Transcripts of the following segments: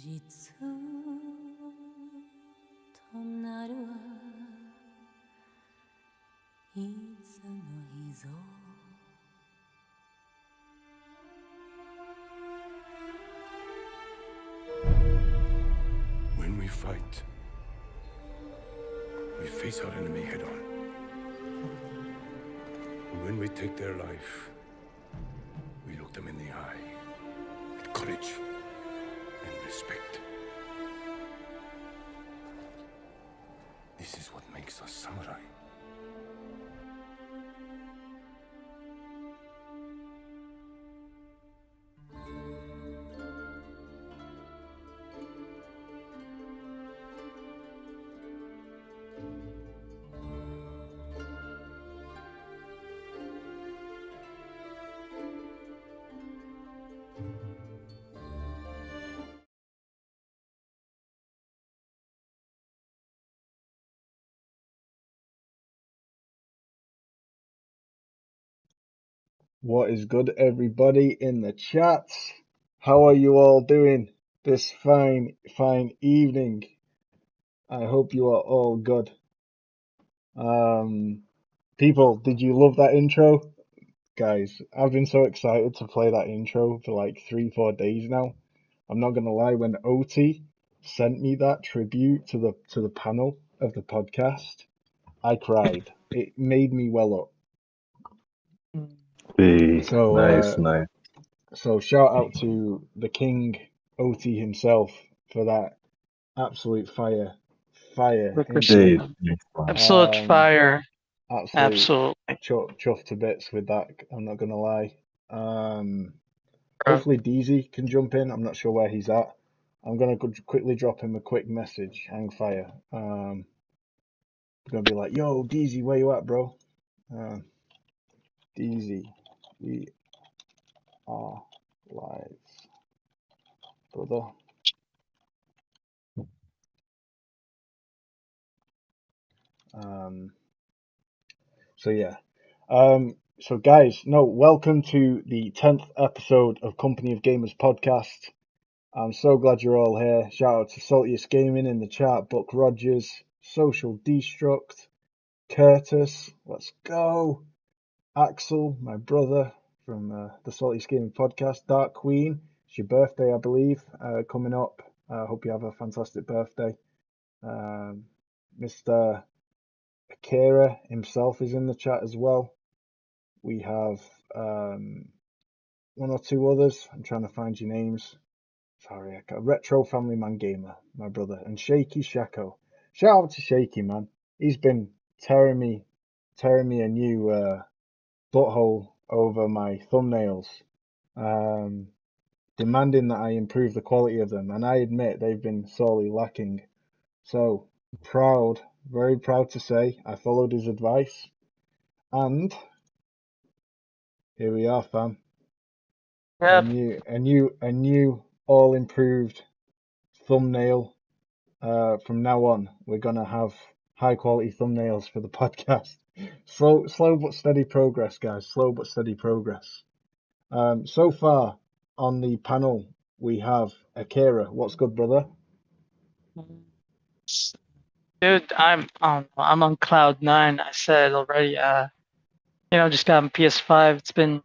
実となるはいつの日ぞWhen we fight, we face our enemy head on. When we take their life, we look them in the eye with courage and respect. This is what makes us samurai. What is good, everybody in the chat? How are you all doing this fine evening? I hope you are all good. People, did you love that intro? Guys, I've been so excited to play that intro for like 3-4 days now. I'm not gonna lie, when OT sent me that tribute to the panel of the podcast, I cried. It made me well up. So Nice. So shout out to the king OT himself for that absolute fire intro. Hey, Absolute fire. Absolute Absolutely. chuffed to bits with that. I'm not gonna lie. Hopefully DZ can jump in. I'm not sure where he's at. I'm gonna quickly drop him a quick message. Hang fire. I'm gonna be like, yo, DZ, where you at, bro? DZ, we are live, brother. So yeah. So guys, welcome to the 10th episode of Company of Gamers podcast. I'm so glad you're all here. Shout out to Saltiest Gaming in the chat, Buck Rogers, Social Destruct, Curtis, let's go, Axel, my brother from the Saltiest Gaming podcast, Dark Queen, it's your birthday, I believe, coming up. I hope you have a fantastic birthday. Mr. Akira himself is in the chat as well. We have one or two others. I'm trying to find your names. Sorry, I got Retro Family Man Gamer, my brother, and Shaky Shako. Shout out to Shaky, man. He's been tearing me a new butthole over my thumbnails, demanding that I improve the quality of them, and I admit they've been sorely lacking. So proud, very proud to say I followed his advice, and here we are, fam. Yep. A new all improved thumbnail. From now on, we're gonna have high quality thumbnails for the podcast. Slow but steady progress, guys. Slow but steady progress. So far on the panel we have Akira. What's good, brother? Dude, I'm on cloud 9. I said already. Just got on PS5.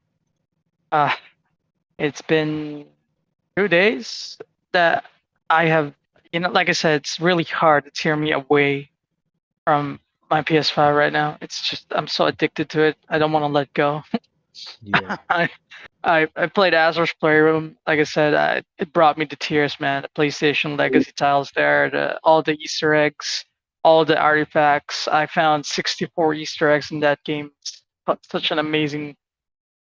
It's been 2 days that I have. Like I said, it's really hard to tear me away from my PS5 right now. It's just I'm so addicted to it. I don't want to let go. Yeah. I played Azur's Playroom. Like I said, it brought me to tears, man. The PlayStation Legacy titles there, all the Easter eggs, all the artifacts. I found 64 Easter eggs in that game. It's such an amazing,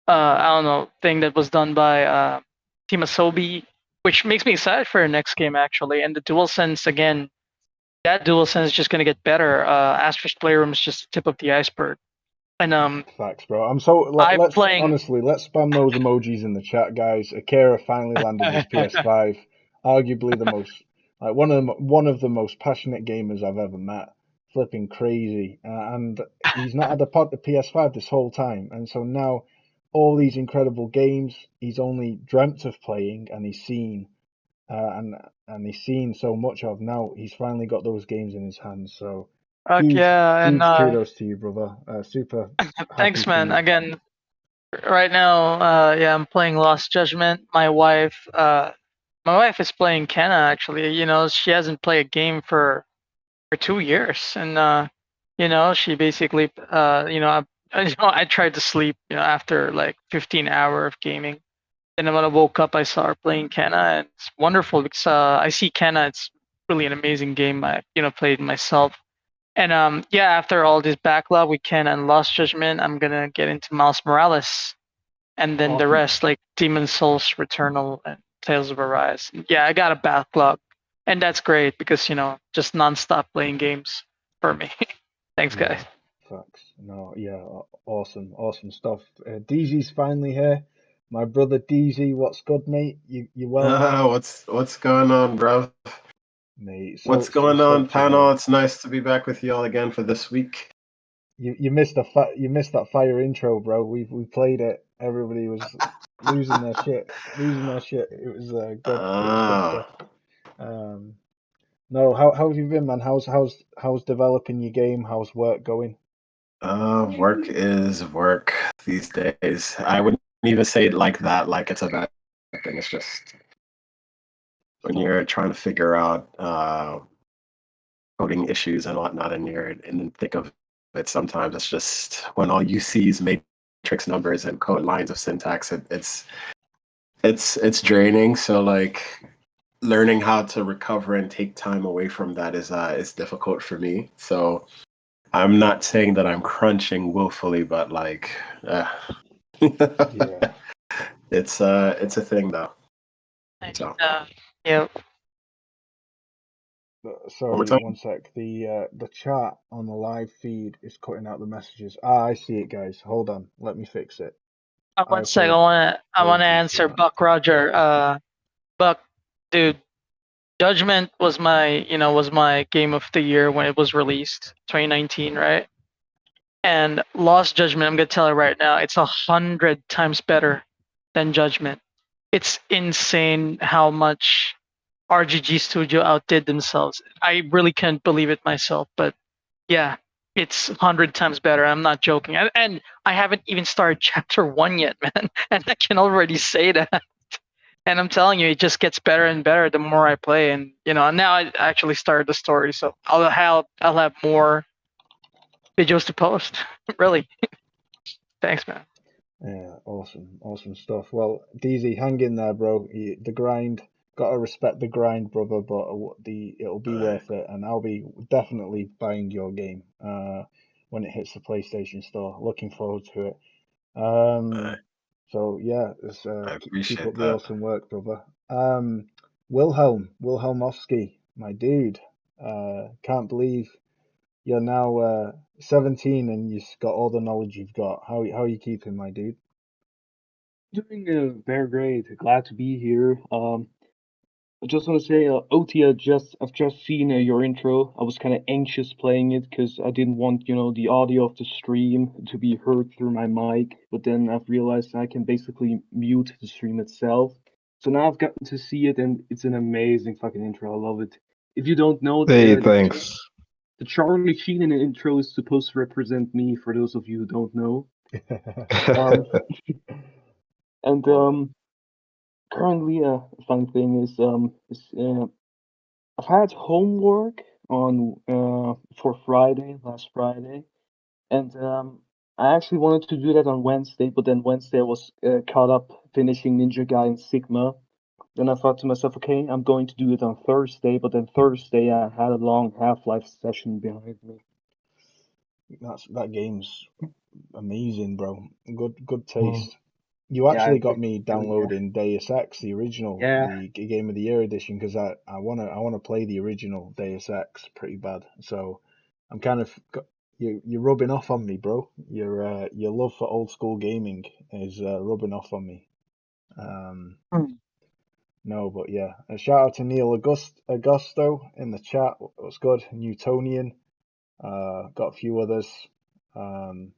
thing that was done by Team Asobi, which makes me excited for the next game actually. And the DualSense again, that DualSense is just gonna get better. Azur's Playroom is just the tip of the iceberg. And Facts, bro. Let's spam those emojis in the chat, guys. Akira finally landed his PS5. Arguably the most, like one of the most passionate gamers I've ever met. Flipping crazy, and he's not had the PS5 this whole time, and so now all these incredible games he's only dreamt of playing and he's seen, and and he's seen so much of. Now he's finally got those games in his hands. So Yeah, and huge kudos to you, brother. Super happy thanks, for man. you. Again, right now, yeah, I'm playing Lost Judgment. My wife is playing Kenna. Actually, she hasn't played a game for 2 years, and she basically, I tried to sleep, after like 15 hour of gaming. And then when I woke up, I saw her playing Kenna, and it's wonderful because I see Kenna. It's really an amazing game. I played myself. And yeah, after all this backlog with Kenna and Lost Judgment, I'm gonna get into Miles Morales, and then the Awesome. rest like Demon Souls, Returnal, and Tales of Arise. Yeah, I got a backlog, and that's great because just nonstop playing games for me. Thanks, guys. Yeah, facts. No, yeah, awesome stuff. DZ's finally here. My brother DZ, what's good, mate? You well, What's going on, bro? mate? What's So going on, stoked to panel? hear. It's nice to be back with you all again for this week. You missed you missed that fire intro, bro. We played it. Everybody was losing their shit, losing their shit. It was good. It was good stuff. Ah, Um, no, how have you been, man? How's developing your game? How's work going? work is work these days. I wouldn't even say it like that, like it's a bad thing. It's just when you're trying to figure out coding issues and whatnot, and you're in the thick of it. Sometimes it's just when all you see is matrix numbers and code lines of syntax. It's draining. So like learning how to recover and take time away from that is difficult for me. So I'm not saying that I'm crunching willfully, but like Yeah. it's a thing though. So Yeah, one more Sorry, time. one sec. The chat on the live feed is cutting out the messages. Ah, I see it, guys. Hold on. Let me fix it. I one sec. I wanna apologies for answer that. Buck Roger. Buck, dude, Judgment was my game of the year when it was released, 2019, right? And Lost Judgment, I'm gonna tell you right now, it's 100 times better than Judgment. It's insane how much RGG Studio outdid themselves. I really can't believe it myself, but yeah, it's 100 times better. I'm not joking, and I haven't even started chapter 1 yet, man, and I can already say that. And I'm telling you, it just gets better and better the more I play. And now I actually started the story, so I'll have more videos to post. Really, thanks, man. Yeah, awesome stuff. Well, DZ, hang in there, bro. The grind, gotta respect the grind, brother. But it'll be worth it, and I'll be definitely buying your game when it hits the PlayStation Store. Looking forward to it. Uh, So yeah, I keep appreciate up the that. awesome work, brother. Wilhelmovski, my dude. Can't believe you're now 17 and you've got all the knowledge you've got. How are you keeping, my dude? Doing very great. Glad to be here. I just want to say, OT, I've just seen your intro. I was kind of anxious playing it because I didn't want, the audio of the stream to be heard through my mic. But then I've realized I can basically mute the stream itself. So now I've gotten to see it, and it's an amazing fucking intro. I love it. If you don't know, Hey, thanks. the Charlie Sheen intro is supposed to represent me. For those of you who don't know, um, and currently, a fun thing is I've had homework on for last Friday, and I actually wanted to do that on Wednesday, but then Wednesday I was caught up finishing Ninja Gaiden Sigma. Then I thought to myself, okay, I'm going to do it on Thursday, but then Thursday I had a long Half-Life session behind me. That game's amazing, bro. Good Oh, taste. You yeah, actually got me really, yeah. downloading Deus Ex, the original, Yeah, the Game of the Year edition, because I wanna play the original Deus Ex pretty bad. So I'm kind of you're rubbing off on me, bro. Your love for old school gaming is rubbing off on me. Um, Hmm. no, but yeah, a shout out to Neil Augusto in the chat. What's good? Newtonian. Got a few others. Um,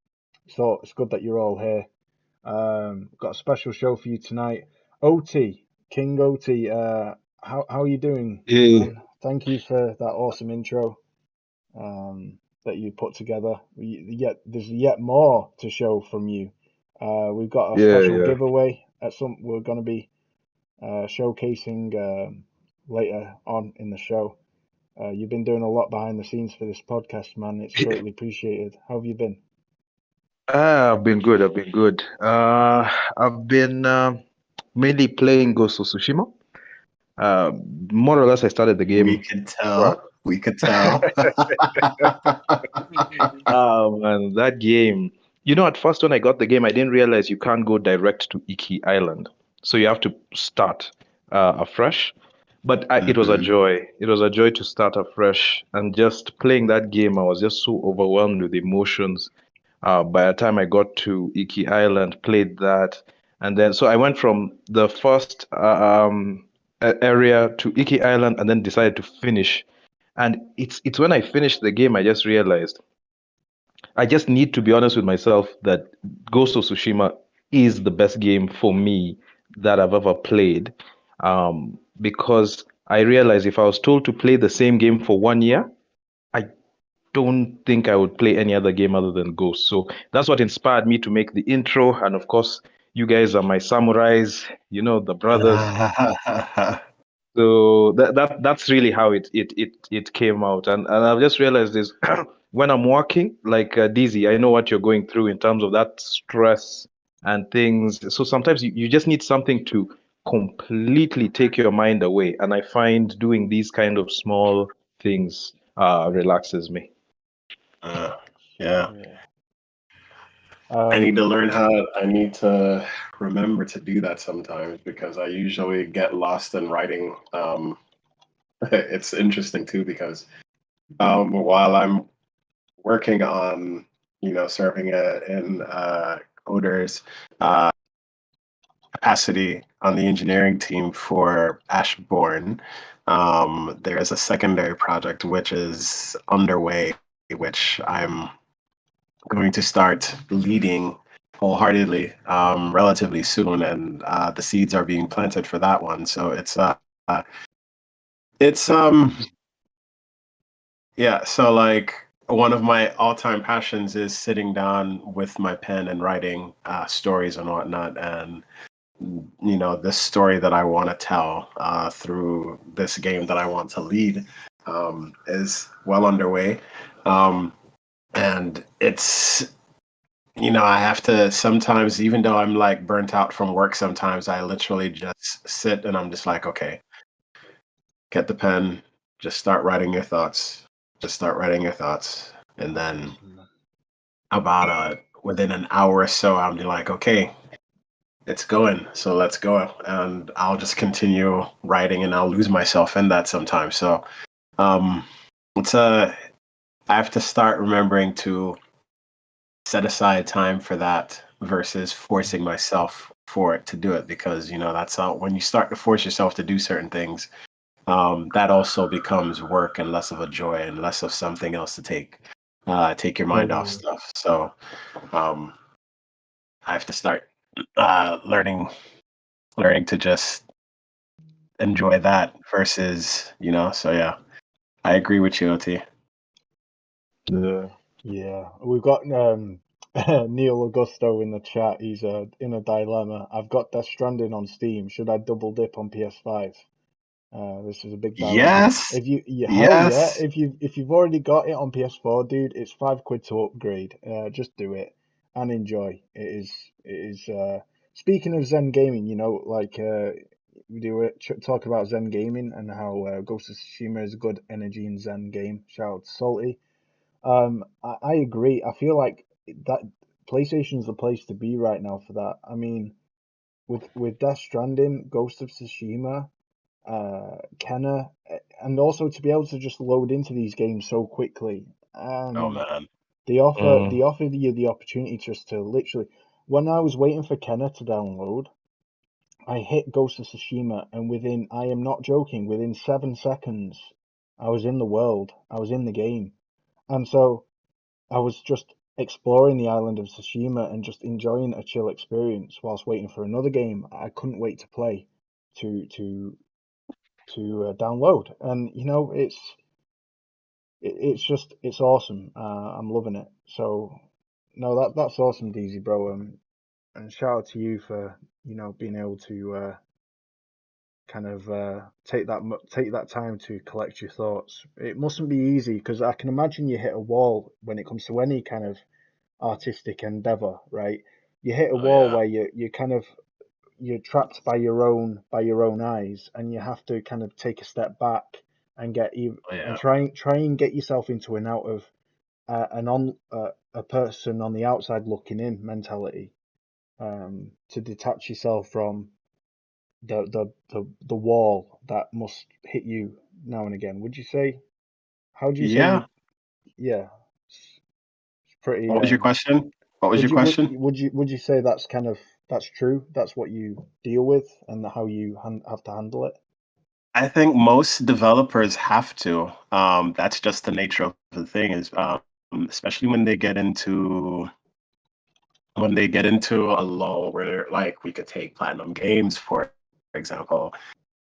so it's good that you're all here. Got a special show for you tonight. OT, King OT. how are you doing, Yeah, man? Thank you for that awesome intro that you put together. There's yet more to show from you. We've got a yeah, special yeah. giveaway we're going to be showcasing later on in the show. You've been doing a lot behind the scenes for this podcast, man. It's greatly appreciated. How have you been? I've been good. I've been good. I've been mainly playing Ghost of Tsushima. Uh, More or less, I started the We game. could Well, tell. We could tell. oh man, that game. At first when I got the game, I didn't realize you can't go direct to Iki Island, so you have to start afresh. But it was a Mhm. joy. It was a joy to start afresh, and just playing that game, I was just so overwhelmed with emotions. By the time I got to Iki Island, played that, and then so I went from the first area to Iki Island, and then decided to finish. And it's when I finished the game I just realized I just need to be honest with myself that Ghost of Tsushima is the best game for me that I've ever played. Because I realized if I was told to play the same game for 1 year, I don't think I would play any other game other than Ghost. So that's what inspired me to make the intro. And of course, you guys are my samurais, the brothers. So that's really how it came out. And I've just realized this when I'm working, like Dizzy, I know what you're going through in terms of that stress and things. So sometimes you just need something to completely take your mind away. And I find doing these kind of small things relaxes me. Uh, yeah. Yeah. I need to Yeah. learn how. I need to remember to do that sometimes because I usually get lost in writing. It's interesting too because while I'm working on, serving in coders capacity on the engineering team for Ashbourne, there's a secondary project which is underway, which I'm going to start leading wholeheartedly relatively soon, and the seeds are being planted for that one. So it's yeah. So like one of my all-time passions is sitting down with my pen and writing stories and whatnot, and this story that I want to tell through this game that I want to lead is well underway. And it's I have to sometimes, even though I'm like burnt out from work, sometimes I literally just sit and I'm just like, okay, get the pen, just start writing your thoughts, just start writing your thoughts. And then about within an hour or so, I'm like, okay, it's going. So let's go. And I'll just continue writing and I'll lose myself in that sometimes. So um, it's I have to start remembering to set aside time for that versus forcing myself for it to do it because that's how when you start to force yourself to do certain things that also becomes work and less of a joy and less of something else to take your mind off stuff. So um, I have to start learning to just enjoy that versus so yeah, I agree with you, OT. Yeah. Yeah, we've got Neil Augusto in the chat. He's in a dilemma. I've got Death Stranding on Steam. Should I double dip on PS5? This is a big dilemma. Yes, Hell yeah, yes. if you've already got it on PS4, dude, it's £5 to upgrade. Just do it and enjoy. It is. Speaking of Zen gaming, we were talking about Zen gaming and how Ghost of Tsushima is a good energy in Zen game. Shout out to Salty. I agree. I feel like that PlayStation's the place to be right now for that. I mean, with Death Stranding, Ghost of Tsushima, Kenna, and also to be able to just load into these games so quickly. Oh man. They offer you the opportunity just to literally. When I was waiting for Kenna to download, I hit Ghost of Tsushima, and I am not joking, within 7 seconds, I was in the world. I was in the game, and so. I was just exploring the island of Tsushima and just enjoying a chill experience whilst waiting for another game I couldn't wait to play to download, and it's awesome. I'm loving it. So no, that's awesome, DZ bro. And shout out to you for being able to kind of take that time to collect your thoughts. It mustn't be easy, because I can imagine you hit a wall when it comes to any kind of artistic endeavor, right? You hit a wall where you're trapped by your own eyes, and you have to kind of take a step back and try and get yourself into and out of a person on the outside looking in mentality, to detach yourself from the wall that must hit you now and again. Would you say? How do you say Yeah. you? Yeah, it's pretty. What was your question? What was your question? Would you say that's true? That's what you deal with, and how you have to handle it. I think most developers have to. That's just the nature of the thing. Is especially when they get into a lull where, like, we could take Platinum Games for example.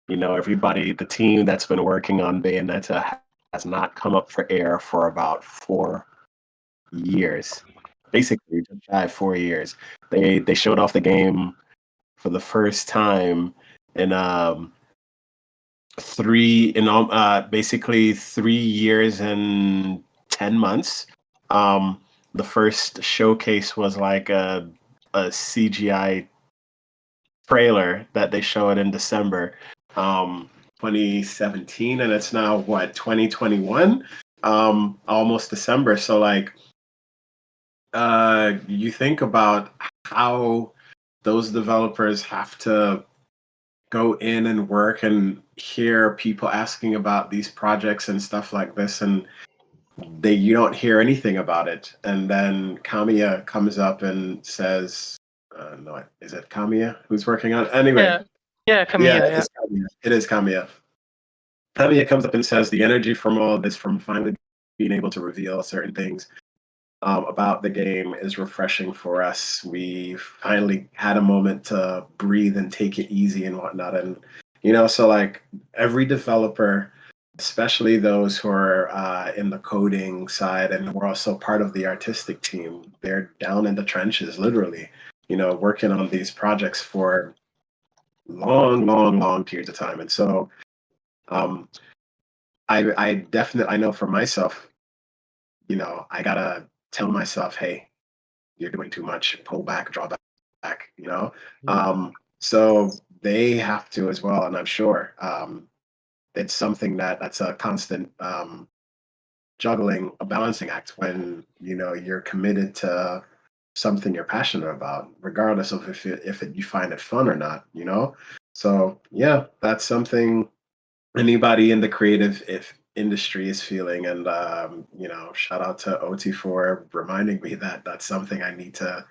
Everybody, the team that's been working on Bayonetta has not come up for air for about 4 years, basically just shy of 4 years. They showed off the game for the first time in basically 3 years and 10 months. The first showcase was like a CGI trailer that they showed in December 2017, and it's now 2021, almost December. So like you think about how those developers have to go in and work and hear people asking about these projects and stuff like this, and you don't hear anything about it. And then Kamiya comes up and says, no, is it Kamiya who's working on it? Anyway. Kamiya, It is Kamiya. It is Kamiya. Kamiya comes up and says the energy from all this, from finally being able to reveal certain things about the game, is refreshing for us. We finally had a moment to breathe and take it easy and whatnot. And, so like every developer, especially those who are in the coding side, and we're also part of the artistic team, they're down in the trenches, literally, working on these projects for long periods of time. And so I definitely, I know for myself, I gotta tell myself, hey, you're doing too much, pull back, draw back, so they have to as well. And I'm sure it's something that's a constant juggling, a balancing act when you're committed to something you're passionate about, regardless of if you find it fun or not. So yeah, that's something anybody in the creative industry is feeling. And shout out to OT for reminding me that that's something I need to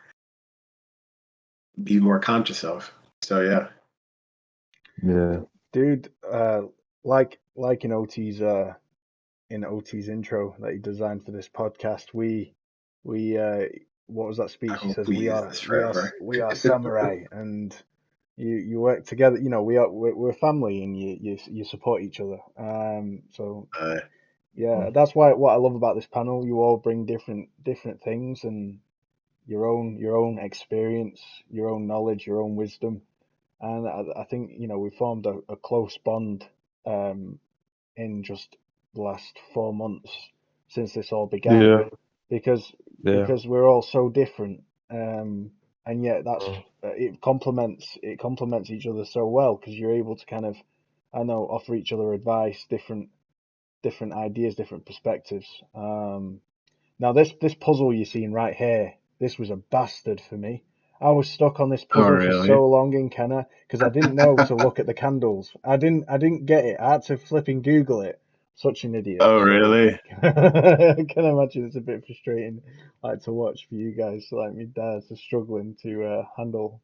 be more conscious of. So Yeah. Dude, like in OT's intro that he designed for this podcast, we what was that I speech? He hope says we use this forever. we are samurai, and you work together. We're family, and you support each other. So yeah, that's what I love about this panel. You all bring different things, and your own experience, your own knowledge, your own wisdom, and I think we formed a close bond in just the last 4 months since this all began, Yeah. because Yeah. we're all so different, and yet that's it complements each other so well, because you're able to kind of, I know, offer each other advice, different ideas, different perspectives. Now this puzzle you're seeing right here, this was a bastard for me. I was stuck on this Oh, puzzle for really? so long in Kenna, because I didn't know to look at the candles. I didn't get it. I had to flipping Google it. Such an idiot. Oh, So really? I can imagine it's a bit frustrating, like, to watch for you guys, like me dads are struggling to handle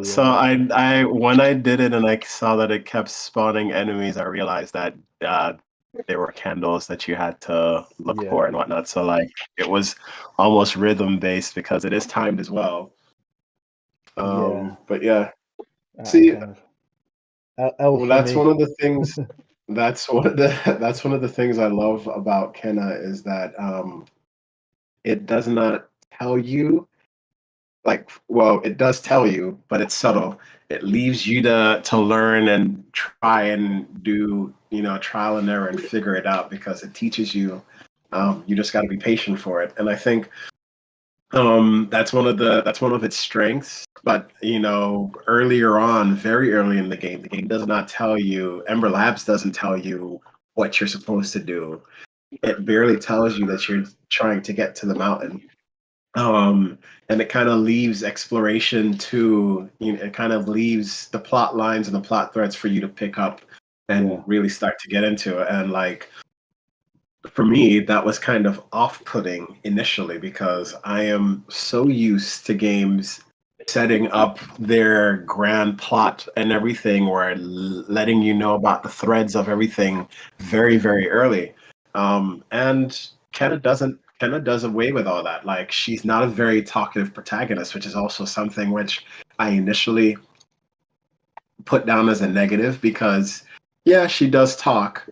So the I when I did it and I saw that it kept spawning enemies, I realized that there were candles that you had to look yeah. for and whatnot. So like it was almost rhythm based because it is timed as well. Yeah. But yeah, I see, kind of L Well, for that's me. one of the things. That's one of the that's one of the things I love about Kenna is that it does not tell you like well, it does tell you, but it's subtle. It leaves you to learn and try and do trial and error and figure it out because it teaches you. You just got to be patient for it, and I think that's one of its strengths. But earlier on, very early in the game does not tell you. Ember Labs doesn't tell you what you're supposed to do. It barely tells you that you're trying to get to the mountain. And it kind of leaves exploration to it kind of leaves the plot lines and the plot threads for you to pick up and really start to get into it. And like for me, that was kind of off-putting initially because I am so used to games setting up their grand plot and everything, or letting you know about the threads of everything very, very early. And Kenna does away with all that. Like she's not a very talkative protagonist, which is also something which I initially put down as a negative because yeah, she does talk.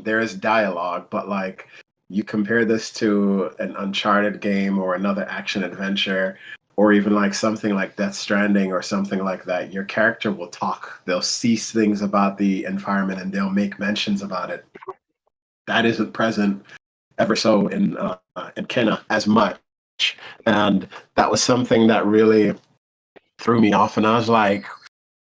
There is dialogue, but like you compare this to an Uncharted game or another action adventure, or even like something like Death Stranding or something like that, your character will talk. They'll see things about the environment and they'll make mentions about it. That isn't present ever so in Kenna as much, and that was something that really threw me off. And I was like,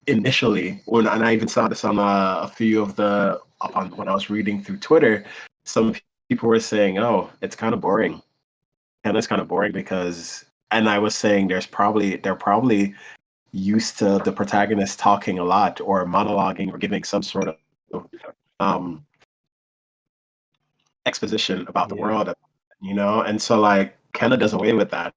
initially, and I even saw this on a few of when I was reading through Twitter, some people were saying, "Oh, it's kind of boring," and it's kind of boring because, and I was saying, they're probably used to the protagonist talking a lot or monologuing or giving some sort of um, exposition about the world, and so like Kenna does away with that.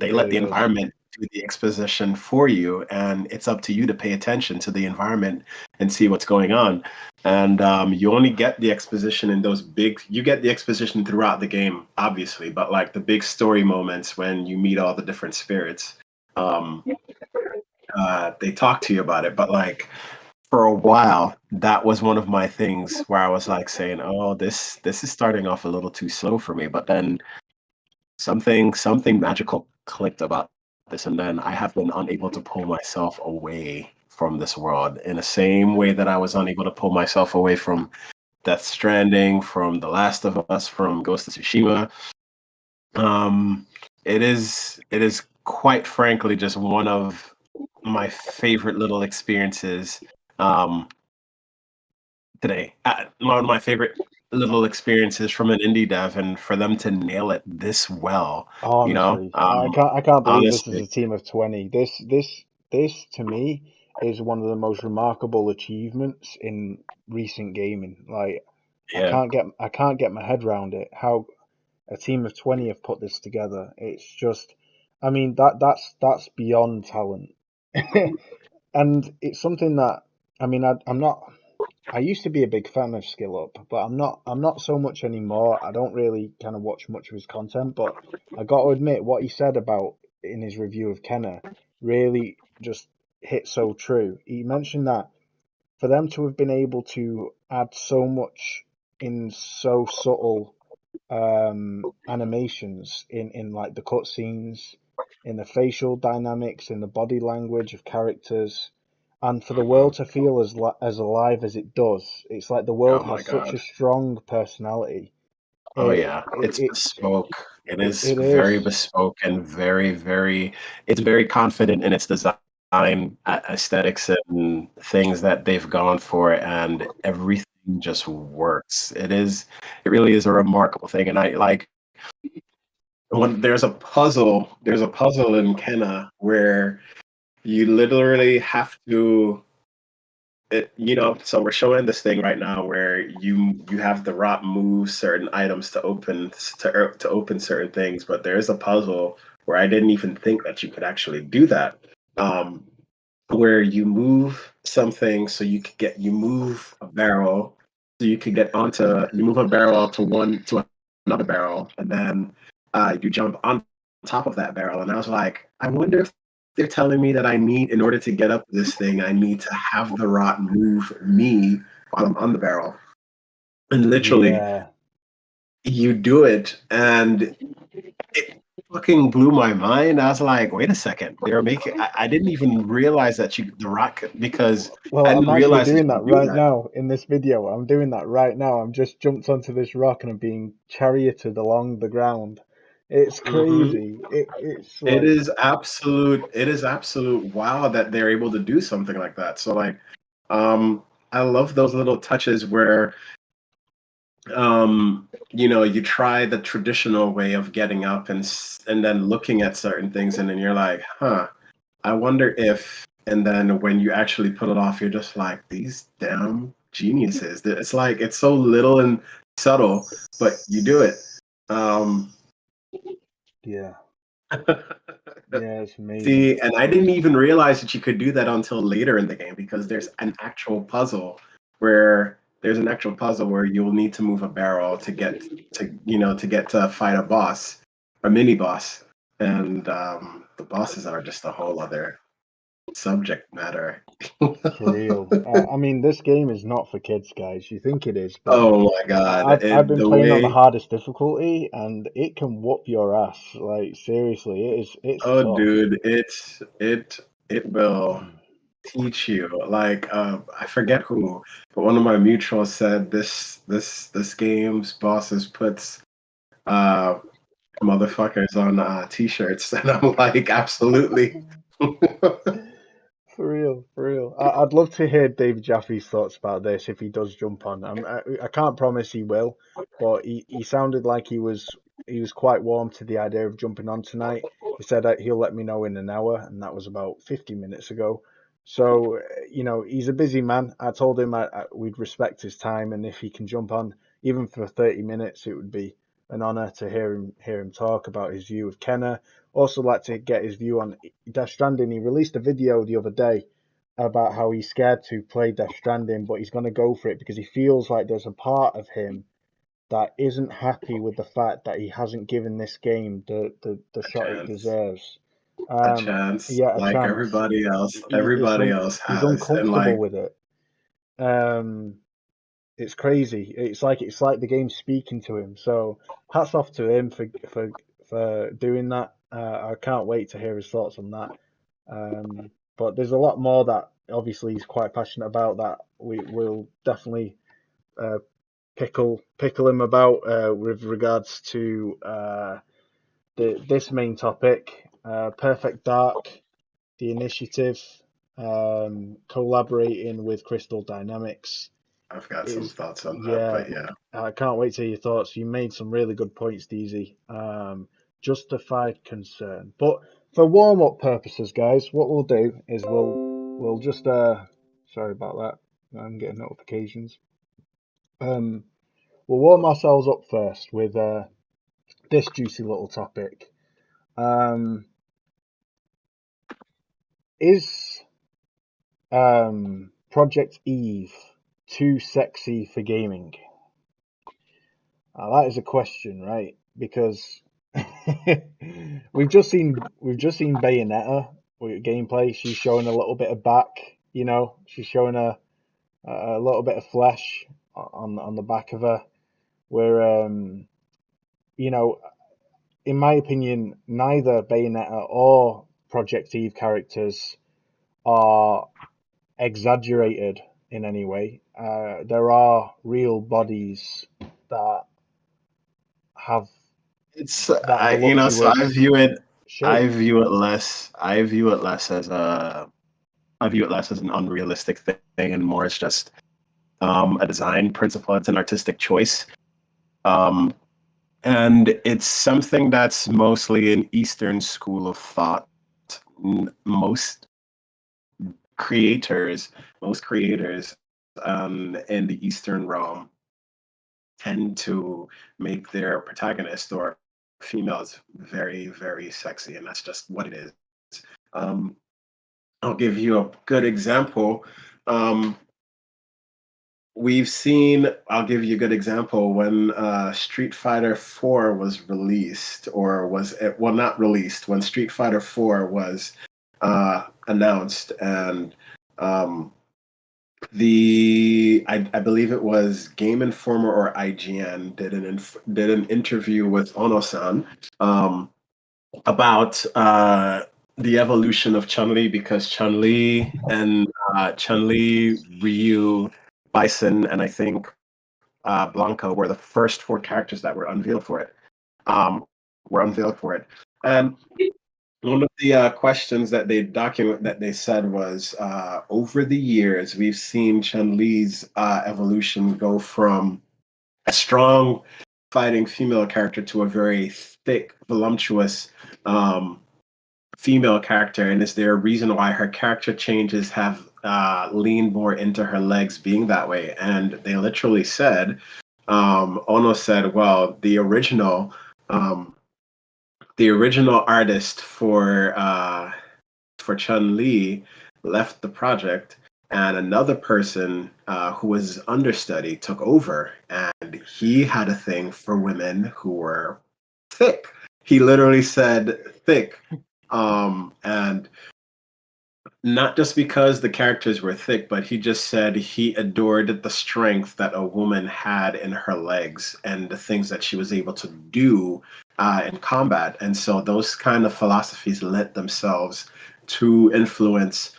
They let the environment do the exposition for you, and it's up to you to pay attention to the environment and see what's going on. And you only get the exposition in those you get the exposition throughout the game, obviously, but like the big story moments when you meet all the different spirits, they talk to you about it. But like for a while, that was one of my things where I was like saying, "Oh, this is starting off a little too slow for me." But then something magical clicked about this, and then I have been unable to pull myself away from this world in the same way that I was unable to pull myself away from Death Stranding, from The Last of Us, from Ghost of Tsushima. It is quite frankly just one of my favorite little experiences today. One of my favorite little experiences from an indie dev, and for them to nail it this well, Honestly, I can't believe this is honestly, a team of 20. This to me is one of the most remarkable achievements in recent gaming. Like yeah, I can't get my head around it. How a team of 20 have put this together. It's just, I mean, that's beyond talent. And it's something that, I mean, I'm not. I used to be a big fan of Skill Up, but I'm not so much anymore. I don't really kind of watch much of his content, but I got to admit what he said about in his review of Kenna really just hit so true. He mentioned that for them to have been able to add so much in so subtle animations in like the cutscenes, in the facial dynamics, in the body language of characters, and for the world to feel as alive as it does. It's like the world oh my has such a god. strong personality. Oh It yeah, it's it bespoke. It is it very is. bespoke and it's very confident in its design, aesthetics, and things that they've gone for, and everything just works. It really is a remarkable thing. And I like when there's a puzzle in Kenna where you literally have to so we're showing this thing right now where you have the rock move certain items to open certain things, but there is a puzzle where I didn't even think that you could actually do that. Um, where you move something so you move a barrel so you move a barrel to another barrel, and then you jump on top of that barrel. And I was like, I wonder if they're telling me that in order to get up this thing, I need to have the rot move me while I'm on the barrel. And literally, Yeah. you do it, and it fucking blew my mind. I was like, wait a second, they were making. I didn't even realize that the rot because Well, I I'm didn't actually realize that doing you that could do right that. now in this video. I'm doing that right now. I'm just jumped onto this rock and I'm being charioted along the ground. It's Mhm. crazy. It's It like, is absolute. It is absolute wow that they're able to do something like that. So like, I love those little touches where you try the traditional way of getting up and then looking at certain things, and then you're like, huh, I wonder if, and then when you actually pull it off, you're just like, these damn geniuses. It's like it's so little and subtle, but you do it. yeah, yeah, it's amazing. See, and I didn't even realize that you could do that until later in the game because there's an actual puzzle where you'll need to move a barrel to get to fight a boss, a mini boss, and the bosses are just a whole other subject matter. For real. I mean, this game is not for kids, guys. You think it is, but Oh my god! I've been The playing on the way, hardest difficulty, and it can whoop your ass. Like seriously, it's oh tough. dude, it will teach you. Like I forget who, but one of my mutuals said this game's bosses puts uh motherfuckers on t-shirts, and I'm like, absolutely. For real, for real. I'd love to hear David Jaffe's thoughts about this if he does jump on. I can't promise he will, but he sounded like he was quite warm to the idea of jumping on tonight. He said that he'll let me know in an hour, and that was about 50 minutes ago. So, he's a busy man. I told him we'd respect his time, and if he can jump on, even for 30 minutes, it would be an honor to hear him talk about his view of Kenner. Also, like to get his view on Death Stranding. He released a video the other day about how he's scared to play Death Stranding, but he's going to go for it because he feels like there's a part of him that isn't happy with the fact that he hasn't given this game the A shot it chance. deserves. A Um, chance, yeah, a like chance. everybody else. It's Everybody else he's has, and uncomfortable like, with it. Um, it's crazy. It's like the game's speaking to him. So hats off to him for doing that. I can't wait to hear his thoughts on that. But there's a lot more that obviously he's quite passionate about that we will definitely uh, pickle him about with regards to this main topic. Perfect Dark, the initiative, collaborating with Crystal Dynamics I've got some is thoughts on that, yeah. but yeah. I can't wait to hear your thoughts. You made some really good points, DZ. Justified concern, but for warm up purposes, guys, what we'll do is we'll just sorry about that. I'm getting notifications. Um, we'll warm ourselves up first with this juicy little topic. Um, is Project Eve too sexy for gaming? That is a question, right? Because we've just seen Bayonetta with gameplay. She's showing a little bit of back, She's showing a little bit of flesh on the back of her. Where you know, in my opinion, neither Bayonetta or Project Eve characters are exaggerated in any way. There are real bodies that have It's that I you know so voluptuous shape. I view it less as an unrealistic thing and more as just a design principle. It's an artistic choice. Um, and it's something that's mostly an Eastern school of thought. Most creators, most creators in the Eastern realm tend to make their protagonist or females very, very sexy, and that's just what it is. Um, I'll give you a good example. Um, I'll give you a good example when Street Fighter 4 was released, or was it, well, not released, when Street Fighter 4 was announced, and I believe it was Game Informer or IGN did an interview with Ono-san about the evolution of Chun-Li, because Chun-Li, Ryu, Bison, and I think Blanca were the first four characters that were unveiled for it. And one of the questions that they said was, over the years we've seen Chun-Li's evolution go from a strong fighting female character to a very thick, voluptuous female character. And is there a reason why her character changes have leaned more into her legs being that way? And they literally said, Ono said, well, the original artist for Chun-Li left the project, and another person who was understudy took over, and he had a thing for women who were thick. He literally said thick, and not just because the characters were thick, but he just said he adored the strength that a woman had in her legs and the things that she was able to do in combat. And so those kind of philosophies lent themselves to influence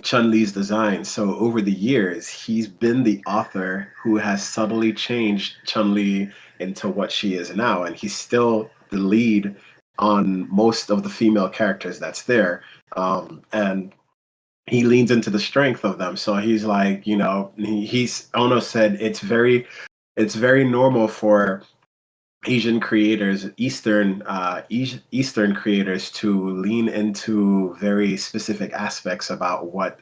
Chun-Li's design. So over the years, he's been the author who has subtly changed Chun-Li into what she is now. And he's still the lead on most of the female characters that's there. And he leans into the strength of them. So he's like, he's Ono said it's very normal for Asian creators, Eastern creators, to lean into very specific aspects about what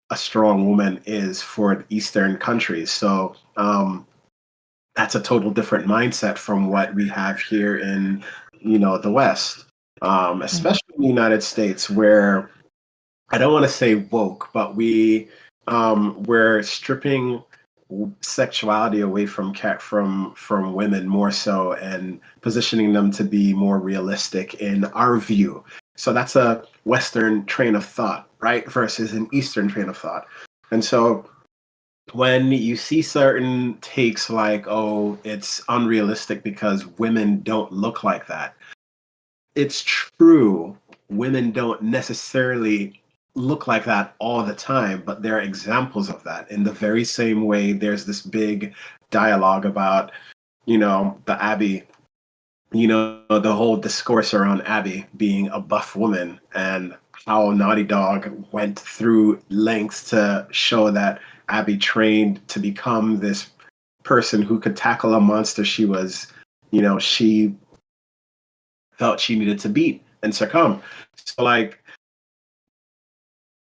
a strong woman is for Eastern countries. So that's a total different mindset from what we have here in the West, especially in the United States, where I don't want to say woke, but we're stripping sexuality away from women more so, and positioning them to be more realistic in our view. So that's a Western train of thought, right, versus an Eastern train of thought. And so when you see certain takes like, oh, it's unrealistic because women don't look like that, it's true, women don't necessarily look like that all the time, but there are examples of that. In the very same way, there's this big dialogue about, the Abby, the whole discourse around Abby being a buff woman, and how Naughty Dog went through lengths to show that Abby trained to become this person who could tackle a monster she felt she needed to beat and succumb. So, like,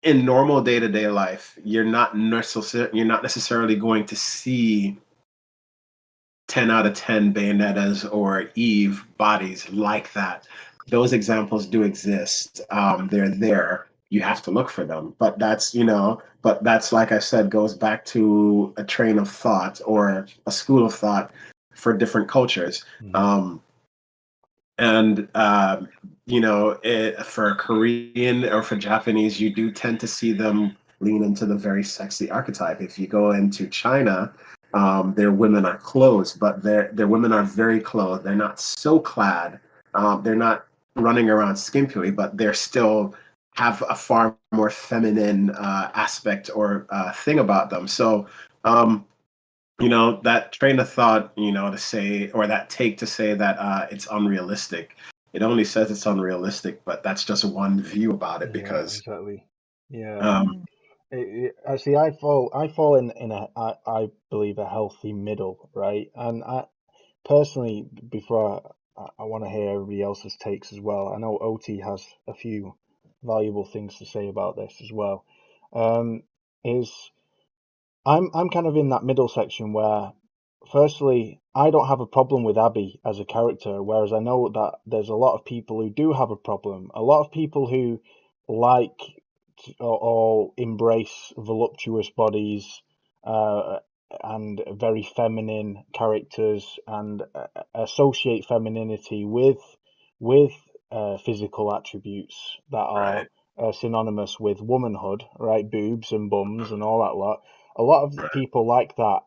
in normal day-to-day life, you're not necessarily going to see 10 out of 10 Bayonettas or Eve bodies like that. Those examples do exist. They're there. You have to look for them. But that's, like I said, goes back to a train of thought or a school of thought for different cultures. And for Korean or for Japanese, you do tend to see them lean into the very sexy archetype. If you go into China, their women are clothed, but their women are very clothed. They're not so clad. They're not running around skimpily, but they're still have a far more feminine aspect or thing about them. So that train of thought, to say, or that take to say that it's unrealistic. It only says it's unrealistic, but that's just one view about it, because exactly. Actually, I fall in I believe a healthy middle, right? And I personally, before I want to hear everybody else's takes as well. I know OT has a few valuable things to say about this as well. Is I'm kind of in that middle section where, firstly, I don't have a problem with Abby as a character, whereas I know that there's a lot of people who do have a problem. A lot of people who like or embrace voluptuous bodies and very feminine characters, and associate femininity with physical attributes that are synonymous with womanhood, right? Boobs and bums and all that lot. A lot of people like that.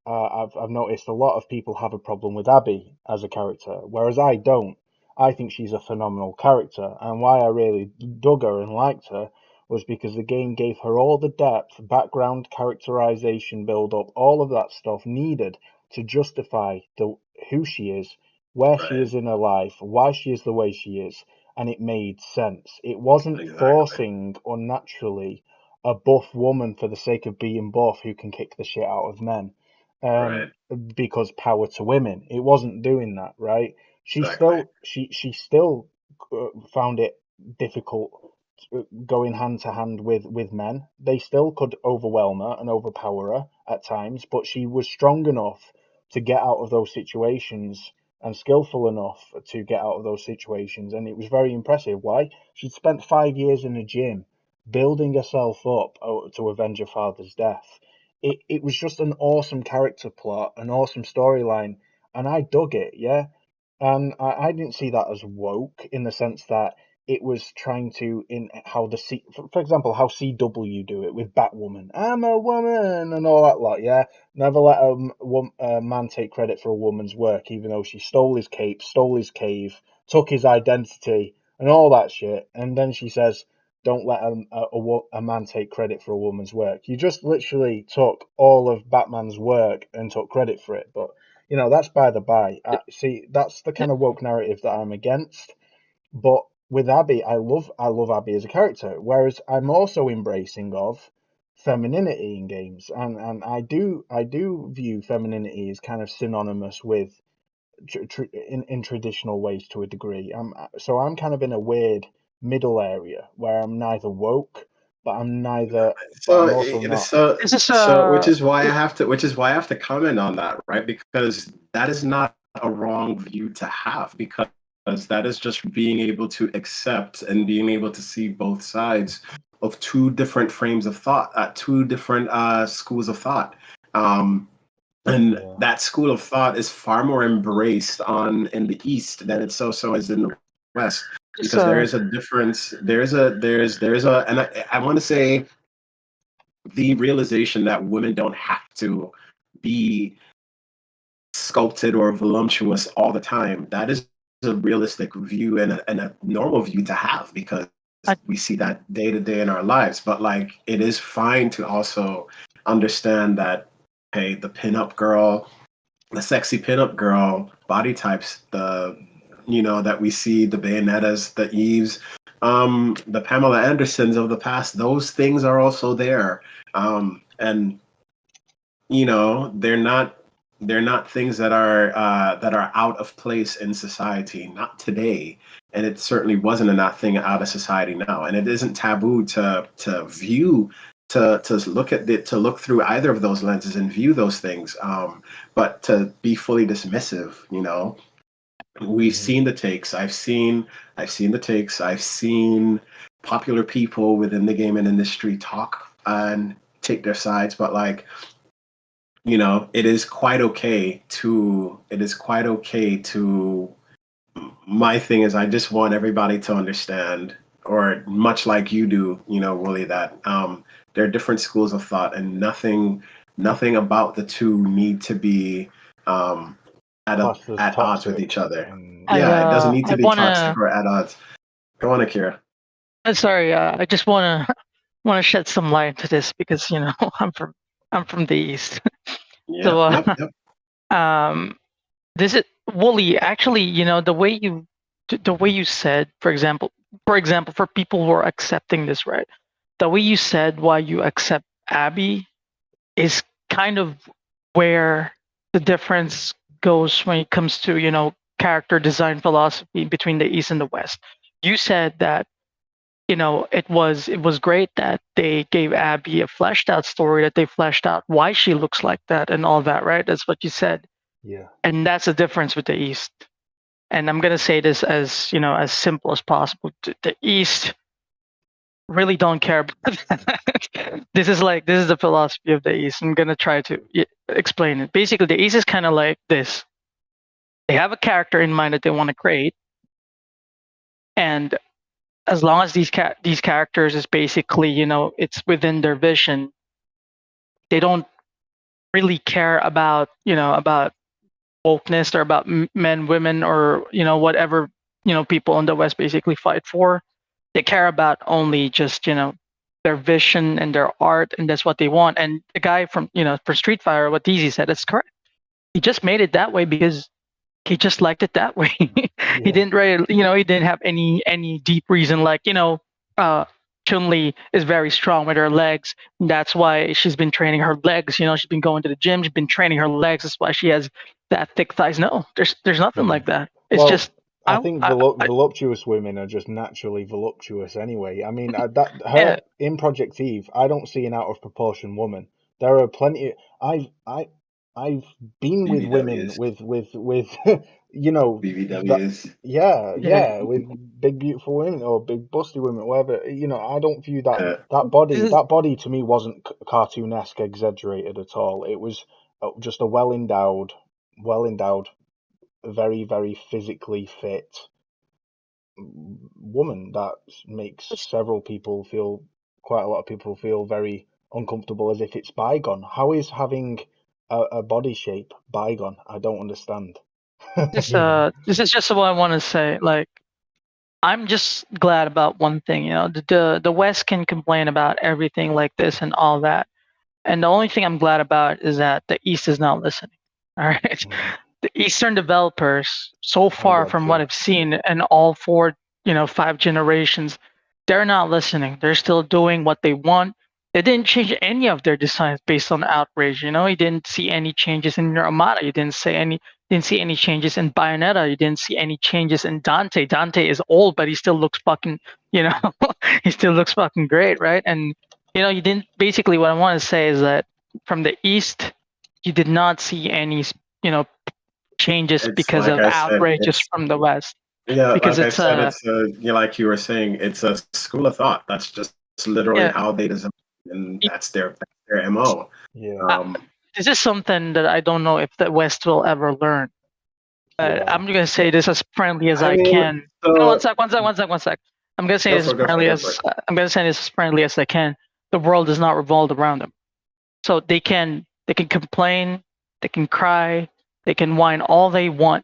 I've noticed a lot of people have a problem with Abby as a character, whereas I don't. I think she's a phenomenal character, and why I really dug her and liked her was because the game gave her all the depth, background, characterization, build up, all of that stuff needed to justify who she is, where she is in her life, why she is the way she is, and it made sense. It wasn't forcing unnaturally a buff woman for the sake of being buff who can kick the shit out of men. Because power to women. It wasn't doing that, right? She still found it difficult going hand to hand with men. They still could overwhelm her and overpower her at times, but she was strong enough to get out of those situations and skillful enough to get out of those situations, and it was very impressive. Why? She'd spent 5 years in a gym building herself up to avenge her father's death. It was just an awesome character plot, an awesome storyline, and I dug it, yeah. And I didn't see that as woke in the sense that it was trying to, in how for example, how CW do it with Batwoman. I'm a woman and all that lot, yeah. Never let a man take credit for a woman's work, even though she stole his cape, stole his cave, took his identity, and all that shit. And then she says, don't let a man take credit for a woman's work. You just literally took all of Batman's work and took credit for it. But, that's by the by. See, that's the kind of woke narrative that I'm against. But with Abby, I love Abby as a character, whereas I'm also embracing of femininity in games, and I do view femininity as kind of synonymous with in traditional ways to a degree. So I'm kind of in a weird middle area where I'm neither woke, but I'm also not. So which is why I have to comment on that, right? Because that is not a wrong view to have, because that is just being able to accept and being able to see both sides of two different frames of thought, two different schools of thought. And that school of thought is far more embraced in the East than it so is in the West, because there is a difference. There's a, and I want to say the realization that women don't have to be sculpted or voluptuous all the time. That is a realistic view and a normal view to have, because we see that day to day in our lives. But like, it is fine to also understand that, hey, the pinup girl, the sexy pinup girl body types, that we see, the Bayonettas, the Eves, the Pamela Andersons of the past, those things are also there. And they're not things that are out of place in society, not today, and it certainly wasn't a thing out of society now, and it isn't taboo to view, to look through either of those lenses and view those things, but to be fully dismissive, we've seen the takes. I've seen the takes. I've seen popular people within the gaming industry talk and take their sides, but like, it is quite okay to. My thing is, I just want everybody to understand, or much like you do, Willie, that there are different schools of thought, and nothing about the two need to be at odds with each other. It doesn't need to be toxic or at odds. Go on, Akira. Sorry, I just want to shed some light into this because I'm from the East. So this is Wooly. Actually, the way you said, for example, for people who are accepting this, right? The way you said why you accept Abby is kind of where the difference goes when it comes to character design philosophy between the East and the West. You said that it was great that they gave Abby a fleshed out story, that they fleshed out why she looks like that and all that, right? That's what you said. Yeah. And that's the difference with the East. And I'm gonna say this as as simple as possible. The East really don't care about that. This is the philosophy of the East. I'm gonna try to explain it. Basically, the East is kind of like this. They have a character in mind that they want to create. And as long as these characters is basically, it's within their vision, they don't really care about, about wokeness or about men, women, or whatever people in the West basically fight for. They care about only just their vision and their art, and that's what they want. And the guy from for Street Fighter, what DZ said, it's correct. He just made it that way because he just liked it that way. He didn't really, he didn't have any deep reason, like Chun-Li is very strong with her legs. That's why she's been training her legs. She's been going to the gym. She's been training her legs. That's why she has that thick thighs. No, there's nothing like that. It's Well, just I think voluptuous women are just naturally voluptuous anyway. I mean, yeah. in Project Eve, I don't see an out of proportion woman. There are plenty. I've been with women BBWs. with BBWs. with big beautiful women or big busty women, whatever. I don't view that This is- that body to me wasn't cartoonesque, exaggerated at all. It was just a well endowed, very, very physically fit woman that makes quite a lot of people feel very uncomfortable, as if it's bygone. How is having a body shape bygone? I don't understand. this is just what I want to say. Like, I'm just glad about one thing. The West can complain about everything like this and all that, and the only thing I'm glad about is that the East is not listening. All right. The Eastern developers, so far glad from too. what I've seen in all 4, 5 generations, they're not listening. They're still doing what they want. They didn't change any of their designs based on outrage. You didn't see any changes in your Armada. You didn't see any changes in Bayonetta. You didn't see any changes in Dante. Dante is old, but he still looks fucking, he still looks fucking great, right? And you didn't. Basically, what I want to say is that from the East, you did not see any, changes It's because like of I said, outrages it's from the West. yeah, Because like I it's said, it's like you were saying, it's a school of thought. That's just literally yeah. how they design, and that's their MO. Yeah. This is something that I don't know if the West will ever learn. But Yeah. I'm gonna say this as friendly as I I mean, can. so One sec. I'm gonna say go this for as it, go for it, friendly go for as it. I'm gonna say this as friendly as I can. The world does not revolve around them, so they can complain, they can cry, they can whine all they want.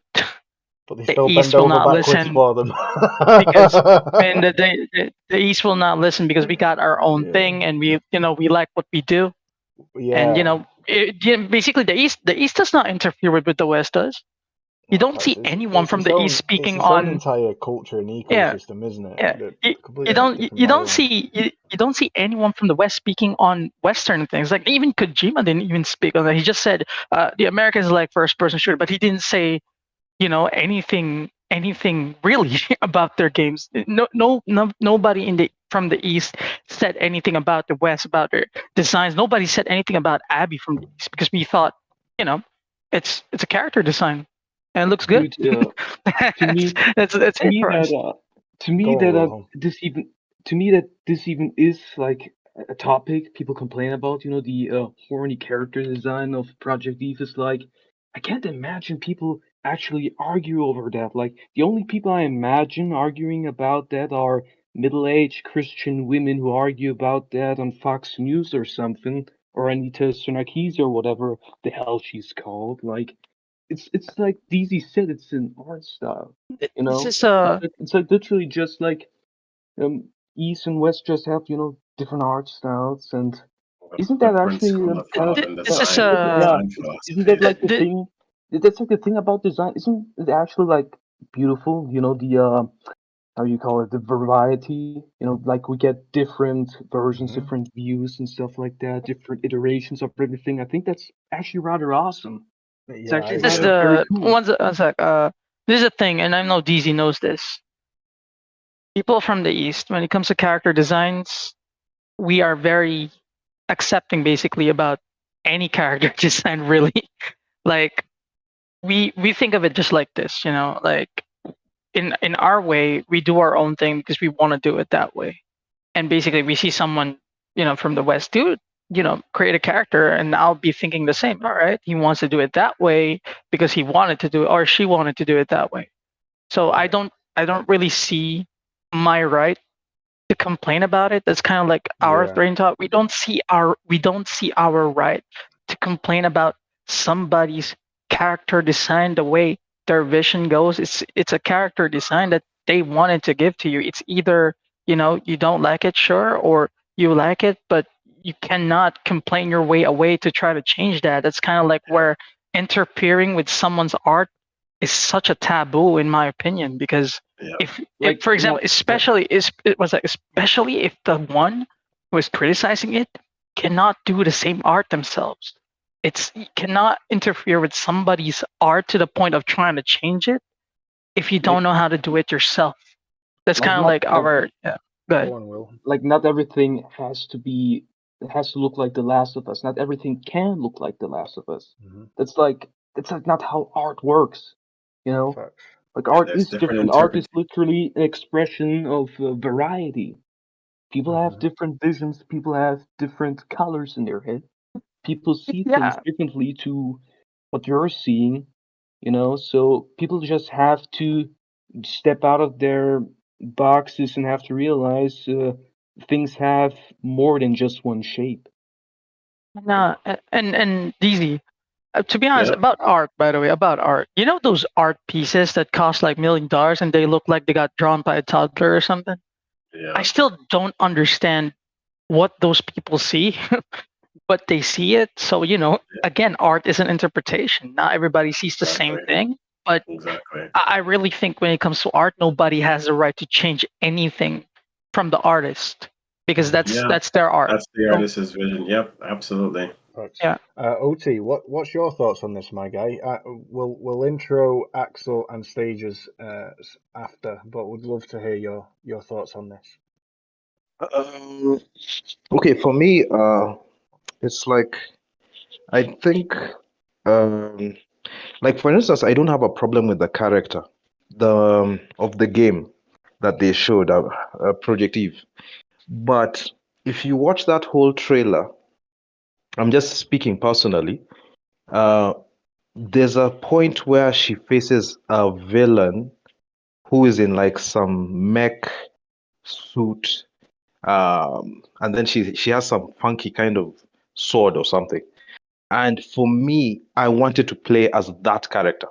But they The still East bend will over not backwards listen for them. because and the East will not listen because we got our own Yeah. thing and we like what we do. And Yeah. basically the East does not interfere with what the West does. You don't see anyone from the East It's speaking its own on entire culture and yeah ecosystem, isn't it? yeah. They're You, completely on a different you don't island. see you don't see anyone from the West speaking on Western things. Like even Kojima didn't even speak on that. He just said the Americans like first person shooter, but he didn't say anything really about their games. Nobody from the East said anything about the West, about their designs. Nobody said anything about Abby from the East because we thought you know it's a character design and it looks good. Dude, to me, that's to it me for us. that to me Go on, that Wilhelm. this even is like a topic people complain about. The horny character design of Project Eve is like, I can't imagine people actually argue over that. Like the only people I imagine arguing about that are middle-aged Christian women who argue about that on Fox News or something, or Anita Sarkeesian or whatever the hell she's called. Like it's like DZ said, it's an art style. This is It's like literally just like um East and West just have different art styles, and isn't that Different actually school of kind of thought and this is yeah? design Isn't that philosophies. like the thing? That's like the thing about design. Isn't it actually like beautiful? The how you call it, the variety. Like we get different versions, different views and stuff like that, different iterations of everything. I think that's actually rather awesome. It's Yeah, I actually this is agree. rather very the cool. one sec. This is a thing, and I know DZ knows this. People from the East, when it comes to character designs, we are very accepting basically about any character design really. Like we think of it just like this, like in our way, we do our own thing because we want to do it that way. And basically we see someone, from the West do create a character and I'll be thinking the same. All right, he wants to do it that way because he wanted to do it or she wanted to do it that way. So I don't really see my right to complain about it. That's kind of like our Yeah. brain thought. We don't see our right to complain about somebody's character design, the way their vision goes. It's a character design that they wanted to give to you. It's either, you don't like it, sure, or you like it, but you cannot complain your way away to try to change that. That's kind of like where interfering with someone's art is such a taboo, in my opinion, because Yeah. if for example, especially if the one who is criticizing it cannot do the same art themselves. You cannot interfere with somebody's art to the point of trying to change it if you don't know how to do it yourself. That's Like kind of not like our Go good. on, Will. like not everything has to look like The Last of Us. Not everything can look like The Last of Us. Mhm. That's like not how art works. You know, Facts. like art there's is different different. Art is interpret- literally an expression of variety. People have Mhm. different visions. People have different colors in their head. People see things Yeah, differently to what you're seeing. So people just have to step out of their boxes and have to realize things have more than just one shape. no, and DZ. To be honest, Yeah. about art, by the way, about art. You know those art pieces that cost like $1 million and they look like they got drawn by a toddler or something? I Yeah. still don't understand what those people see, but they see it. So, again, art is an interpretation. Not everybody sees the same Exactly. thing. But Exactly. I really think when it comes to art, nobody has the right to change anything from the artist because that's Yeah. that's their art. That's the No, artist's vision. Yep. Absolutely. Facts. yeah. OT, what's your thoughts on this, my guy? We'll intro Axel and Stages after, but would love to hear your thoughts on this. Um, okay, for me, it's like I think, um, like for instance, I don't have a problem with the character, of the game that they showed, Project Eve. But if you watch that whole trailer, I'm just speaking personally. Uh, there's a point where she faces a villain who is in like some mech suit, and then she has some funky kind of sword or something. And for me, I wanted to play as that character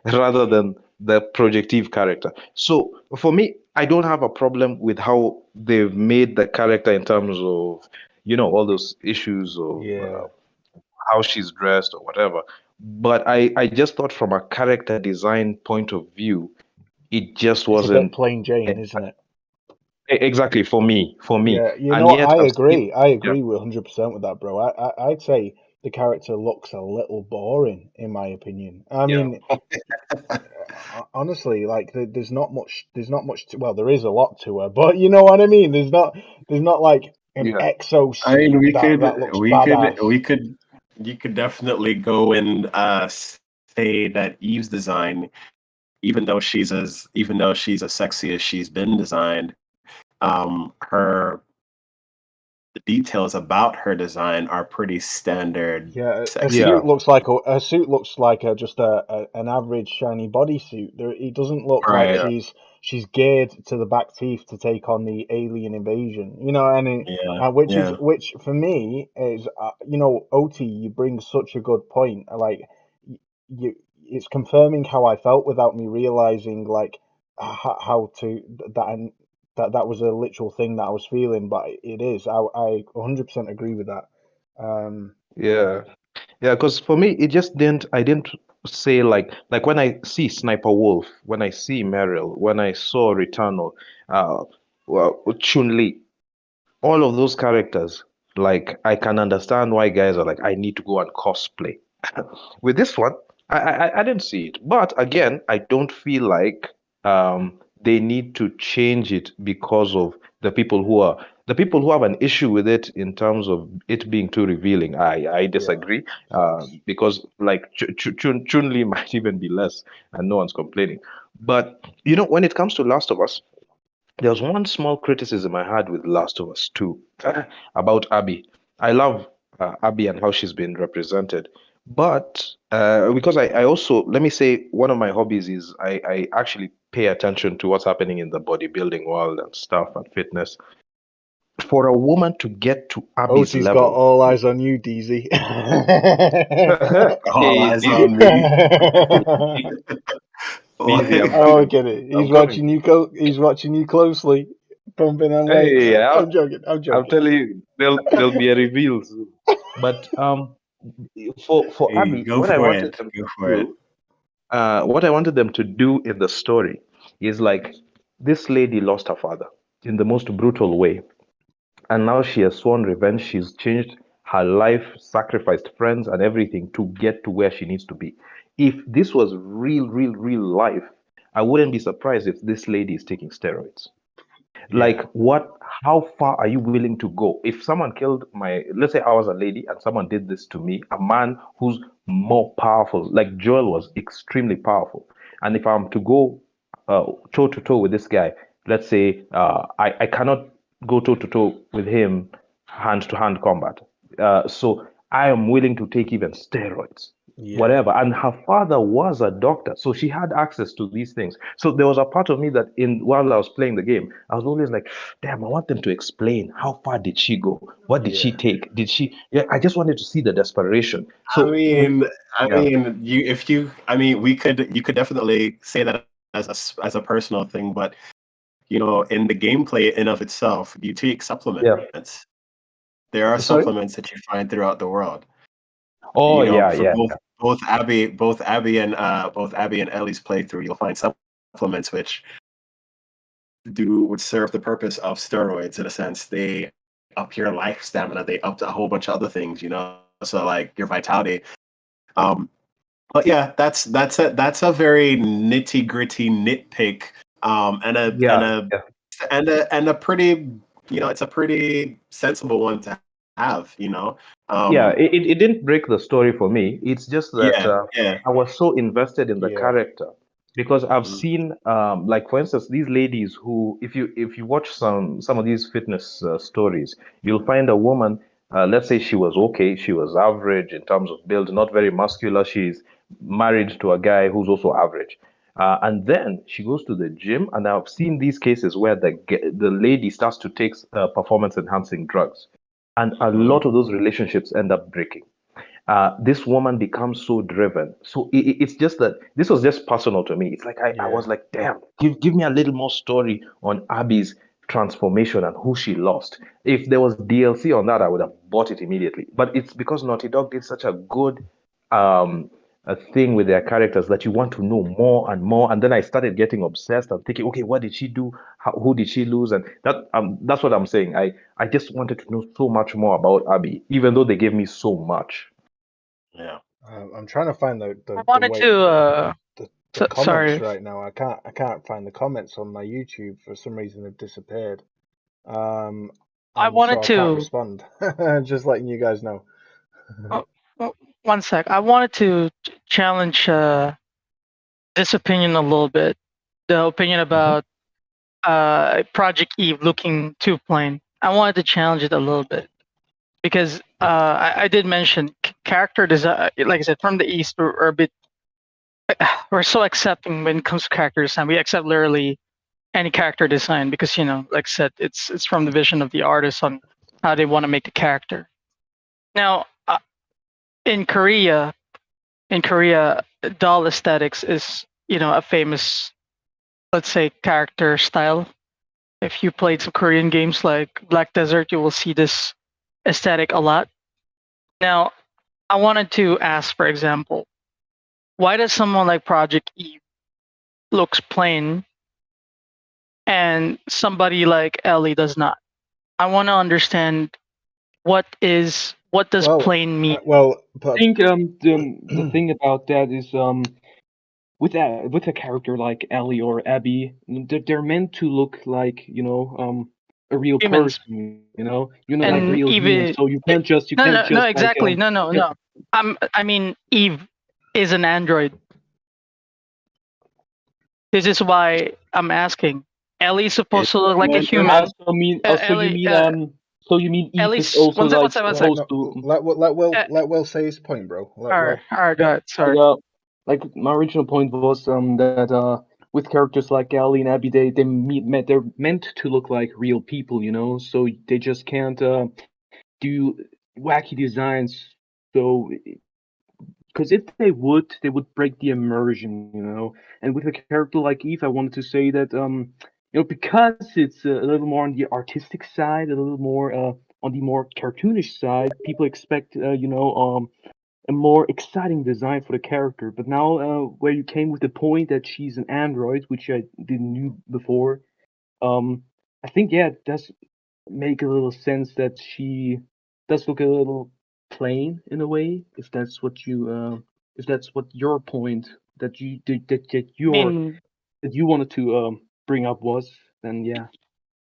rather than the projective character. So for me, I don't have a problem with how they've made the character in terms of, all those issues of Yeah. how she's dressed or whatever. But I just thought from a character design point of view, it just It's a bit wasn't plain Jane, isn't it? exactly for me. Yeah, And yet I I've seen, agree. I yeah, agree with 100% with that, bro. I'd say the character looks a little boring, in my opinion. I Yeah. mean, honestly, like there's not much to, well, there is a lot to her, but you know what I mean. There's not like an yeah, I mean, exosuit that looks badass. you could definitely go and say that Eve's design, even though she's as sexy as she's been designed, her the details about her design are pretty standard Yeah, a sexy. yeah, suit looks like a suit looks like just an average shiny bodysuit. It doesn't look like Right. yeah, she's geared to the back teeth to take on the alien invasion. Yeah. Yeah. Which for me is OT. You bring such a good point. Like you, it's confirming how I felt without me realizing like how to that that was a literal thing that I was feeling, but it is. I 100% agree with that. Yeah. yeah. Yeah, because for me, I didn't say like when I see Sniper Wolf, when I see Meryl, when I saw Returnal, well, Chun-Li, all of those characters, like I can understand why guys are like, I need to go and cosplay. With this one, I didn't see it. But again, I don't feel like they need to change it because of the people who have an issue with it in terms of it being too revealing. I Yeah. disagree, Facts. because like Chun-Li might even be less, and no one's complaining. But when it comes to Last of Us, there was one small criticism I had with Last of Us 2 about Abby. I love Abby and how she's been represented. But because I also, let me say, one of my hobbies is I actually pay attention to what's happening in the bodybuilding world and stuff and fitness. For a woman to get to Abby's Oti's level, got all eyes on you, DZ. All hey, eyes on me. Easy, Oh, I get it. I'm He's coming. watching you. He's watching you closely, pumping them weights. Hey, I'm joking. I'm I'm joking. telling you, there'll be a reveal soon. But for Hey, Abby, go what I for wanted it. them Go to for it. do, what I wanted them to do in the story is like this lady lost her father in the most brutal way, and now she has sworn revenge. She's changed her life, sacrificed friends and everything to get to where she needs to be. If this was real life, I wouldn't be surprised if this lady is taking steroids. Like, how far are you willing to go? If someone killed let's say I was a lady and someone did this to me, a man who's more powerful, like Joel was extremely powerful, and if I'm to go toe to toe with this guy, let's say I cannot go toe to toe with him hand to hand combat. So I am willing to take even steroids, whatever. And her father was a doctor, so she had access to these things. So there was a part of me that, in while I was playing the game, I was always like, "Damn, I want them to explain how far did she go? What did she take? Did she?" Yeah, I just wanted to see the desperation. So I mean, you could definitely say that as a personal thing, but in the gameplay in of itself, you take supplements. There are Sorry? supplements that you find throughout the world. Oh For both Abby and Ellie's playthrough, you'll find supplements which would serve the purpose of steroids in a sense. They up your life stamina, they up a whole bunch of other things, so like your vitality. But yeah, that's a very nitty gritty nitpick, and a pretty, it's a pretty sensible one to have. It didn't break the story for me. It's just that Yeah. I was so invested in the character because I've Mhm. seen, like for instance, these ladies who, if you watch some of these fitness stories, you'll find a woman. Let's say she was okay, she was average in terms of build, not very muscular. She's married to a guy who's also average. And then she goes to the gym, and I've seen these cases where the lady starts to take performance enhancing drugs, and a lot of those relationships end up breaking. This woman becomes so driven. So it's just that this was just personal to me. It's like I was like, damn, give me a little more story on Abby's transformation and who she lost. If there was DLC on that, I would have bought it immediately. But it's because Naughty Dog did such a good a thing with their characters that you want to know more and more. And then I started getting obsessed and thinking, okay, what did she do? Who did she lose? And that's what I'm saying. I just wanted to know so much more about Abby, even though they gave me so much. Yeah. I'm trying to find the I wanted way, to. the comments Sorry. right now. I can't find the comments on my YouTube for some reason. They've disappeared. I wanted so I can't to. respond. Just letting you guys know. Oh, one sec. I wanted to challenge this opinion a little bit. The opinion about Project Eve looking too plain. I wanted to challenge it a little bit because I did mention character design. Like I said, from the East, we're a bit we're so accepting when it comes to character design. We accept literally any character design because like I said, it's from the vision of the artist on how they want to make the character. Now, in Korea, doll aesthetics is a famous, let's say, character style. If you played some Korean games like Black Desert, you will see this aesthetic a lot. Now, I wanted to ask, for example, why does someone like Project Eve looks plain and somebody like Ellie does not? I want to understand what does plain mean? I think the thing about that is with a character like Ellie or Abby, they're meant to look like a real Humans. person, like And real Eve, humans. So you can't just no, exactly, like, no. I mean, Eve is an android. This is why I'm asking. Ellie's supposed to look like a human. So you mean Eve Ellie's, is also one like second. supposed to? Let Will say his point, bro. All right, go ahead. Sorry. Like my original point was that with characters like Ellie and Abby, they're meant to look like real people, you know. So they just can't do wacky designs. So because if they would break the immersion, you know. And with a character like Eve, I wanted to say that you know, because it's a little more on the artistic side, a little more on the more cartoonish side, people expect you know, a more exciting design for the character. But now, where you came with the point that she's an android, which I didn't knew before, I think yeah, it does make a little sense that she does look a little plain in a way. If that's what your point that I mean, that you wanted to bring up was, then yeah.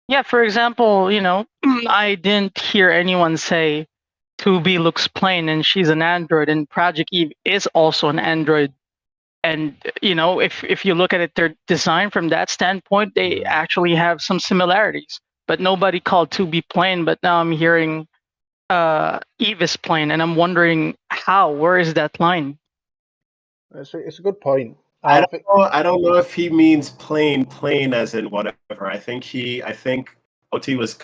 yeah, for example, you know, I didn't hear anyone say 2B looks plain and she's an android, and Project Eve is also an android. And you know, if you look at it, their design from that standpoint, they actually have some similarities. But nobody called 2B plain. But now I'm hearing Eve is plain, and I'm wondering how. Where is that line? It's a good point. I don't know. I don't know if he means plain as in whatever. I think OT was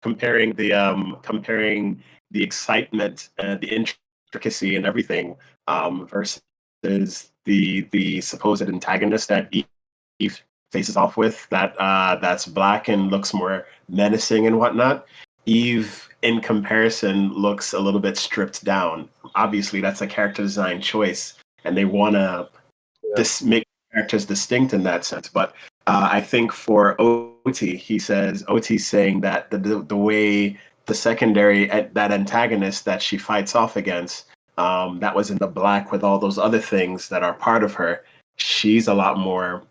comparing the excitement and the intricacy and everything versus the supposed antagonist that Eve faces off with, that's black and looks more menacing and whatnot. Eve, in comparison, looks a little bit stripped down. Obviously, that's a character design choice, and they want to make characters distinct in that sense. But I think for OT's saying that the way the secondary, that antagonist that she fights off against, that was in the black with all those other things that are part of her, she's a lot more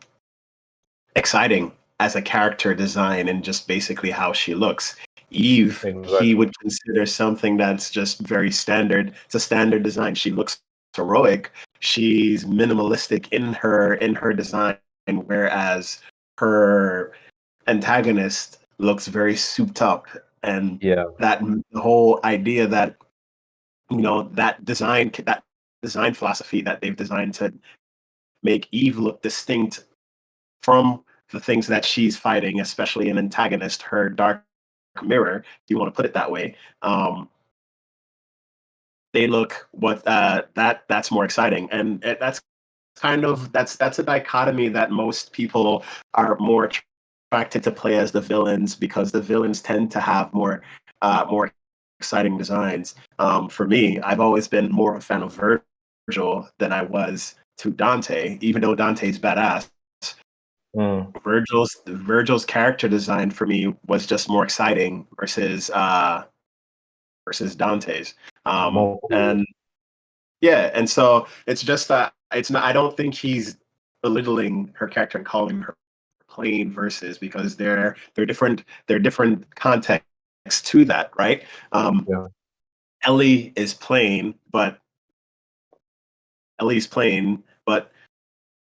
exciting as a character design and just basically how she looks. Eve, he would consider something that's just very standard. It's a standard design. She looks heroic. She's minimalistic in her design, whereas her antagonist looks very souped up. And that the whole idea that, you know, that design philosophy that they've designed to make Eve look distinct from the things that she's fighting, especially an antagonist, her dark mirror, if you want to put it that way. They look that's more exciting, and that's kind of that's a dichotomy that most people are more attracted to play as the villains, because the villains tend to have more exciting designs. For me, I've always been more of a fan of Virgil than I was to Dante, even though Dante's badass. Virgil's character design for me was just more exciting versus Dante's. And yeah, and so it's just that it's not. I don't think he's belittling her character and calling her plain versus, because they're different. They're different contexts to that, right? Ellie is plain, but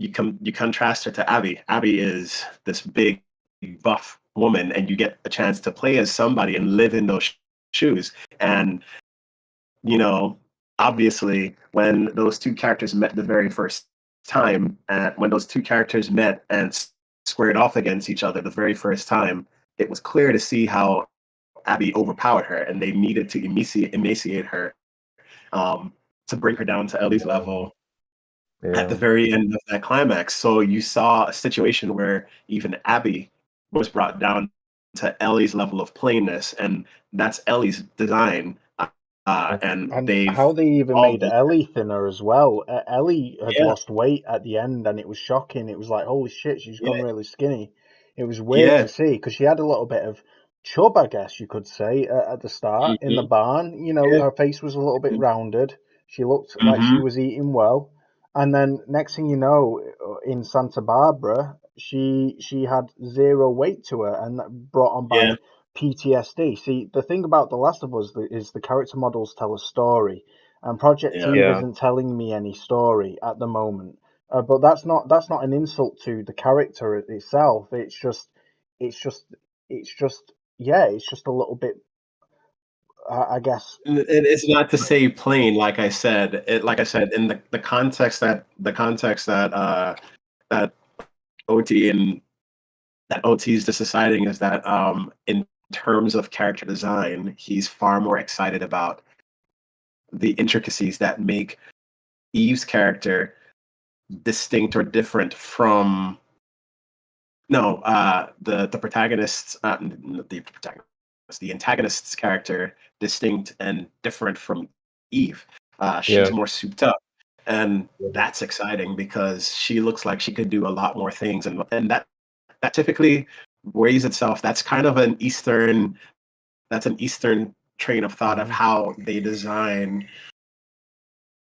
you contrast her to Abby. Abby is this big, buff woman, and you get a chance to play as somebody and live in those shoes. And, you know, obviously, when those two characters met the very first time, and when those two characters met and squared off against each other the very first time, it was clear to see how Abby overpowered her, and they needed to emaciate her to bring her down to Ellie's level at the very end of that climax. So you saw a situation where even Abby was brought down to Ellie's level of plainness, and that's Ellie's design. And how they even made Ellie thinner as well. Ellie had lost weight at the end, and it was shocking. It was like, holy shit, she's gone really skinny. It was weird to see, because she had a little bit of chub, I guess you could say, at the start in the barn. You know, her face was a little bit rounded. She looked like she was eating well. And then next thing you know, in Santa Barbara, she had zero weight to her, and that brought on by PTSD. See, the thing about The Last of Us is the character models tell a story, and Project Eve isn't telling me any story at the moment. But that's not an insult to the character itself. It's just a little bit. I guess it's not to say plain, like I said. In the context that OT and that OT is just deciding is that in terms of character design, he's far more excited about the intricacies that make Eve's character distinct or different from the protagonist's the antagonist's character distinct and different from Eve. She's more souped up, and that's exciting because she looks like she could do a lot more things, and that typically weighs itself. That's kind of an Eastern train of thought of how they design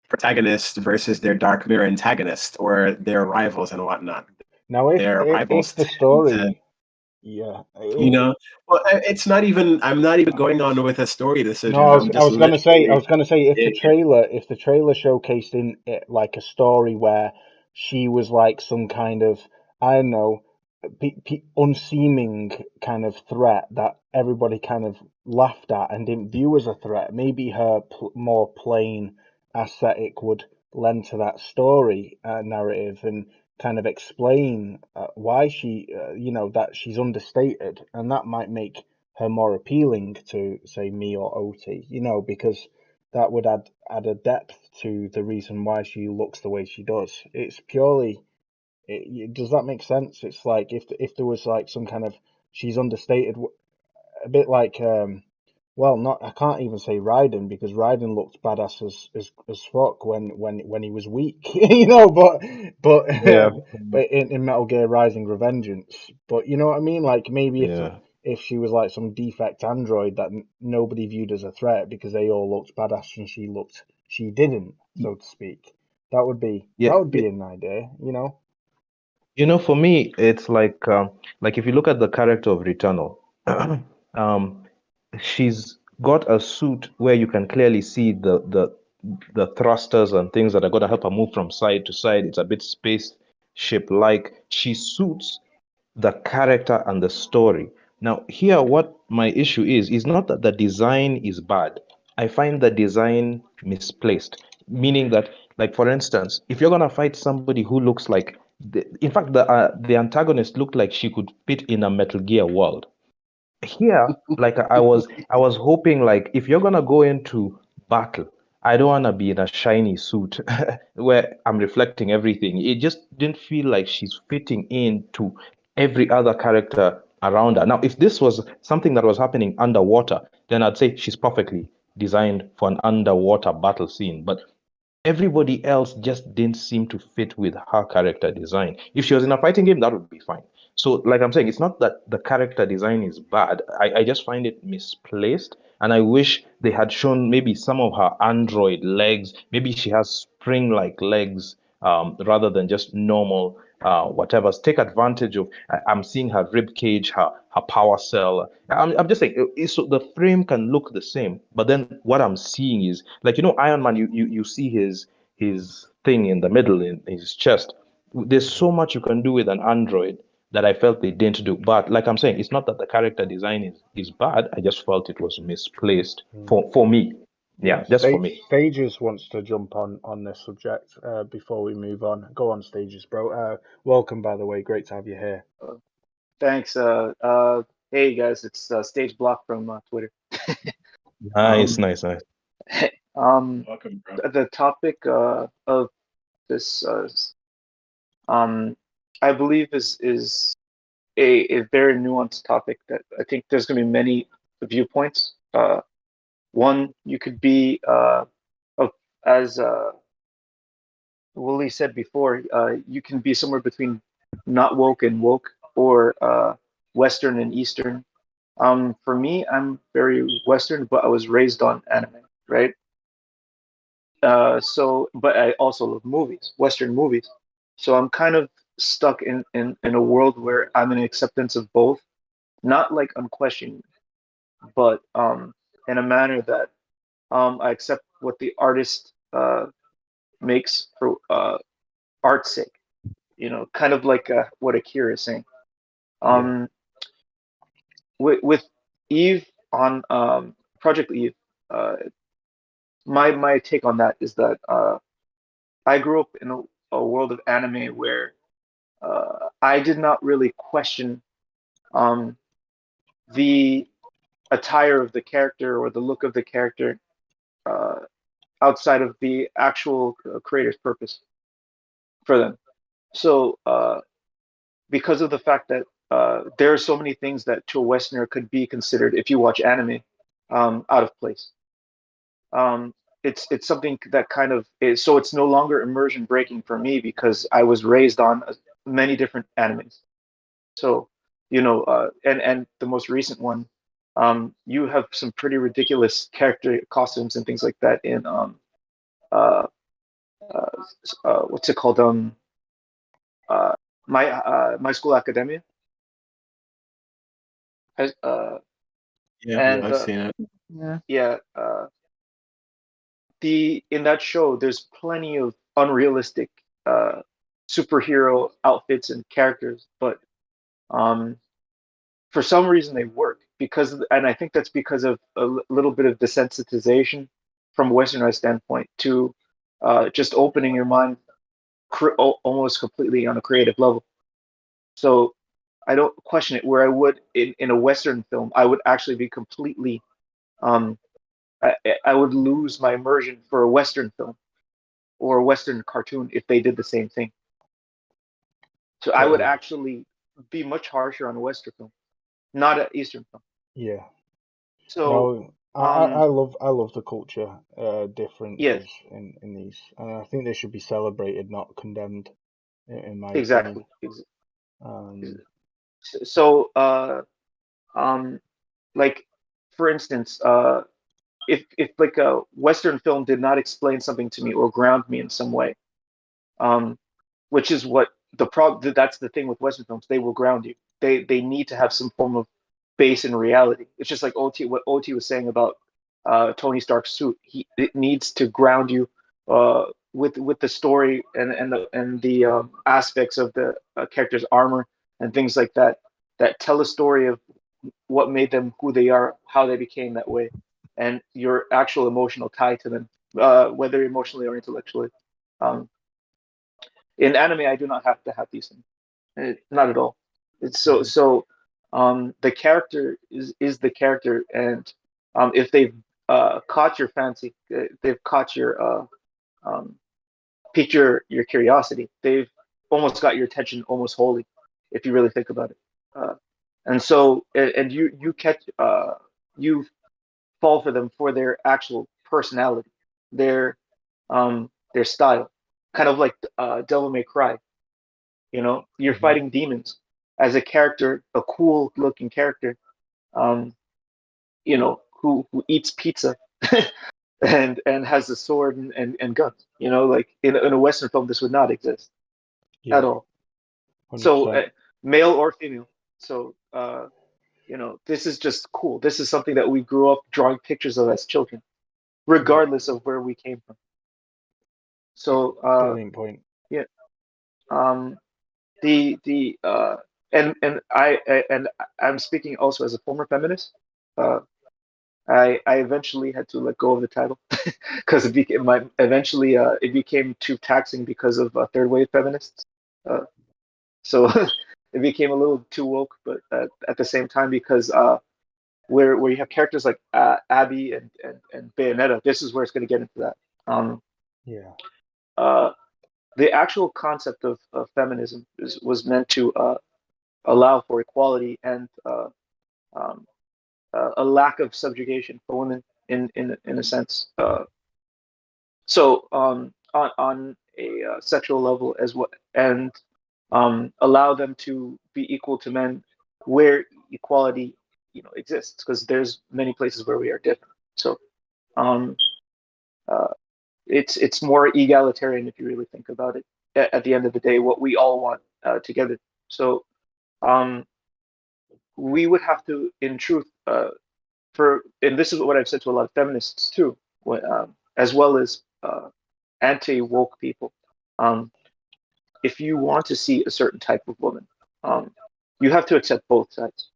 protagonists versus their dark mirror antagonist or their rivals and whatnot. Now, if the story, well, it's not even. I'm not even going on with a story decision. No, I was going to say, if the trailer showcased in it like a story where she was like some kind of, I don't know, unseeming kind of threat that everybody kind of laughed at and didn't view as a threat, maybe her more plain aesthetic would lend to that story narrative and kind of explain why she, that she's understated, and that might make her more appealing to, say, me or OT, because that would add a depth to the reason why she looks the way she does. It's purely, does that make sense? It's like if there was like some kind of, she's understated, a bit like I can't even say Raiden, because Raiden looked badass as fuck when he was weak, but but in Metal Gear Rising Revengeance, but you know what I mean? Like maybe if she was like some defect android that nobody viewed as a threat because they all looked badass and she didn't, so to speak. That would be an idea, For me, it's like if you look at the character of Returnal, she's got a suit where you can clearly see the thrusters and things that are going to help her move from side to side. It's a bit spaceship-like. She suits the character and the story. Now, here, what my issue is not that the design is bad. I find the design misplaced, meaning that, like, for instance, if you're gonna fight somebody who looks like, in fact, the antagonist looked like she could fit in a Metal Gear world. Here, like I was hoping, like, if you're gonna go into battle, I don't want to be in a shiny suit where I'm reflecting everything. It just didn't feel like she's fitting into every other character around her. Now, if this was something that was happening underwater, then I'd say she's perfectly designed for an underwater battle scene. But everybody else just didn't seem to fit with her character design. If she was in a fighting game, that would be fine. So, like I'm saying, it's not that the character design is bad. I just find it misplaced. And I wish they had shown maybe some of her android legs. Maybe she has spring-like legs rather than just normal whatever. Take advantage of. I'm seeing her rib cage, her power cell. I'm just saying, so the frame can look the same, but then what I'm seeing is like Iron Man. You see his thing in the middle in his chest. There's so much you can do with an android that I felt they didn't do. But like I'm saying, it's not that the character design is bad. I just felt it was misplaced for me. Yeah, just for me. Stages wants to jump on this subject before we move on. Go on, Stages, bro. Welcome, by the way. Great to have you here. Thanks. Hey guys, it's Stage Block from Twitter. Nice. Welcome, bro. The topic of this, I believe is a very nuanced topic that I think there's going to be many viewpoints. One, you could be as Willie said before, you can be somewhere between not woke and woke, or Western and Eastern. For me, I'm very Western, but I was raised on anime, right? But I also love movies, Western movies. So I'm kind of stuck in a world where I'm in acceptance of both, not like unquestioning, but in a manner that I accept what the artist makes for art's sake. Kind of like what Akira is saying. With Eve on Project Eve, my take on that is that I grew up in a world of anime where I did not really question the attire of the character or the look of the character outside of the actual creator's purpose for them. So because of the fact that there are so many things that to a Westerner could be considered, if you watch anime, out of place. It's something that kind of is, so it's no longer immersion breaking for me because I was raised on many different animes. So, and the most recent one, you have some pretty ridiculous character costumes and things like that in what's it called? My School Academia. Yeah, And I've seen it. yeah, in that show, there's plenty of unrealistic superhero outfits and characters, but for some reason they work and I think that's because of a little bit of desensitization from a Westernized standpoint to just opening your mind almost completely on a creative level. So I don't question it. Where I would in a Western film, I would actually be completely I would lose my immersion for a Western film or a Western cartoon if they did the same thing. So I would actually be much harsher on a Western film, not an Eastern film. Yeah. So no, I love the culture differences yes, in these, and I think they should be celebrated, not condemned, in my exactly. opinion. So like for instance, if like a Western film did not explain something to me or ground me in some way, which is what that's the thing with Western films, they will ground you. They need to have some form of base in reality. It's just like what OT was saying about Tony Stark's suit. It needs to ground you with the story and the aspects of the character's armor and things like that that tell a story of what made them who they are, how they became that way, and your actual emotional tie to them, whether emotionally or intellectually. Um, in anime, I do not have to have these things. Not at all. It's so. The character is the character, and if they've caught your fancy, they've caught your piqued your curiosity. They've almost got your attention almost wholly, if you really think about it. And so, and you catch you fall for them for their actual personality, their style, kind of like Devil May Cry. You're fighting demons as a character, a cool looking character, who eats pizza and has a sword and guns. Like in a Western film, this would not exist at all. 100%. So male or female. So this is just cool. This is something that we grew up drawing pictures of as children, regardless of where we came from. So brilliant point. Yeah. The I'm speaking also as a former feminist. I eventually had to let go of the title because it became too taxing because of third wave feminists. So it became a little too woke, but at the same time, because where you have characters like Abby and Bayonetta, this is where it's going to get into that. The actual concept of feminism was meant to allow for equality and a lack of subjugation for women in a sense. So on a sexual level as well, and allow them to be equal to men where equality exists, because there's many places where we are different. So it's more egalitarian if you really think about it. At the end of the day, what we all want together. So we would have to, in truth, and this is what I've said to a lot of feminists too, as well as anti-woke people. If you want to see a certain type of woman, you have to accept both sides,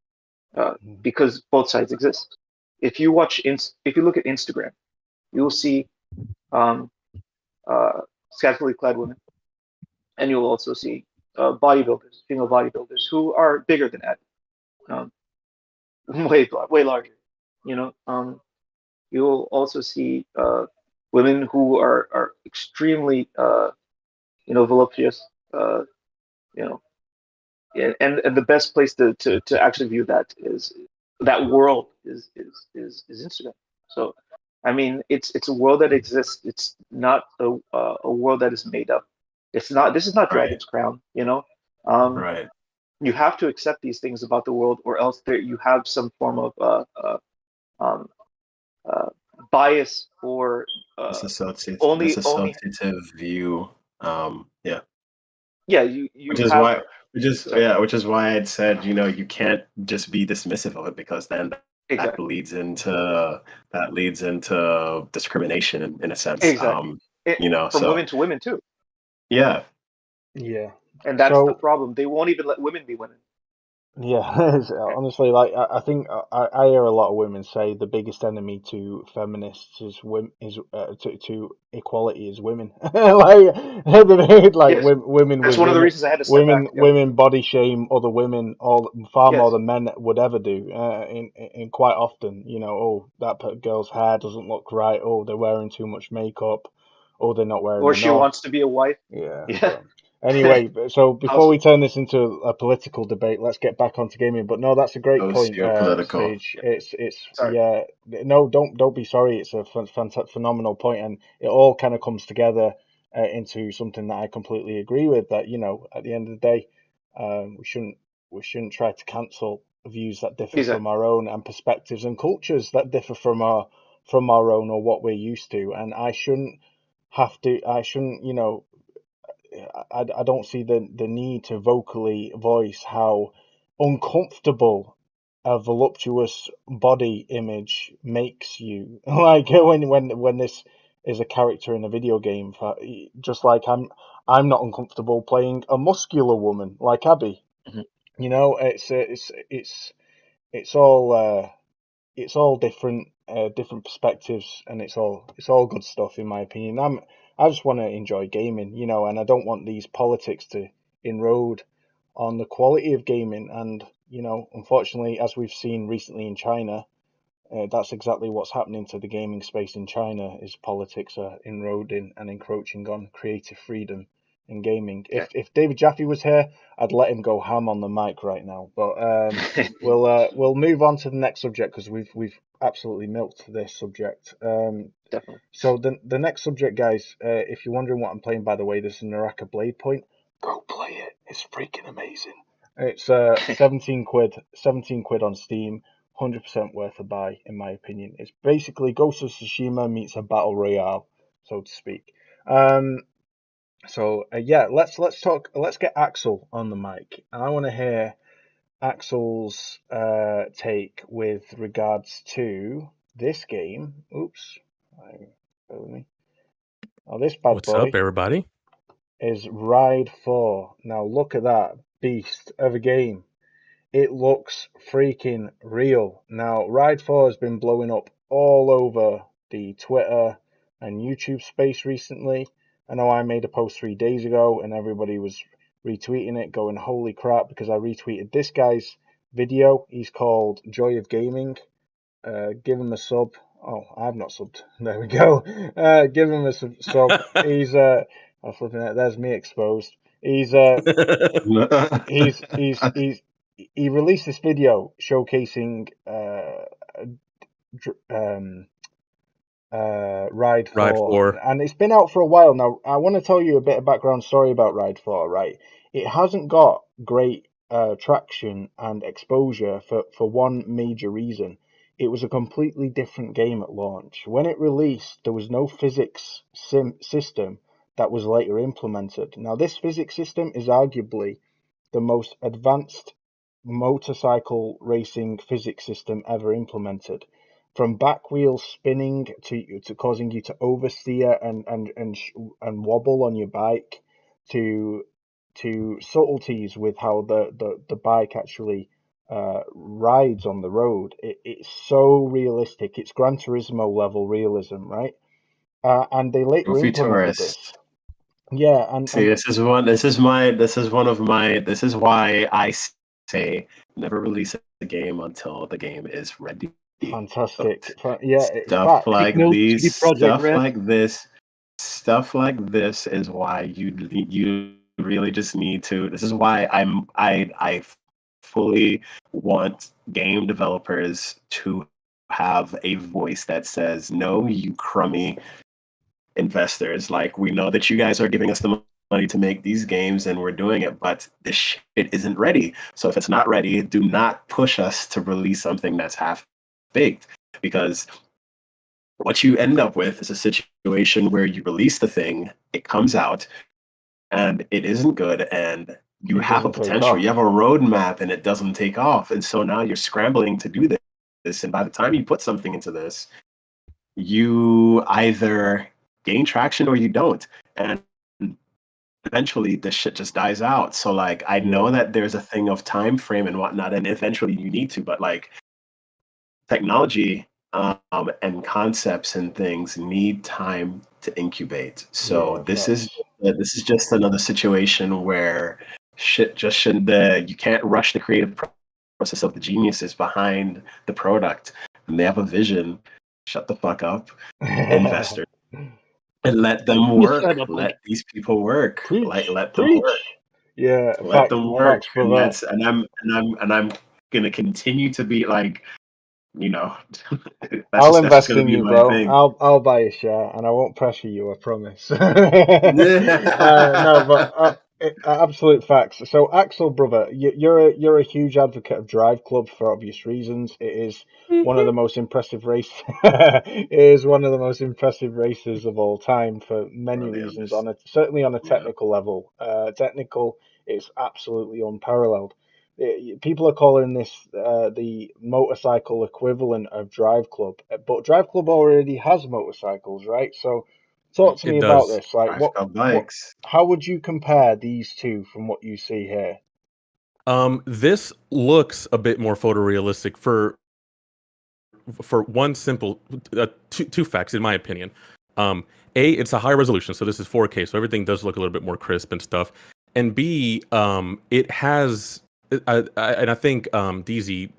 because both sides exist. If you look at Instagram, you will see scantily clad women, and you'll also see bodybuilders, female bodybuilders who are bigger than Abby, um, way larger. You know, you will also see women who are extremely voluptuous. You know, and the best place to actually view that is that world is Instagram. So, I mean, it's a world that exists. It's not a world that is made up. It's not. This is not Right. Dragon's Crown. You know, um, Right. you have to accept these things about the world, or else you have some form of um, uh, bias or only Disassociative view. Yeah. yeah you Which is have why, sorry which is why I'd said, you can't just be dismissive of it, because then that exactly leads into discrimination in a sense. exactly from So women to women too. yeah, Yeah. And that's the So problem. They won't even let women be women. yeah, honestly, like I think I hear a lot of women say the biggest enemy to feminists is to equality is women. Like Yes, women that's with one of the women reasons I had to step back. Yep. women body shame other women all far more Yes, than men would ever do. In quite often, oh, girl's hair doesn't look right. Oh, they're wearing too much makeup. Oh, they're not wearing or she enough. wants to be a wife. Yeah, Yeah. but anyway, so before House. we turn this into a political debate, let's get back onto gaming. But no, that's a great those point, geopolitical. Sage. Yep. It's Sorry. yeah, no, don't be sorry. It's a phenomenal point, and it all kind of comes together into something that I completely agree with. That at the end of the day, we shouldn't try to cancel views that differ from Exactly. our own and perspectives and cultures that differ from our own or what we're used to, and I shouldn't I don't see the need to vocally voice how uncomfortable a voluptuous body image makes you. Like when this is a character in a video game, just like I'm not uncomfortable playing a muscular woman like Abby. Mhm. It's all different perspectives, and it's all good stuff in my opinion. I just want to enjoy gaming, and I don't want these politics to erode on the quality of gaming. And unfortunately, as we've seen recently in China, that's exactly what's happening to the gaming space in China. Is politics are eroding and encroaching on creative freedom in gaming. Yeah. If David Jaffe was here, I'd let him go ham on the mic right now. But we'll move on to the next subject because we've absolutely milked this subject. Definitely. So the next subject, guys, if you're wondering what I'm playing, by the way, this is Naraka Blade Point. Go play it. It's freaking amazing. It's 17 quid on Steam. 100% worth a buy, in my opinion. It's basically Ghost of Tsushima meets a battle royale, so to speak. Yeah, let's talk. Let's get Axel on the mic, and I want to hear Axel's take with regards to this game. Oops, bear with me. Oh, this bad What's boy up, everybody? is Ride 4. Now look at that beast of a game. It looks freaking real. Now, Ride 4 has been blowing up all over the Twitter and YouTube space recently. I know I made a post 3 days ago and everybody was retweeting it, going, holy crap, because I retweeted this guy's video. He's called Joy of Gaming. Give him a sub. Oh, I've not subbed. There we go. Give him a sub. He's I'm flipping it. There's me exposed. He's he released this video showcasing Ride Ride 4, 4. and it's been out for a while now. I want to tell you a bit of background story about Ride 4, right? It hasn't got great traction and exposure for one major reason. It was a completely different game at launch. When it released, there was no physics system that was later implemented. Now, this physics system is arguably the most advanced motorcycle racing physics system ever implemented. From back wheel spinning to causing you to oversteer and wobble on your bike, to subtleties with how the bike actually rides on the road. It's so realistic. It's Gran Turismo level realism, right? And they later Goofy implemented this. tourist. Yeah, See, this is why I say never release a game until the game is ready. fantastic. Yeah, Stuff facts. Take like note, these, CD Project Red. stuff like this is why you really just need to. This is why I fully want game developers to have a voice that says, "No, you crummy investors. Like, we know that you guys are giving us the money to make these games and we're doing it, but this shit isn't ready. So if it's not ready, do not push us to release something that's half baked, because what you end up with is a situation where you release the thing, it comes out, and it isn't good, and you It have a doesn't take potential, off. you have a roadmap, and it doesn't take off. And so now you're scrambling to do this. And by the time you put something into this, you either gain traction or you don't. And eventually this shit just dies out. So like, I know that there's a thing of time frame and whatnot, and eventually you need to, but like, technology and concepts and things need time to incubate. So Yeah, this facts. is just another situation where shit just shouldn't. You can't rush the creative process of the geniuses behind the product, and they have a vision. Shut the fuck up, investor, and let them work. Shut up. Let these people work. Preach, Let them preach. work. Yeah, Let them work. facts, And brother. I'm gonna continue to be like, you know, I'll that's just invest gonna in be you, my bro. thing. I'll buy a share, and I won't pressure you. I promise. No, but absolute facts. So, Axel, brother, you're a huge advocate of Drive Club for obvious reasons. It is one of the most impressive race. It is one of the most impressive races of all time for many Really reasons. honest. Certainly on a Yeah. technical level, it's absolutely unparalleled. People are calling this the motorcycle equivalent of Drive Club, but Drive Club already has motorcycles, right? So, talk to me It about does. this. Like, Drive Club what, bikes. how would you compare these two from what you see here? This looks a bit more photorealistic for one simple two facts in my opinion. It's a high resolution, so this is 4K, so everything does look a little bit more crisp and stuff. And B, it has, and I think DZ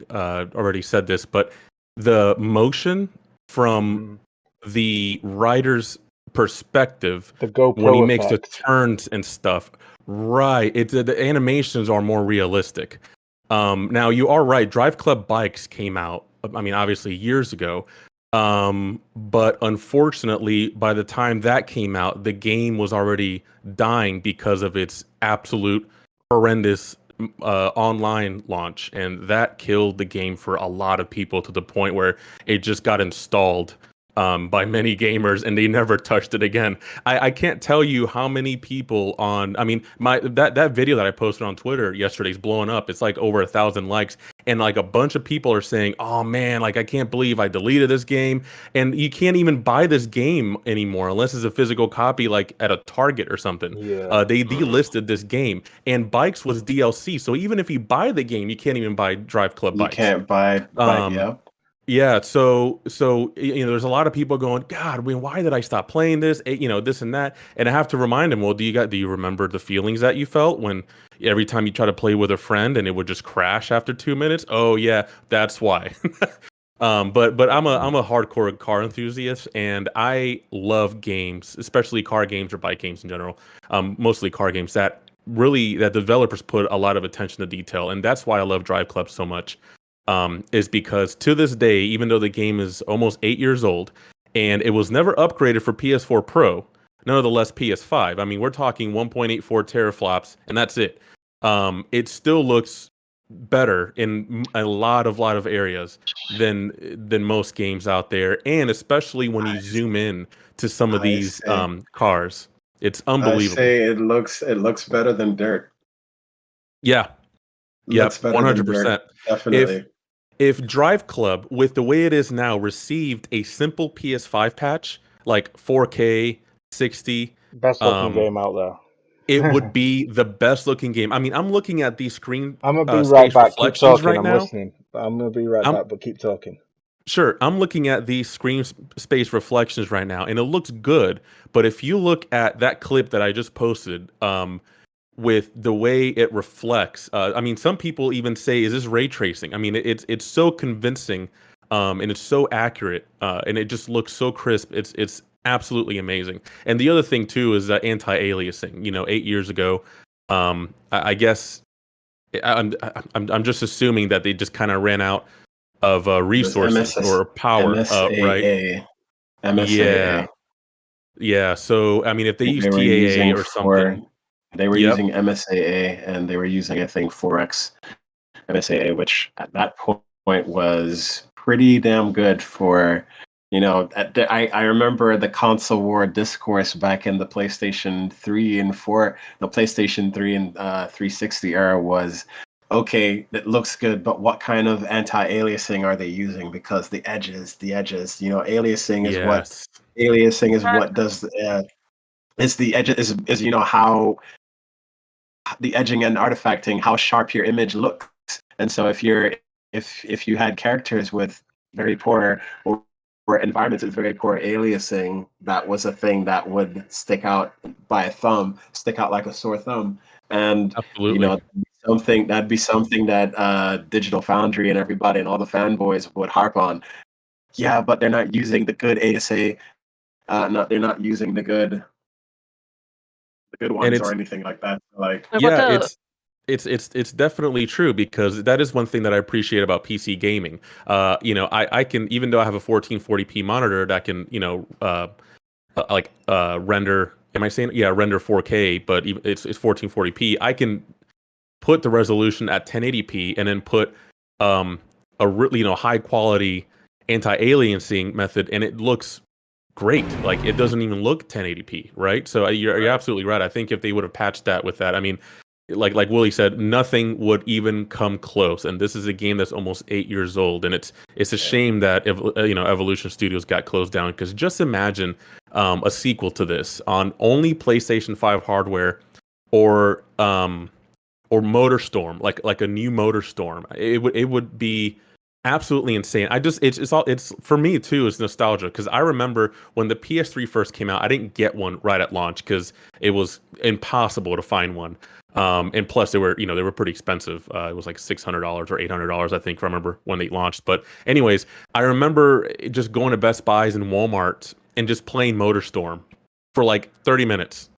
already said this, but the motion from the rider's perspective The when he GoPro makes the effect. turns and stuff, right? The animations are more realistic. Now you are right. Drive Club bikes came out, I mean, obviously years ago. But unfortunately, by the time that came out, the game was already dying because of its absolute horrendous online launch, and that killed the game for a lot of people to the point where it just got installed by many gamers, and they never touched it again. I can't tell you how many people on. I mean, that video that I posted on Twitter yesterday is blowing up. It's like over 1,000 likes, and like a bunch of people are saying, "Oh man, like I can't believe I deleted this game." And you can't even buy this game anymore unless it's a physical copy, like at a Target or something. Yeah. They delisted this game, and Bikes was DLC. So even if you buy the game, you can't even buy Drive Club You Bikes. can't buy Um, yep. yeah, so there's a lot of people going, God, why did I stop playing this? This and that. And I have to remind them, well, do you remember the feelings that you felt when every time you try to play with a friend and it would just crash after 2 minutes? Oh yeah, that's why. But I'm a hardcore car enthusiast, and I love games, especially car games or bike games in general. Mostly car games that developers put a lot of attention to detail, and that's why I love Drive Club so much. Is because to this day, even though the game is almost 8 years old and it was never upgraded for PS4 Pro, nonetheless PS5. I mean, we're talking 1.84 teraflops, and that's it. It still looks better in a lot of areas than most games out there, and especially when you zoom in to some of I these say cars, it's I unbelievable. say it looks better than dirt. Yeah, Looks yep, better than dirt. 100%. If Definitely. if Drive Club, with the way it is now, received a simple PS5 patch, like 4K, 60, Best looking um, game out it would there. be the best looking game. I mean, I'm looking at these screen I'm gonna be right space back. Keep reflections talking. right I'm now. listening. I'm gonna be right I'm back, but keep talking. Sure, I'm looking at these screen space reflections right now, and it looks good. But if you look at that clip that I just posted, with the way it reflects, I mean, some people even say, "Is this ray tracing?" I mean, it's so convincing, and it's so accurate, and it just looks so crisp. It's absolutely amazing. And the other thing too is anti-aliasing. 8 years ago, I guess I'm just assuming that they just kind of ran out of It was resources or power, right? MSAA. Yeah, MSAA. yeah. So I mean, if they use They were TAA using or something, yep, MSAA, and they were using, I think, 4x MSAA, which at that point was pretty damn good for, I remember the console war discourse back in the PlayStation 3 and 4, the PlayStation 3 and 360 era was, okay, it looks good, but what kind of anti-aliasing are they using? Because the edges, aliasing is what yes, does it's the edge is how the edging and artifacting, how sharp your image looks. And so if you had characters with very poor or environments with very poor aliasing, that was a thing that would stick out like a sore thumb. And absolutely. that'd be something that Digital Foundry and everybody and all the fanboys would harp on. Yeah, but they're not using the good ASA. They're not using the good And ones or anything like that. Like, What about yeah, the it's definitely true because that is one thing that I appreciate about PC gaming. I can, even though I have a 1440p monitor that can, render. Am I saying, yeah, render 4K, but it's 1440p. I can put the resolution at 1080p and then put a really high quality anti-aliasing method, and it looks great. Like, it doesn't even look 1080p, right? So you're absolutely right. I think if they would have patched that with that, I mean, like Willie said, nothing would even come close. And this is a game that's almost 8 years old, and it's a shame that Evolution Studios got closed down, because just imagine a sequel to this on only PlayStation 5 hardware, or MotorStorm, like a new MotorStorm. It would be absolutely insane. It's for me too. It's nostalgia, because I remember when the PS3 first came out, I didn't get one right at launch because it was impossible to find one. And plus they were pretty expensive. It was like $600 or $800, I think, if I remember when they launched. But anyways, I remember just going to Best Buys and Walmart and just playing MotorStorm for like 30 minutes.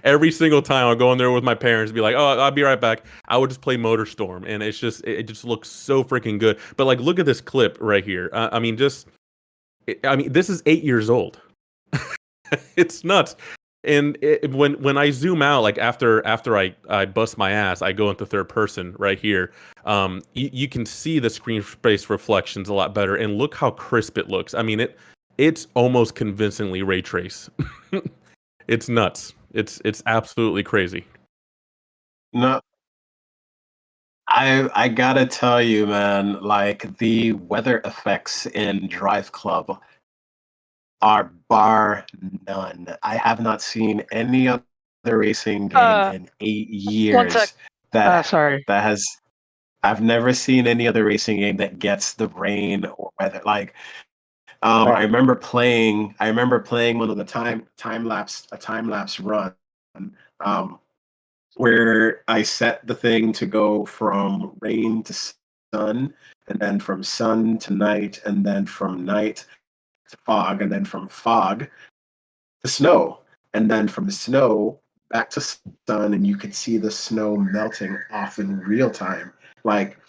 Every single time I'll go in there with my parents and be like, "Oh, I'll be right back." I would just play MotorStorm, and it just looks so freaking good. But like, look at this clip right here. I mean, this is 8 years old. It's nuts. And when I zoom out, like after I bust my ass, I go into third person right here. You can see the screen space reflections a lot better, and look how crisp it looks. I mean, it's almost convincingly ray trace. It's nuts. It's absolutely crazy. no, I gotta tell you, man, like the weather effects in DRIVECLUB are bar none. I have not seen any other racing game uh in eight one sec. years that Sorry. that has. I've never seen any other racing game that gets the rain or weather. Like, I Right. remember playing. One of the time lapse run, um, where I set the thing to go from rain to sun, and then from sun to night, and then from night to fog, and then from fog to snow, and then from snow back to sun, and you could see the snow melting off in real time. Like,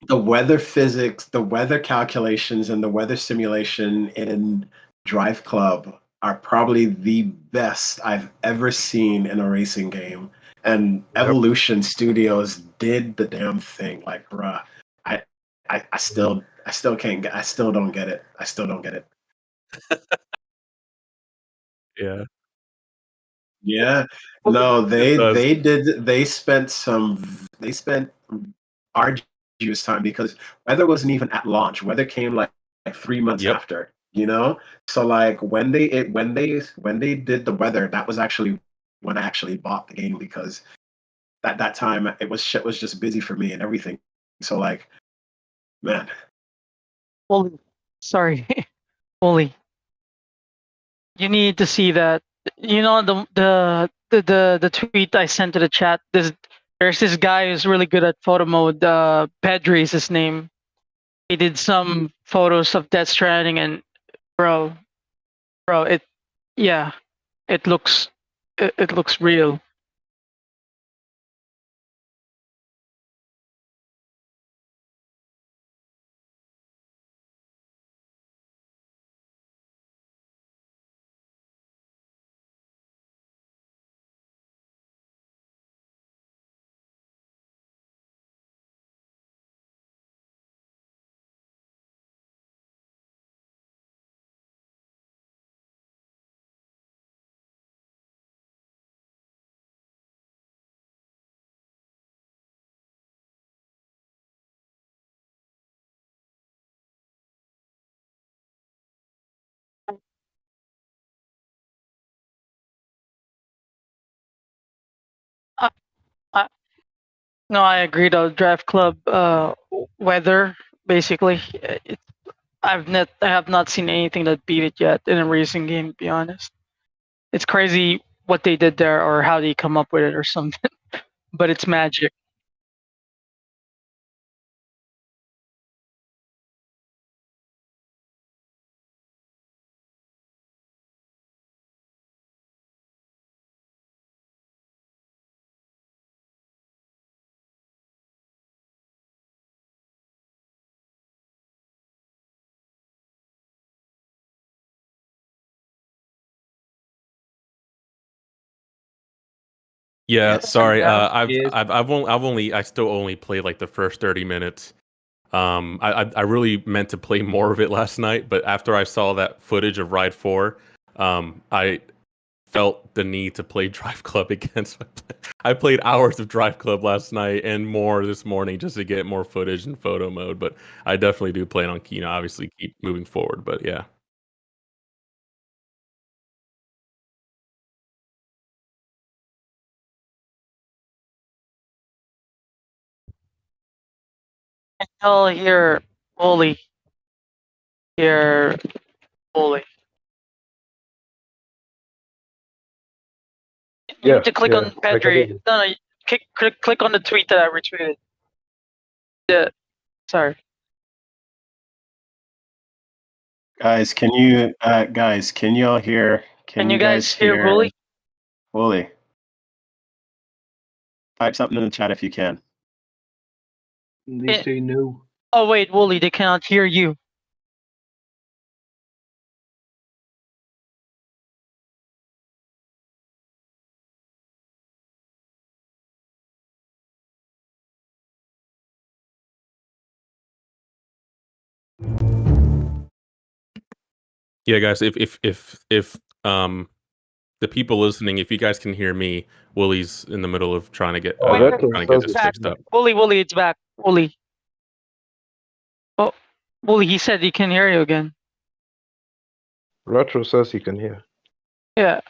the weather physics, the weather calculations, and the weather simulation in DRIVECLUB are probably the best I've ever seen in a racing game. And Yep. Evolution Studios did the damn thing. Like, bruh, I still can't get, I still don't get it. I still don't get it. Yeah, Yeah, no, it does. they spent arduous time, because weather wasn't even at launch. Weather came like 3 months Yep. after, you know? So like when they did the weather, that was actually when I actually bought the game, because at that time shit was just busy for me and everything. So like, man, Well, Sorry, Wooly. You need to see that. You know the tweet I sent to the chat. There's this guy who's really good at photo mode. Pedri is his name. He did some photos of Death Stranding, and bro, it yeah, it looks it looks real. Uh, I, no, I agree though. Draft Club weather basically. I have not seen anything that beat it yet in a racing game. To be honest, it's crazy what they did there or how they come up with it or something. But it's magic. Yeah, Yes. sorry. Draft I've is I still only played like the first 30 minutes. I really meant to play more of it last night, but after I saw that footage of Ride 4, I felt the need to play Drive Club again. So I played hours of Drive Club last night and more this morning just to get more footage in photo mode. But I definitely do plan on, obviously keep moving forward. But yeah. Hell, here, Wooly. Here, Wooly. You need to click on I can hear Pedri. you. No, click on the tweet that I retweeted. Yeah, sorry. Guys, can you all hear? Can you guys hear Wooly? Wooly? Type something in the chat if you can. they say no. Oh wait, Wooly, they cannot hear you. Yeah, guys, if the people listening, if you guys can hear me, Willie's in the middle of trying to get Retro trying to get says this he can fixed hear. up. Wooly, it's back. Wooly. Oh, Wooly, he said he can hear you again. Retro says he can hear. Yeah.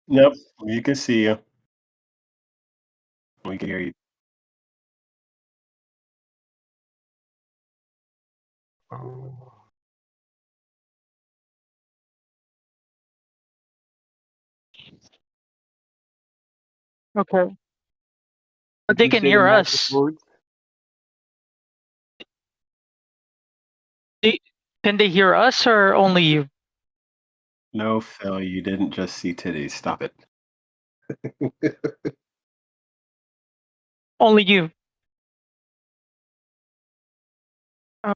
Yep, we can see you. We can hear you. Okay. But Did they you can say the hear magic us. words? Can they hear us or only you? No, Phil, you didn't just see titties. Stop it. Only you. Oh,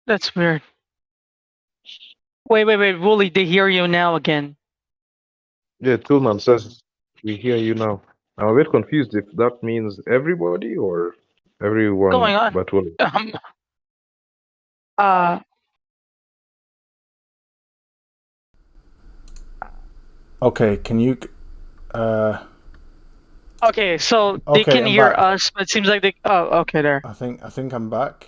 that's weird. Wait, Wooly, they hear you now again. Yeah, Toolman says we hear you now. I'm a bit confused if that means everybody or everyone Going on? but Willie. Uh, Okay, can you? okay, so they Okay, can I'm hear back. us, but it seems like they. Oh, okay, there. I think I'm back.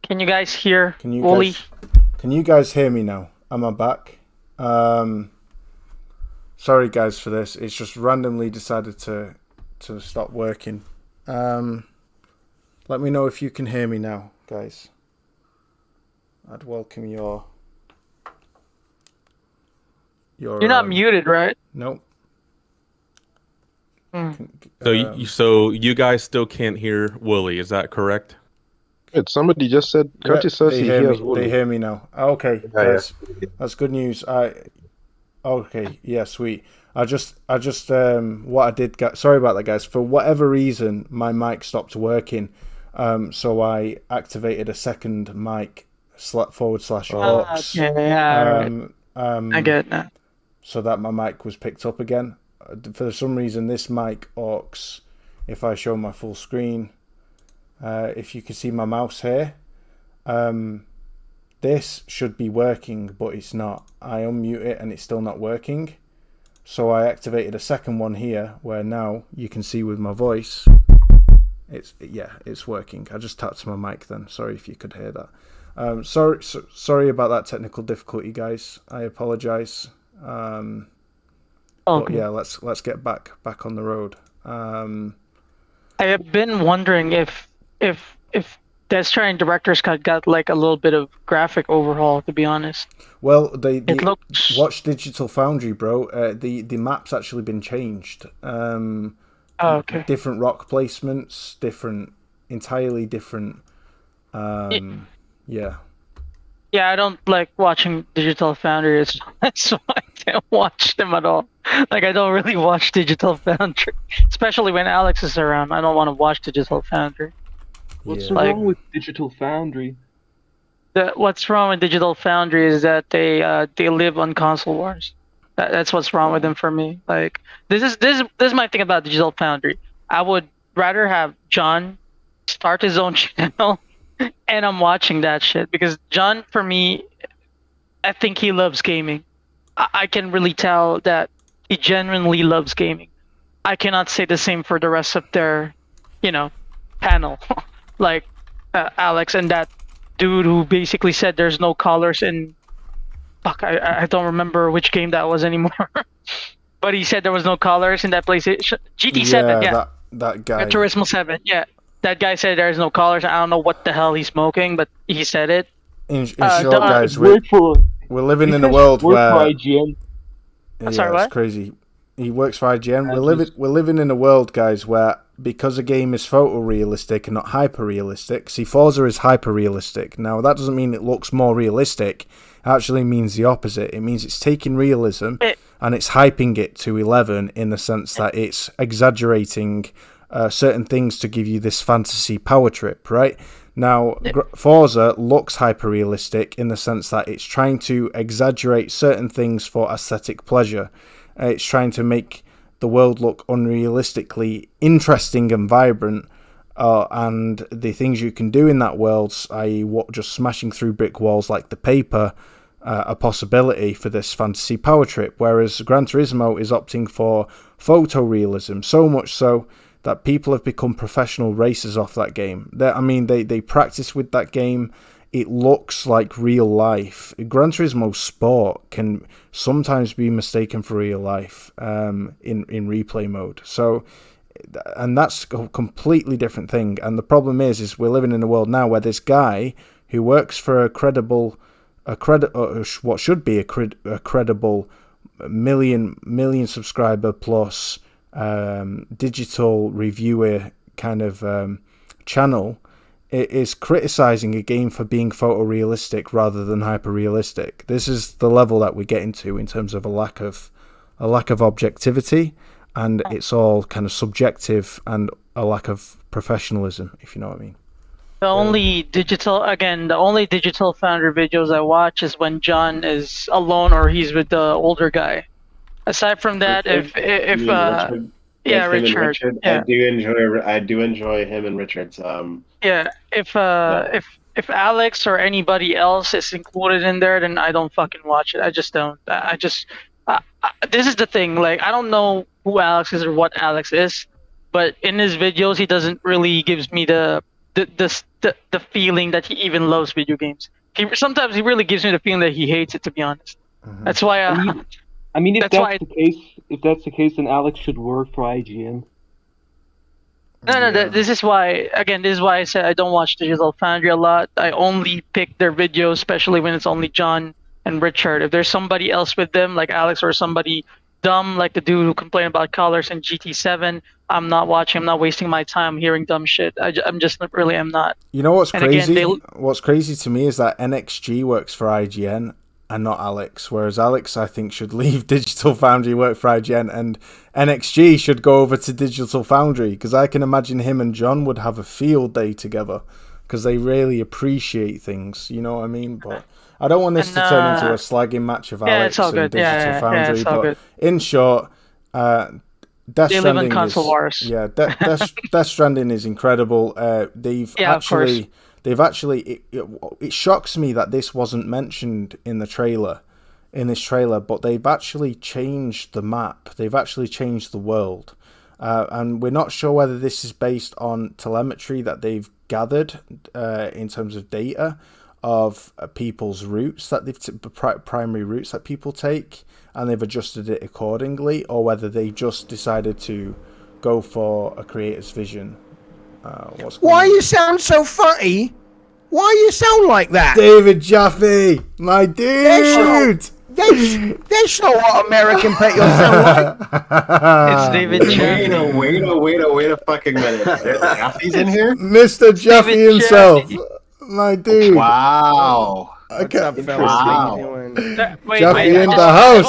Can you guys hear Can you Wooly? guys? Can you guys hear me now? Am I back? Sorry, guys, for this. It's just randomly decided to stop working. Let me know if you can hear me now, guys. I'd welcome your. You're not muted, right? Nope. So you guys still can't hear Wooly, is that correct? Good. Somebody just said. Curtis says he hears Wooly. They hear me now. Okay, Yeah, guys, yeah. that's good news. Okay, yeah, sweet. I just what I did. Sorry about that, guys. For whatever reason, my mic stopped working. So I activated a second mic /aux. Okay, right. I get it now. So that my mic was picked up again. For some reason, this mic aux, if I show my full screen, if you can see my mouse here, this should be working, but it's not. I unmute it and it's still not working. So I activated a second one here, where now you can see with my voice, it's working. I just tapped my mic then. Sorry if you could hear that. Sorry about that technical difficulty, guys. I apologize. But yeah, let's get back on the road. I have been wondering if Death Stranding Director's Cut got like a little bit of graphic overhaul, to be honest. Well, watch Digital Foundry, bro. The map's actually been changed. Okay. Different rock placements, entirely different. Yeah. Yeah, I don't like watching Digital Foundry, so I can't watch them at all. Like, I don't really watch Digital Foundry, especially when Alex is around. I don't want to watch Digital Foundry. What's wrong with Digital Foundry? What's wrong with Digital Foundry is that they live on console wars. That's what's wrong with them for me. Like, this is my thing about Digital Foundry. I would rather have John start his own channel, and I'm watching that shit, because John, for me, I think he loves gaming. I can really tell that he genuinely loves gaming. I cannot say the same for the rest of their, panel. Like Alex and that dude who basically said there's no colors in. Fuck, I don't remember which game that was anymore. But he said there was no colors in that PlayStation. GT7, yeah. That guy. Gran Turismo 7, yeah. That guy said there's no colors. I don't know what the hell he's smoking, but he said it. In short, guys, we're living in a world where. IGN. Yeah, sorry, what? It's crazy. He works for IGN. We're living in a world, guys, where because a game is photorealistic and not hyper-realistic. See, Forza is hyper-realistic. Now, that doesn't mean it looks more realistic. It actually means the opposite. It means it's taking realism and it's hyping it to 11 in the sense that it's exaggerating certain things to give you this fantasy power trip, right? Now, Forza looks hyper-realistic in the sense that it's trying to exaggerate certain things for aesthetic pleasure. It's trying to make the world look unrealistically interesting and vibrant, and the things you can do in that world, i.e. just smashing through brick walls like the paper, a possibility for this fantasy power trip, whereas Gran Turismo is opting for photorealism, so much so that people have become professional racers off that game. They practice with that game. It looks like real life. Gran Turismo Sport can sometimes be mistaken for real life in replay mode. So, and that's a completely different thing. And the problem is we're living in a world now where this guy who works for what should be a credible million subscriber plus digital reviewer kind of channel, it is criticizing a game for being photorealistic rather than hyper-realistic. This is the level that we're getting to in terms of a lack of objectivity, and it's all kind of subjective and a lack of professionalism, if you know what I mean. The only digital Foundry videos I watch is when John is alone or he's with the older guy. Aside from that, Richard. Yeah. I do enjoy him and Richard's. If Alex or anybody else is included in there, then I don't fucking watch it. I just don't. This is the thing. Like, I don't know who Alex is or what Alex is, but in his videos, he doesn't really gives me the feeling that he even loves video games. Sometimes he really gives me the feeling that he hates it. To be honest, that's why. I mean, That's why. if that's the case, then Alex should work for IGN. No, this is why. Again, this is why I said I don't watch Digital Foundry a lot. I only pick their videos, especially when it's only John and Richard. If there's somebody else with them, like Alex or somebody dumb, like the dude who complained about colors in GT7, I'm not watching. I'm not wasting my time hearing dumb shit. I'm just really am not. You know what's And crazy? again, What's crazy to me is that NXG works for IGN and not Alex, whereas Alex, I think, should leave Digital Foundry, work for IGN, and NXG should go over to Digital Foundry, because I can imagine him and John would have a field day together, because they really appreciate things, you know what I mean? But I don't want this to turn into a slagging match of Alex and Digital Foundry, but in short, Death Stranding Death Stranding is incredible. They've actually it shocks me that this wasn't mentioned in this trailer, but they've actually changed the map. They've actually changed the world, and we're not sure whether this is based on telemetry that they've gathered in terms of data of people's routes that primary routes that people take, and they've adjusted it accordingly, or whether they just decided to go for a creator's vision. Why you sound so funny? Why you sound like that? David Jaffe, my dude! That's not what American people sound like. It's David Jaffe. Wait a fucking minute. Jaffe's in here? Mr. Jaffe himself. My dude. Wow. What's up, fellas? How you doing? Jaffe in the house.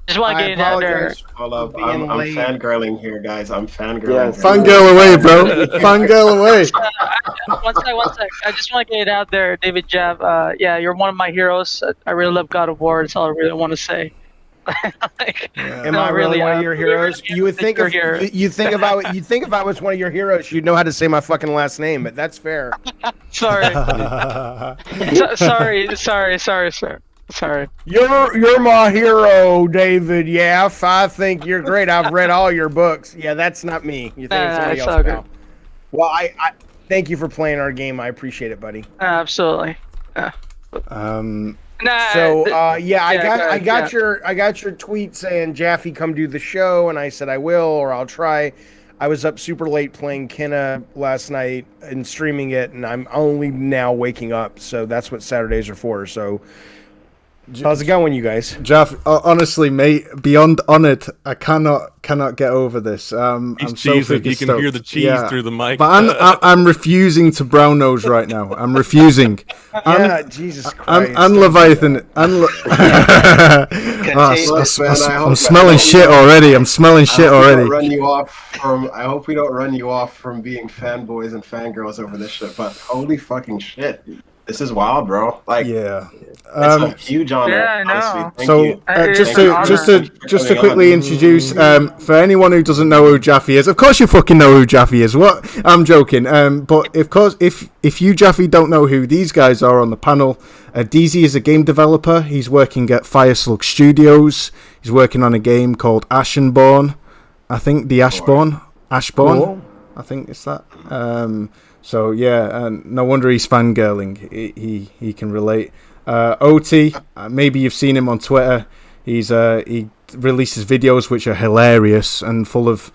Just want to get it out there. Hold up. I'm fangirling here, guys. I'm fangirling. Fangirl away, bro. Fangirl away. One sec. I just want to get it out there, David Jaffe. Yeah, you're one of my heroes. I really love God of War. That's all I really want to say. Am I really one of your heroes? You would think you think if I was one of your heroes, you'd know how to say my fucking last name, but that's fair. Sorry. Sorry, sir. Sorry. You're my hero, David. Yeah, I think you're great. I've read all your books. Yeah, that's not me. You think it's somebody else now. Well, I thank you for playing our game. I appreciate it, buddy. Absolutely. I got your tweet saying Jaffe, come do the show, and I said I will, or I'll try. I was up super late playing Kenna last night and streaming it, and I'm only now waking up, so that's what Saturdays are for. So how's it going, you guys? Jaffe, honestly, mate, beyond honored, I cannot get over this. I'm so freaking you can hear the cheese through the mic. But I'm refusing to brown nose right now. I'm refusing. Jesus Christ. And Leviathan. I'm smelling shit already. I'm smelling shit already. I hope we don't run you off from being fanboys and fangirls over this shit, but holy fucking shit. This is wild, bro. Like, it's a huge honor. Yeah, I know. So, just to quickly introduce, for anyone who doesn't know who Jaffe is, of course you fucking know who Jaffe is. What? I'm joking. But of course, if you Jaffe don't know who these guys are on the panel, DZ is a game developer. He's working at Fireslug Studios. He's working on a game called Ashenborn. I think the Ashborn. Cool. I think it's that. So yeah, no wonder he's fangirling. He can relate. OT, maybe you've seen him on Twitter. He releases videos which are hilarious and full of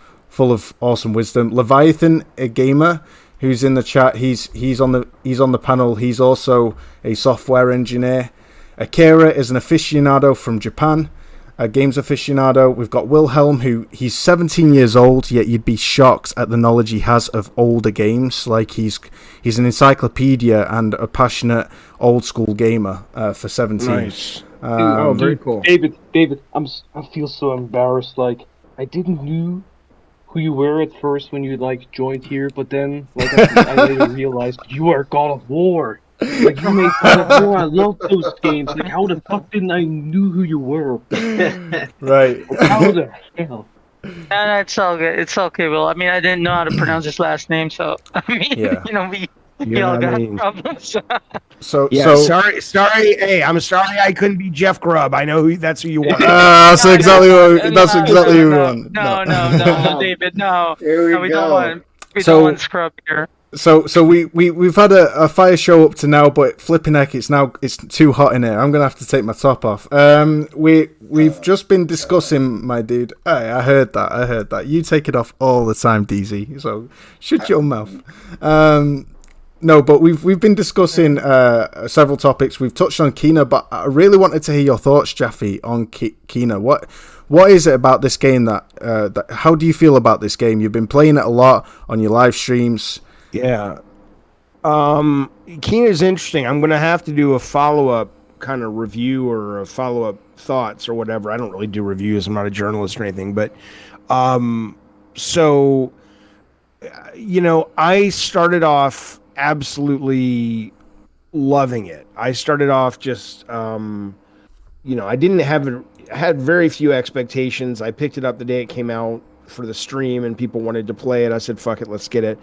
awesome wisdom. Leviathan, a gamer who's in the chat. He's on the panel. He's also a software engineer. Akira is an aficionado from Japan. A games aficionado. We've got Wilhelm, he's 17 years old, yet you'd be shocked at the knowledge he has of older games. Like he's an encyclopedia and a passionate old school gamer for 17. Nice. Very cool. David, I feel so embarrassed. Like I didn't know who you were at first when you joined here, but then I later realized you are God of War. Like you made God of War. I love those games. Like how the fuck didn't I knew who you were? Right. How the hell? No, it's all good. It's okay, Will. I mean, I didn't know how to pronounce his last name, so I mean, we all got problems. Sorry. Hey, I'm sorry I couldn't be Jeff Grubb. I know that's who you want. That's exactly who we want. No, David, no. Here we we go. don't want scrub here. So we've had a fire show up to now, but flipping heck, it's too hot in here. I'm gonna have to take my top off. We've just been discussing, my dude. Hey, I heard that. You take it off all the time, DZ. So shut your mouth. No, but we've been discussing several topics. We've touched on Kena, but I really wanted to hear your thoughts, Jaffe, on Kena. What is it about this game that how do you feel about this game? You've been playing it a lot on your live streams. Yeah. Kena is interesting. I'm going to have to do a follow-up kind of review or a follow-up thoughts or whatever. I don't really do reviews. I'm not a journalist or anything. But so, I started off absolutely loving it. I started off just, I had very few expectations. I picked it up the day it came out for the stream and people wanted to play it. I said, fuck it, let's get it.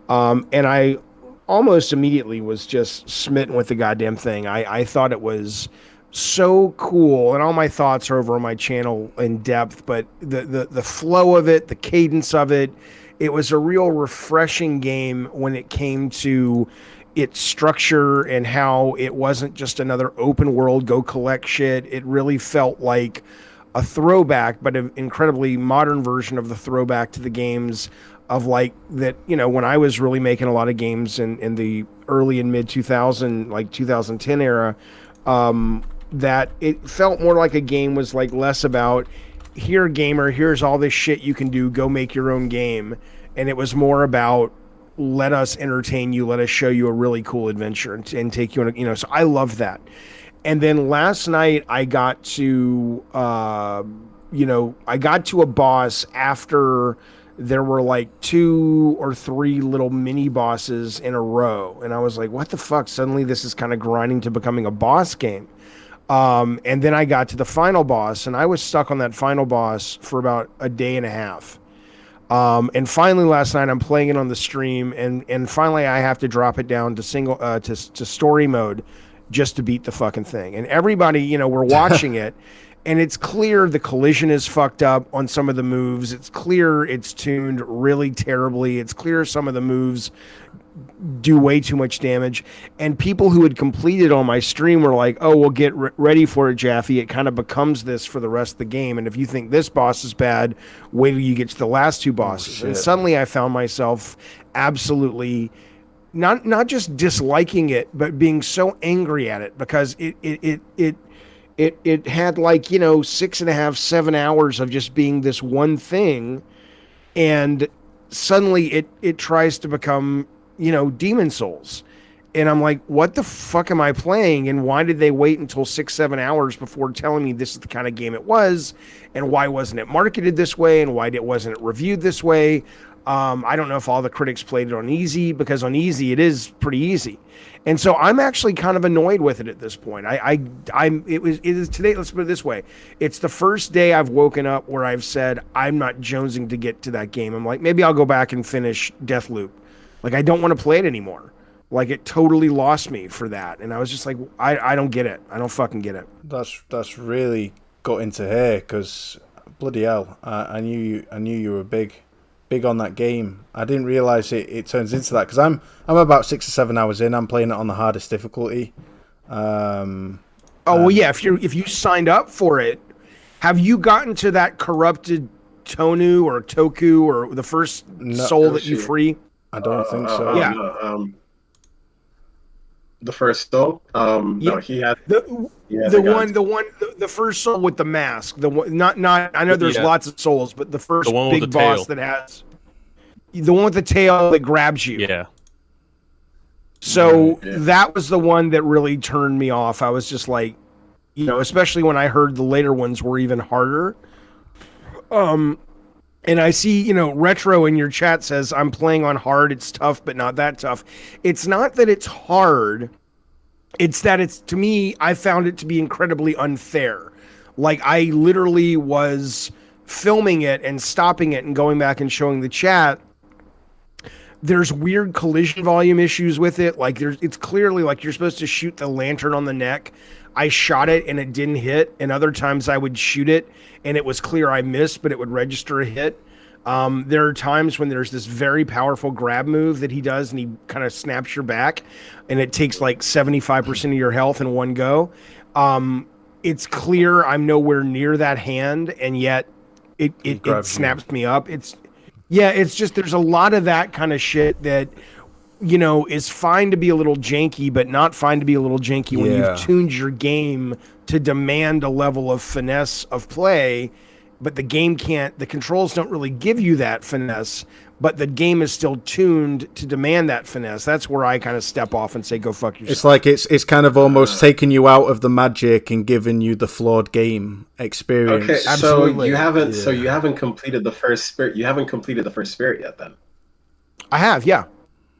And I almost immediately was just smitten with the goddamn thing. I thought it was so cool, and all my thoughts are over on my channel in depth, but the flow of it, the cadence of it, it was a real refreshing game when it came to its structure and how it wasn't just another open world, go collect shit. It really felt like a throwback, but an incredibly modern version of the throwback to the games of like that, when I was really making a lot of games in the early and mid 2000, like 2010 era, that it felt more like a game was like less about here gamer, here's all this shit you can do, go make your own game. And it was more about let us entertain you, let us show you a really cool adventure and take you on so I love that. And then last night I got to, I got to a boss after there were like 2 or 3 little mini bosses in a row. And I was like, what the fuck? Suddenly this is kind of grinding to becoming a boss game. And then I got to the final boss and I was stuck on that final boss for about a day and a half. And finally last night I'm playing it on the stream and finally I have to drop it down to to story mode just to beat the fucking thing. And everybody, we're watching it. And it's clear the collision is fucked up on some of the moves. It's clear it's tuned really terribly. It's clear some of the moves do way too much damage. And people who had completed on my stream were like, oh, well, get ready for it, Jaffe. It kind of becomes this for the rest of the game. And if you think this boss is bad, wait till you get to the last 2 bosses. And suddenly I found myself absolutely not just disliking it, but being so angry at it because it had like 6.5, 7 hours of just being this one thing, and suddenly it tries to become Demon Souls, and I'm like, what the fuck am I playing, and why did they wait until 6-7 hours before telling me this is the kind of game it was, and why wasn't it marketed this way, and why wasn't it reviewed this way? I don't know if all the critics played it on easy, because on easy it is pretty easy. And so I'm actually kind of annoyed with it at this point. It is today, let's put it this way. It's the first day I've woken up where I've said, I'm not jonesing to get to that game. I'm like, maybe I'll go back and finish Deathloop. Like, I don't want to play it anymore. Like, it totally lost me for that. And I was just like, I don't get it. I don't fucking get it. That's really gutting to hear, because bloody hell, I knew you were big on that game. I didn't realize it turns into that, because I'm about 6 or 7 hours in. I'm playing it on the hardest difficulty. Well, yeah. If you signed up for it, have you gotten to that corrupted Tonu or Toku or the first soul that you free? I don't think so. Yeah. No, the first soul. No, he had the first soul with the mask. The one, not. I know there's lots of souls, but the first big boss that has the one with the tail that grabs you. Yeah. So that was the one that really turned me off. I was just like, especially when I heard the later ones were even harder. And I see, Retro in your chat says, I'm playing on hard. It's tough, but not that tough. It's not that it's hard. It's that to me, I found it to be incredibly unfair. Like, I literally was filming it and stopping it and going back and showing the chat. There's weird collision volume issues with it. Like, it's clearly like you're supposed to shoot the lantern on the neck. I shot it and it didn't hit. And other times I would shoot it and it was clear I missed, but it would register a hit. There are times when there's this very powerful grab move that he does, and he kind of snaps your back, and it takes like 75% of your health in one go. It's clear I'm nowhere near that hand, and yet it snaps me up. It's just there's a lot of that kind of shit that is fine to be a little janky, but not fine to be a little janky when you've tuned your game to demand a level of finesse of play, but the controls don't really give you that finesse, but the game is still tuned to demand that finesse. That's where I kind of step off and say, go fuck yourself. It's like it's kind of almost taking you out of the magic and giving you the flawed game experience. Okay, Absolutely. so you haven't completed the first spirit. You haven't completed the first spirit yet, then? I have, yeah.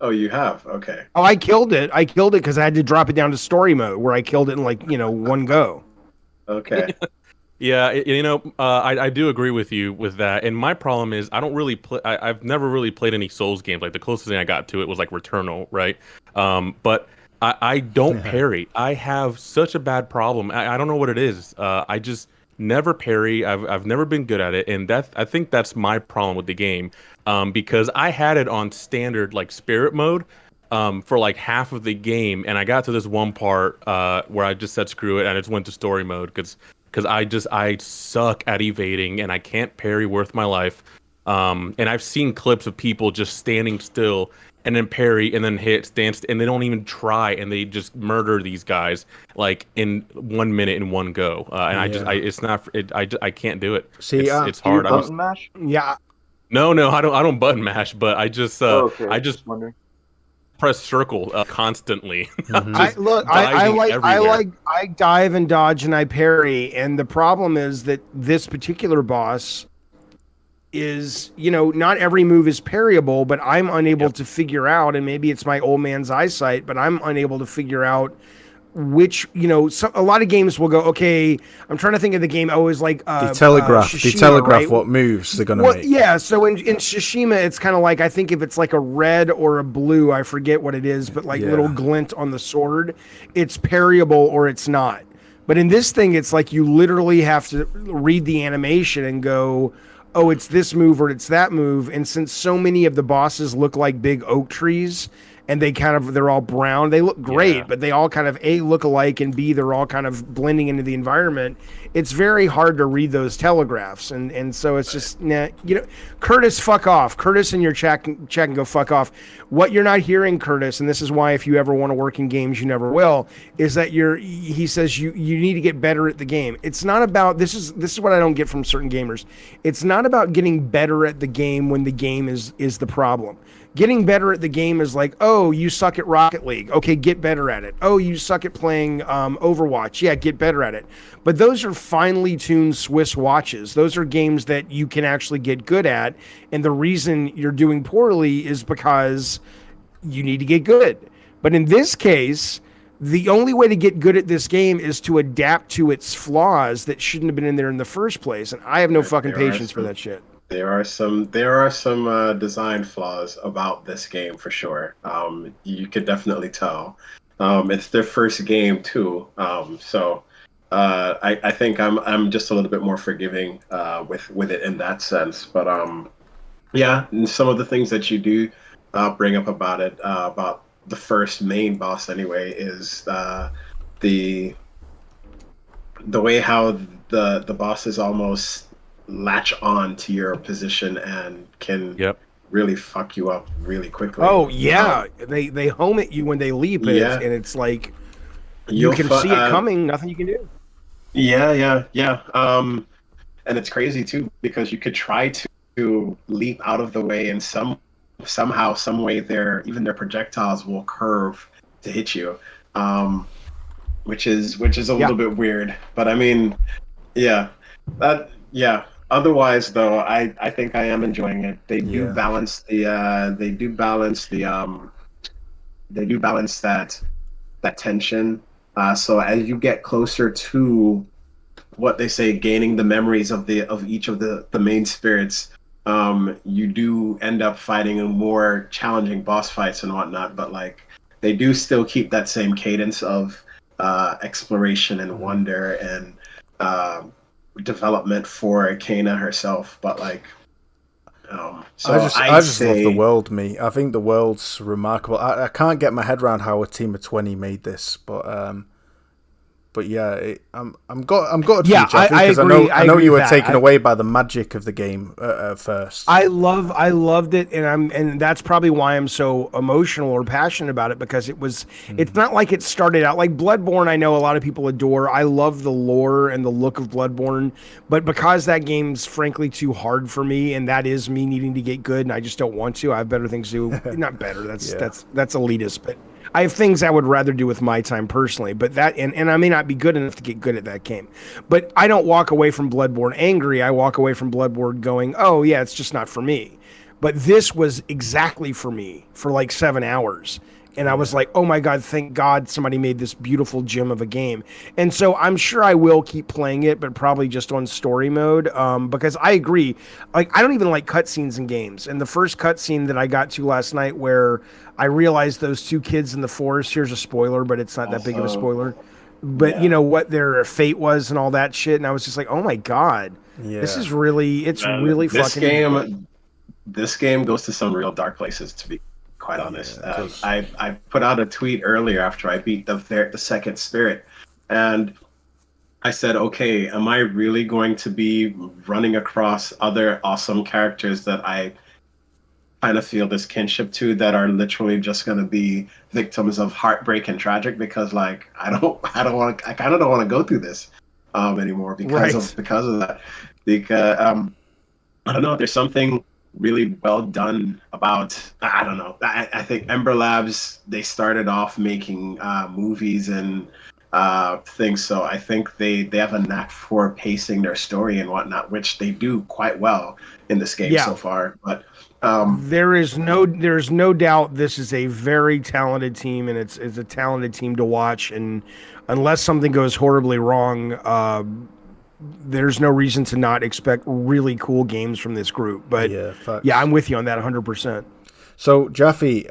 Oh, you have? Okay. Oh, I killed it because I had to drop it down to story mode, where I killed it in one go. Okay. Yeah, I do agree with you with that. And my problem is I don't really play. I've never really played any Souls games. Like the closest thing I got to it was like Returnal, right? But I don't parry. I have such a bad problem. I don't know what it is. I just never parry. I've never been good at it, and I think that's my problem with the game. Because I had it on standard like spirit mode for like half of the game, and I got to this one part where I just said screw it, and I just went to story mode because I suck at evading and I can't parry worth my life. And I've seen clips of people just standing still and then parry and then hit, and they don't even try, and they just murder these guys like in 1 minute in one go. And I can't do it. See, it's hard. Button mash? Yeah. No, I don't button mash, but I just wondering. press circle constantly. I dive and dodge and I parry, and the problem is that this particular boss is, not every move is parryable, but I'm unable to figure out, and maybe it's my old man's eyesight, but I'm unable to figure out which, a lot of games will go, okay, I'm trying to think of the game. Always like they telegraph right? what moves they're going to make. Yeah, so in Tsushima, it's kind of like, I think if it's like a red or a blue, I forget what it is, but like little glint on the sword, it's parryable or it's not. But in this thing, it's like you literally have to read the animation and go, oh, it's this move or it's that move. And since so many of the bosses look like big oak trees, and they're all brown. They look great, but they all kind of A, look alike, and B, they're all kind of blending into the environment. It's very hard to read those telegraphs, and so it's just Curtis, fuck off. Curtis in your chat can go fuck off. What you're not hearing, Curtis, and this is why if you ever want to work in games, you never will, is that he says you need to get better at the game. It's not about this is what I don't get from certain gamers. It's not about getting better at the game when the game is the problem. Getting better at the game is like, oh, you suck at Rocket League. Okay, get better at it. Oh, you suck at playing Overwatch. Yeah, get better at it. But those are finely tuned Swiss watches. Those are games that you can actually get good at. And the reason you're doing poorly is because you need to get good. But in this case, the only way to get good at this game is to adapt to its flaws that shouldn't have been in there in the first place. And I have no fucking patience for that shit. There are some design flaws about this game for sure. You could definitely tell. It's their first game too, so I think I'm just a little bit more forgiving with it in that sense. But and some of the things that you do bring up about it, about the first main boss anyway, is the way how the bosses almost latch on to your position and can really fuck you up really quickly. Oh yeah, they home at you when they leap, and it's like you can see it coming. Nothing you can do. Yeah. And it's crazy too, because you could try to leap out of the way, and somehow, some way, even their projectiles will curve to hit you, which is a little bit weird. But I mean, Otherwise, though, I think I am enjoying it. They do balance that tension. So as you get closer to what they say, gaining the memories of each of the main spirits, you do end up fighting in more challenging boss fights and whatnot. But like, they do still keep that same cadence of exploration and wonder and development for Kena herself. But like, So I just love the world, me. I think the world's remarkable. I can't get my head around how a team of 20 made this, but yeah, I'm gutted Yeah, for you, Jeffy, I because agree. I know agree you were with that. taken away by the magic of the game at first. I loved it, and that's probably why I'm so emotional or passionate about it, because it's not like it started out like Bloodborne. I know a lot of people adore. I love the lore and the look of Bloodborne, but because that game's frankly too hard for me, and that is me needing to get good, and I just don't want to. I have better things to do. Not better. That's elitist, but I have things I would rather do with my time personally, but that, and I may not be good enough to get good at that game. But I don't walk away from Bloodborne angry. I walk away from Bloodborne going, oh yeah, it's just not for me. But this was exactly for me for like 7 hours. And I was like, oh my God, thank God somebody made this beautiful gem of a game. And so I'm sure I will keep playing it, but probably just on story mode. Because I agree. Like, I don't even like cutscenes in games. And the first cutscene that I got to last night where I realized those two kids in the forest, here's a spoiler, but it's not that big of a spoiler. But you know what their fate was and all that shit. And I was just like, oh my God, this is really, it's really this fucking. This game goes to some real dark places, to be quite honest. I put out a tweet earlier after I beat the second spirit, and I said, okay, am I really going to be running across other awesome characters that I kind of feel this kinship to, that are literally just going to be victims of heartbreak and tragic? Because like I kind of don't want to go through this anymore because of that. Because I don't know, there's something really well done about, I don't know, I think Ember Labs, they started off making movies and things, so I think they have a knack for pacing their story and whatnot, which they do quite well in this game so far. But there's no doubt this is a very talented team, and it's a talented team to watch, and unless something goes horribly wrong, there's no reason to not expect really cool games from this group. But yeah, I'm with you on that 100%. So Jaffe,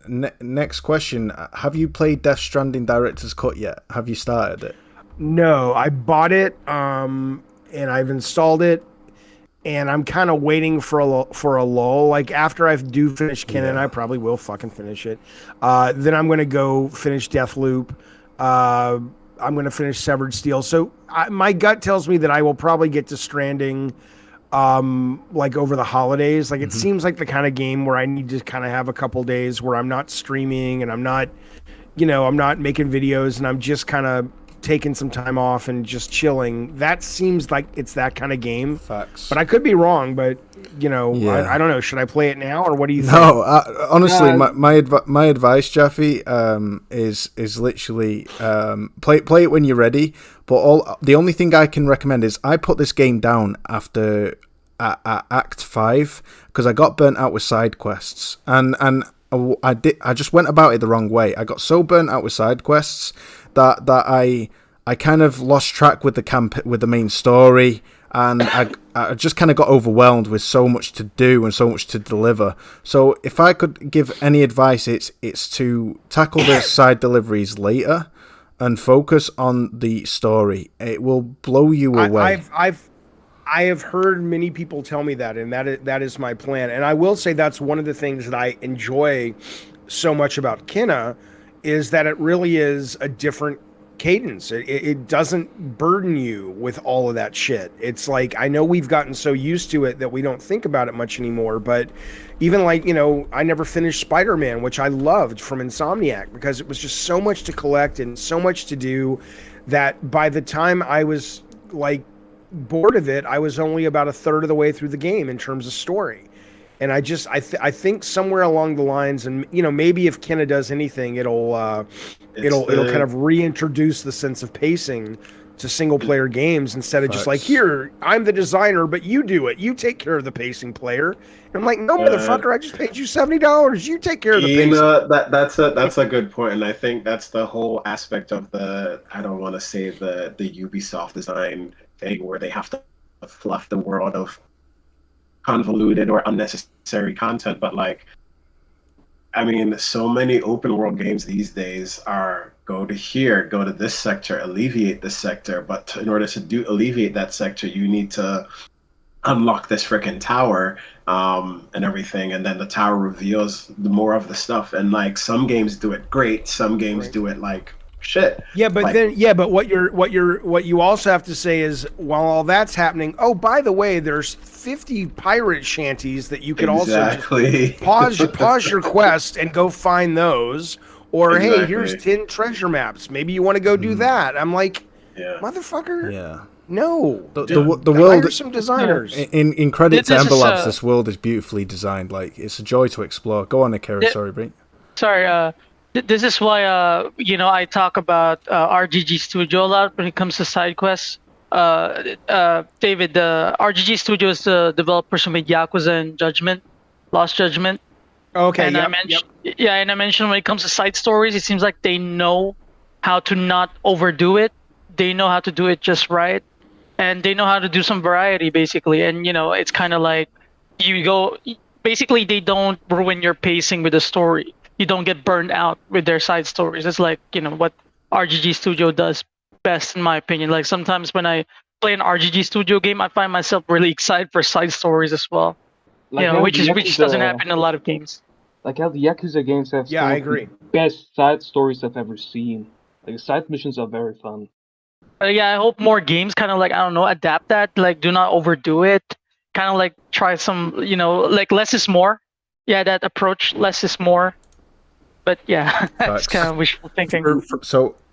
next question: have you played Death Stranding Director's Cut yet? Have you started it? No, I bought it, and I've installed it, and I'm kind of waiting for a lull. Like after I do finish Kennen, I probably will fucking finish it. Then I'm gonna go finish Deathloop. I'm going to finish Severed Steel. So my gut tells me that I will probably get to Stranding like over the holidays. Like it seems like the kind of game where I need to kind of have a couple days where I'm not streaming and I'm not making videos, and I'm just kind of taking some time off and just chilling. That seems like it's that kind of game. Facts. But I could be wrong, but I don't know. Should I play it now, or what do you think? No, honestly, my advice, Jaffe, is literally play it when you're ready. But the only thing I can recommend is I put this game down after Act 5 because I got burnt out with side quests, and I just went about it the wrong way. I got so burnt out with side quests that I kind of lost track with the main story, and I just kind of got overwhelmed with so much to do and so much to deliver. So if I could give any advice, it's to tackle the side deliveries later and focus on the story. It will blow you away. I have heard many people tell me that, and that is my plan. And I will say that's one of the things that I enjoy so much about Kena, is that it really is a different cadence. It doesn't burden you with all of that shit. It's like, I know we've gotten so used to it that we don't think about it much anymore, but even like, I never finished Spider-Man, which I loved, from Insomniac, because it was just so much to collect and so much to do that by the time I was like bored of it, I was only about a third of the way through the game in terms of story. And I think somewhere along the lines, and maybe if Kenna does anything, it'll kind of reintroduce the sense of pacing to single player games, instead of just like, here, I'm the designer, but you do it. You take care of the pacing, player. And I'm like, no, motherfucker, I just paid you $70. You take care of the pacing. That's a good point, and I think that's the whole aspect of I don't want to say the Ubisoft design thing, where they have to fluff the world of convoluted or unnecessary content. But like, I mean, so many open world games these days are go to this sector, alleviate this sector, but in order to alleviate that sector, you need to unlock this freaking tower and everything, and then the tower reveals the more of the stuff. And like some games do it great, some games do it like shit. Yeah, but like, but what you also have to say is while all that's happening, oh, by the way, there's 50 pirate shanties that you could also just pause your quest and go find those. Or hey, here's 10 treasure maps. Maybe you want to go do that. I'm like, motherfucker. Yeah. No. The world. Hire some designers. In credit to Ember Labs, this world is beautifully designed. Like it's a joy to explore. Go on, Akira. Sorry, Brink. Sorry. This is why I talk about RGG Studio a lot when it comes to side quests. David, the RGG Studio is the developers who made Yakuza and Lost Judgment. Okay. And I mentioned when it comes to side stories, it seems like they know how to not overdo it. They know how to do it just right, and they know how to do some variety, basically. And it's kind of like basically they don't ruin your pacing with the story. You don't get burned out with their side stories. It's like what RGG Studio does best, in my opinion. Like sometimes when I play an RGG Studio game, I find myself really excited for side stories as well. Like which doesn't happen in a lot of games. Like how the Yakuza games have I agree. The best side stories I've ever seen. Like side missions are very fun. I hope more games kind of like, I don't know, adapt that. Like, do not overdo it. Kind of like try some, like less is more. Yeah, that approach, less is more. But yeah, it's kind of wishful thinking.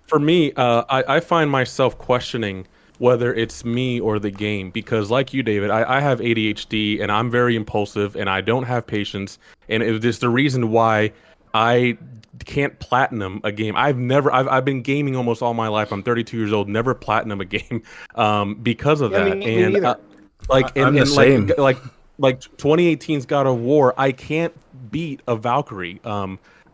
For me, I find myself questioning whether it's me or the game, because like you, David, I have ADHD and I'm very impulsive and I don't have patience, and it's the reason why I can't platinum a game. I've been gaming almost all my life. I'm 32 years old, never platinum a game because of that. Like 2018's God of War, I can't beat a Valkyrie.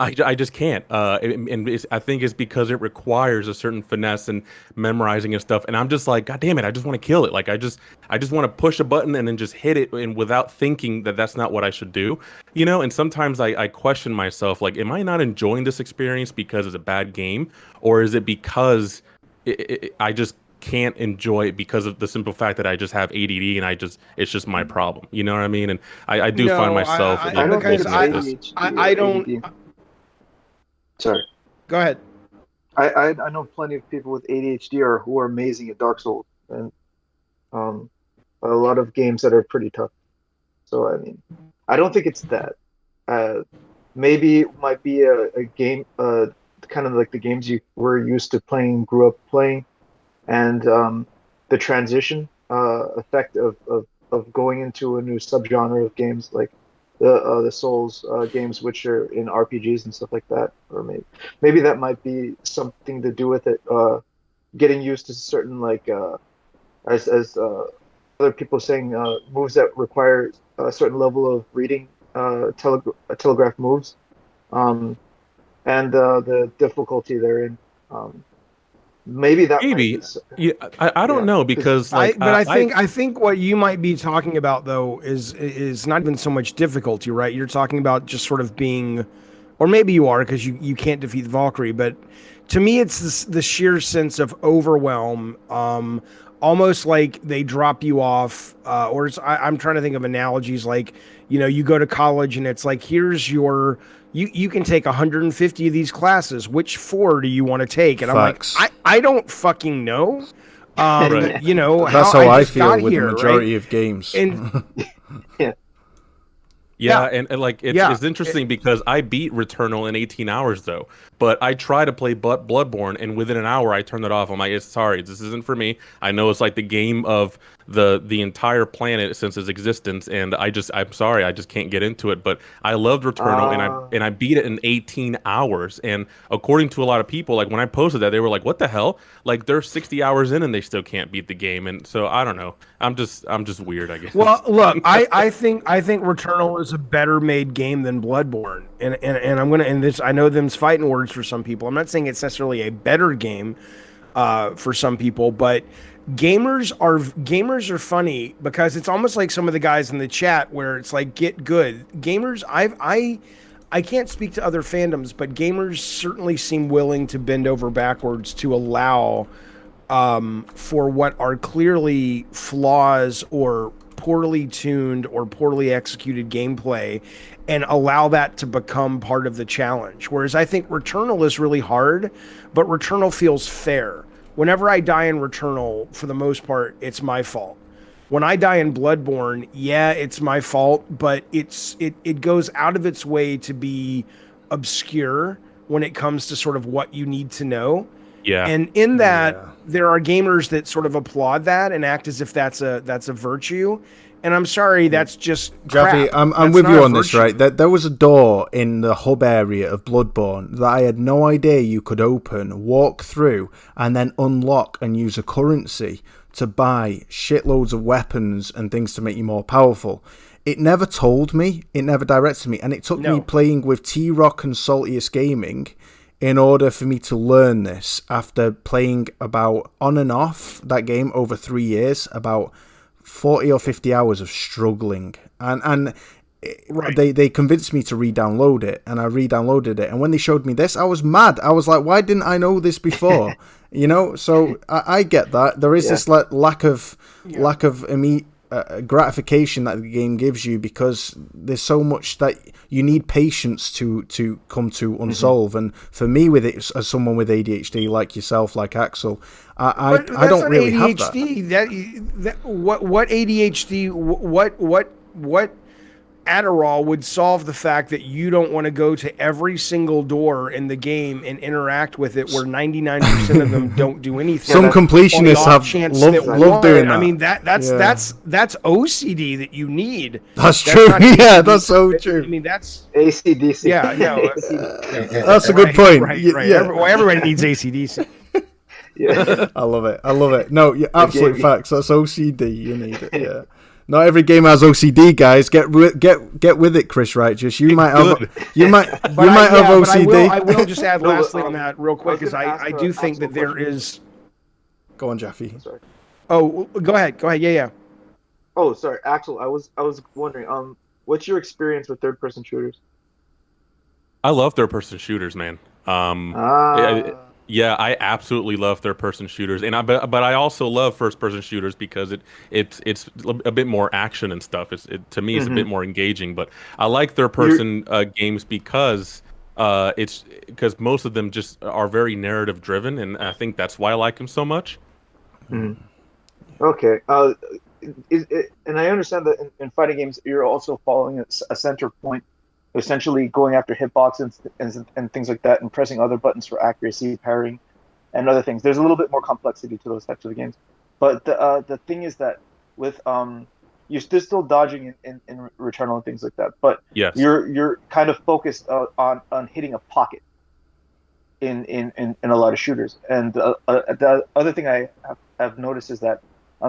I just can't. I think it's because it requires a certain finesse and memorizing and stuff. And I'm just like, God damn it, I just want to kill it. Like I just want to push a button and then just hit it, and without thinking that that's not what I should do. And sometimes I question myself, like, am I not enjoying this experience because it's a bad game, or is it because I just can't enjoy it because of the simple fact that I just have ADD and it's just my problem. You know what I mean? And I do find myself. I don't. Sorry. Go ahead. I know plenty of people with ADHD who are amazing at Dark Souls, and a lot of games that are pretty tough. So I mean, I don't think it's that. Maybe it might be a game, kind of like the games you were used to playing, grew up playing, and the transition effect of going into a new subgenre of games like the Souls games, which are in RPGs and stuff like that, or maybe that might be something to do with it. Getting used to certain as other people saying moves that require a certain level of reading, telegraph moves, and the difficulty therein. Maybe I don't know, because I think what you might be talking about though is not even so much difficulty, right? You're talking about just sort of being, or maybe you are because you can't defeat the Valkyrie, but to me it's the sheer sense of overwhelm, almost like they drop you off, or I'm trying to think of analogies like, you go to college and it's like, here's your you can take 150 of these classes. Which 4 do you want to take? And Facts. I'm like, I don't fucking know. Right. That's how I feel with the majority of games. And and like it's interesting because I beat Returnal in 18 hours though, but I try to play Bloodborne and within an hour I turned it off. I'm like, sorry, this isn't for me. I know it's like the game of the entire planet since its existence, and I'm sorry, I just can't get into it. But I loved Returnal and I beat it in 18 hours. And according to a lot of people, like when I posted that, they were like, what the hell? Like they're 60 hours in and they still can't beat the game. And so I don't know. I'm just weird, I guess. Well, look, I think Returnal is a better made game than Bloodborne. And I'm gonna end this. I know them's fighting words for some people. I'm not saying it's necessarily a better game for some people, but gamers are funny because it's almost like some of the guys in the chat where it's like, get good. Gamers, I can't speak to other fandoms, but gamers certainly seem willing to bend over backwards to allow for what are clearly flaws or poorly tuned or poorly executed gameplay and allow that to become part of the challenge. Whereas I think Returnal is really hard, but Returnal feels fair. Whenever I die in Returnal, for the most part, it's my fault. When I die in Bloodborne, yeah, it's my fault, but it goes out of its way to be obscure when it comes to sort of what you need to know. Yeah. And in that, there are gamers that sort of applaud that and act as if that's a virtue. And I'm sorry, that's just Jaffe, crap. I'm with you on this, right? There was a door in the hub area of Bloodborne that I had no idea you could open, walk through, and then unlock and use a currency to buy shitloads of weapons and things to make you more powerful. It never told me, it never directed me, and it took me playing with T-Rock and Saltiest Gaming in order for me to learn this after playing about on and off that game over 3 years, about 40 or 50 hours of struggling. And they convinced me to re-download it, and I re-downloaded it. And when they showed me this, I was mad. I was like, why didn't I know this before? You know, so I get that. There is this lack of gratification that the game gives you because there's so much that you need patience to come to unsolve. And for me, with it, as someone with ADHD like yourself, like Axel, I don't really ADHD, have that. What ADHD? What Adderall would solve the fact that you don't want to go to every single door in the game and interact with it, where 99% of them don't do anything. Some completionists love doing that. I mean, that's OCD that you need. That's true. Yeah, that's so true. I mean, that's ACDC. Yeah, no, that's a good point. Right. Yeah. Everybody needs ACDC. Yeah. I love it. No, absolute facts. That's OCD. You need it. Yeah. Not every game has OCD, guys. Get with it, Chris Righteous. You might have OCD. I will just add lastly on that real quick, is I do think that there is. Go on, Jaffe. Sorry. Oh, go ahead. Yeah. Oh, sorry, Axel. I was wondering. What's your experience with third-person shooters? I love third-person shooters, man. Yeah, I absolutely love third-person shooters, and but I also love first-person shooters because it's a bit more action and stuff. To me, it's a bit more engaging. But I like third-person games because most of them just are very narrative-driven, and I think that's why I like them so much. Okay. And I understand that in fighting games, you're also following a center point, essentially going after hitbox and things like that, and pressing other buttons for accuracy, parrying, and other things. There's a little bit more complexity to those types of games. But the thing is that with you're still dodging in Returnal and things like that. But yes, you're kind of focused on hitting a pocket in a lot of shooters. And the other thing I have noticed is that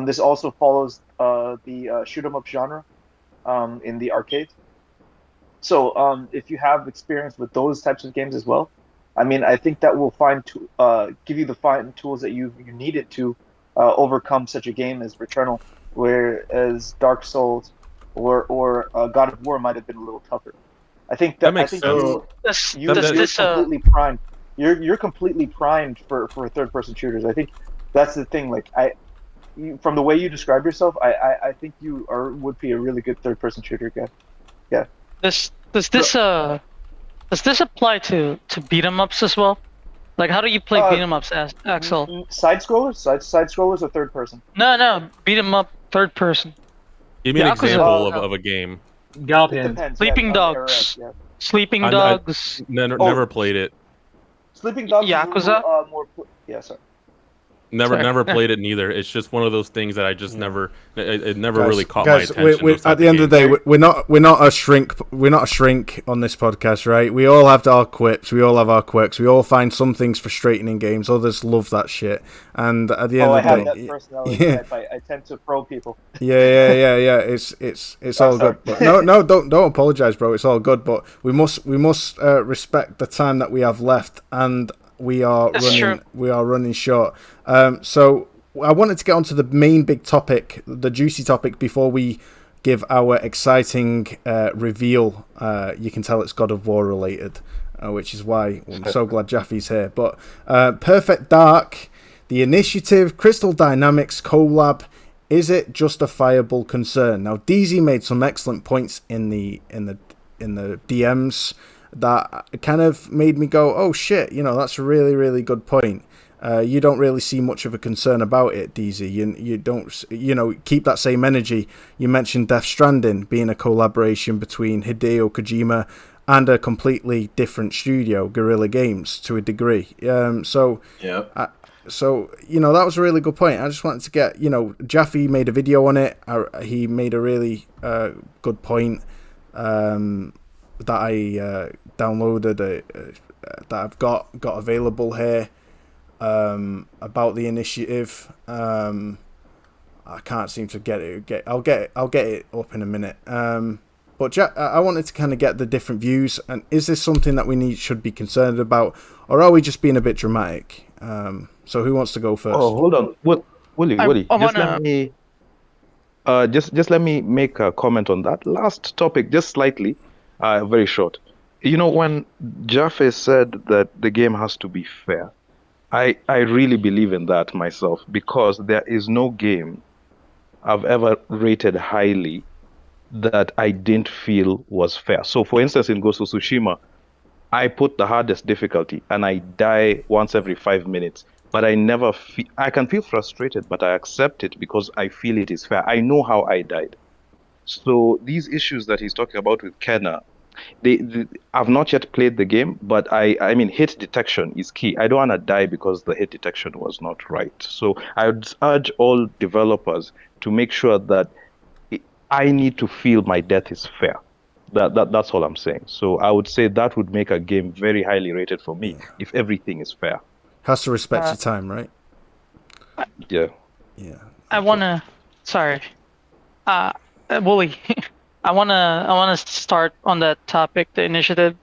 this also follows the shoot 'em up genre in the arcades. So if you have experience with those types of games as well, I mean, I think that will give you the fine tools that you needed to overcome such a game as Returnal, whereas Dark Souls or God of War might have been a little tougher. I think that makes sense. You're completely primed. You're completely primed for third-person shooters. I think that's the thing. Like from the way you describe yourself, I think you would be a really good third-person shooter guy. Yeah. Does this apply to beat 'em ups as well? Like, how do you play beat 'em ups, Axel? Side scrollers, side scrollers, or third person? No, beat 'em up third person. Give me an example of a game. Sleeping Dogs. Sleeping Dogs. Never played it. Sleeping Dogs. Yakuza. Sorry. Never played it neither. It's just one of those things that I just never really caught my attention. At the end of the day, we're not a shrink. We're not a shrink on this podcast, right? We all have our quips. We all have our quirks. We all find some things frustrating in games. Others love that shit. And at the end of the day, that personality type. I tend to pro people. Yeah. It's all good. But no, don't apologize, bro. It's all good. But we must respect the time that we have left, and we are running short. So I wanted to get onto the main big topic, the juicy topic, before we give our exciting reveal. You can tell it's God of War related, which is why I'm so glad Jaffe's here. But Perfect Dark, the Initiative, Crystal Dynamics collab, is it justifiable concern? Now, DZ made some excellent points in the DMs that kind of made me go, oh shit, that's a really, really good point. You don't really see much of a concern about it, DZ. You don't, keep that same energy. You mentioned Death Stranding being a collaboration between Hideo Kojima and a completely different studio, Guerrilla Games, to a degree. So that was a really good point. I just wanted to get, Jaffe made a video on it. He made a really good point that I downloaded, that I've got available here. About the initiative. I can't seem to get it. I'll get it up in a minute. But I wanted to kind of get the different views. And is this something that we should be concerned about, or are we just being a bit dramatic? So who wants to go first? Oh, hold on, Willie. Just let me make a comment on that last topic, just slightly, very short. When Jaffe said that the game has to be fair, I really believe in that myself, because there is no game I've ever rated highly that I didn't feel was fair. So, for instance, in Ghost of Tsushima, I put the hardest difficulty and I die once every 5 minutes, but I never I can feel frustrated, but I accept it because I feel it is fair. I know how I died. So these issues that he's talking about with Kenna, I've not yet played the game, but I mean, hit detection is key. I don't want to die because the hit detection was not right. So I would urge all developers to make sure that I need to feel my death is fair. That's all I'm saying. So I would say that would make a game very highly rated for me if everything is fair. Has to respect your time, right? Yeah. Yeah. I wanna. Sorry, Wooly. I wanna start on that topic, the initiative,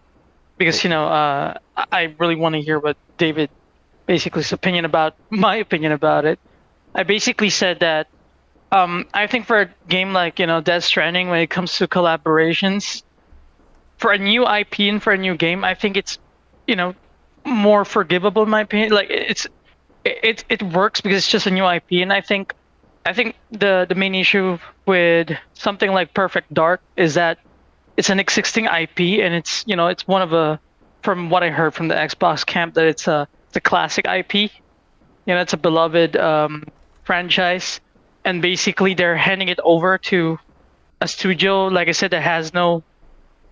because I really want to hear what David basically's opinion about my opinion about it. I basically said that I think for a game like Death Stranding, when it comes to collaborations, for a new IP and for a new game, I think it's more forgivable in my opinion. Like it works because it's just a new IP, and I think the main issue with something like Perfect Dark is that it's an existing IP, and it's one of from what I heard from the Xbox camp, that it's a classic IP. It's a beloved franchise, and basically they're handing it over to a studio, like I said, that has no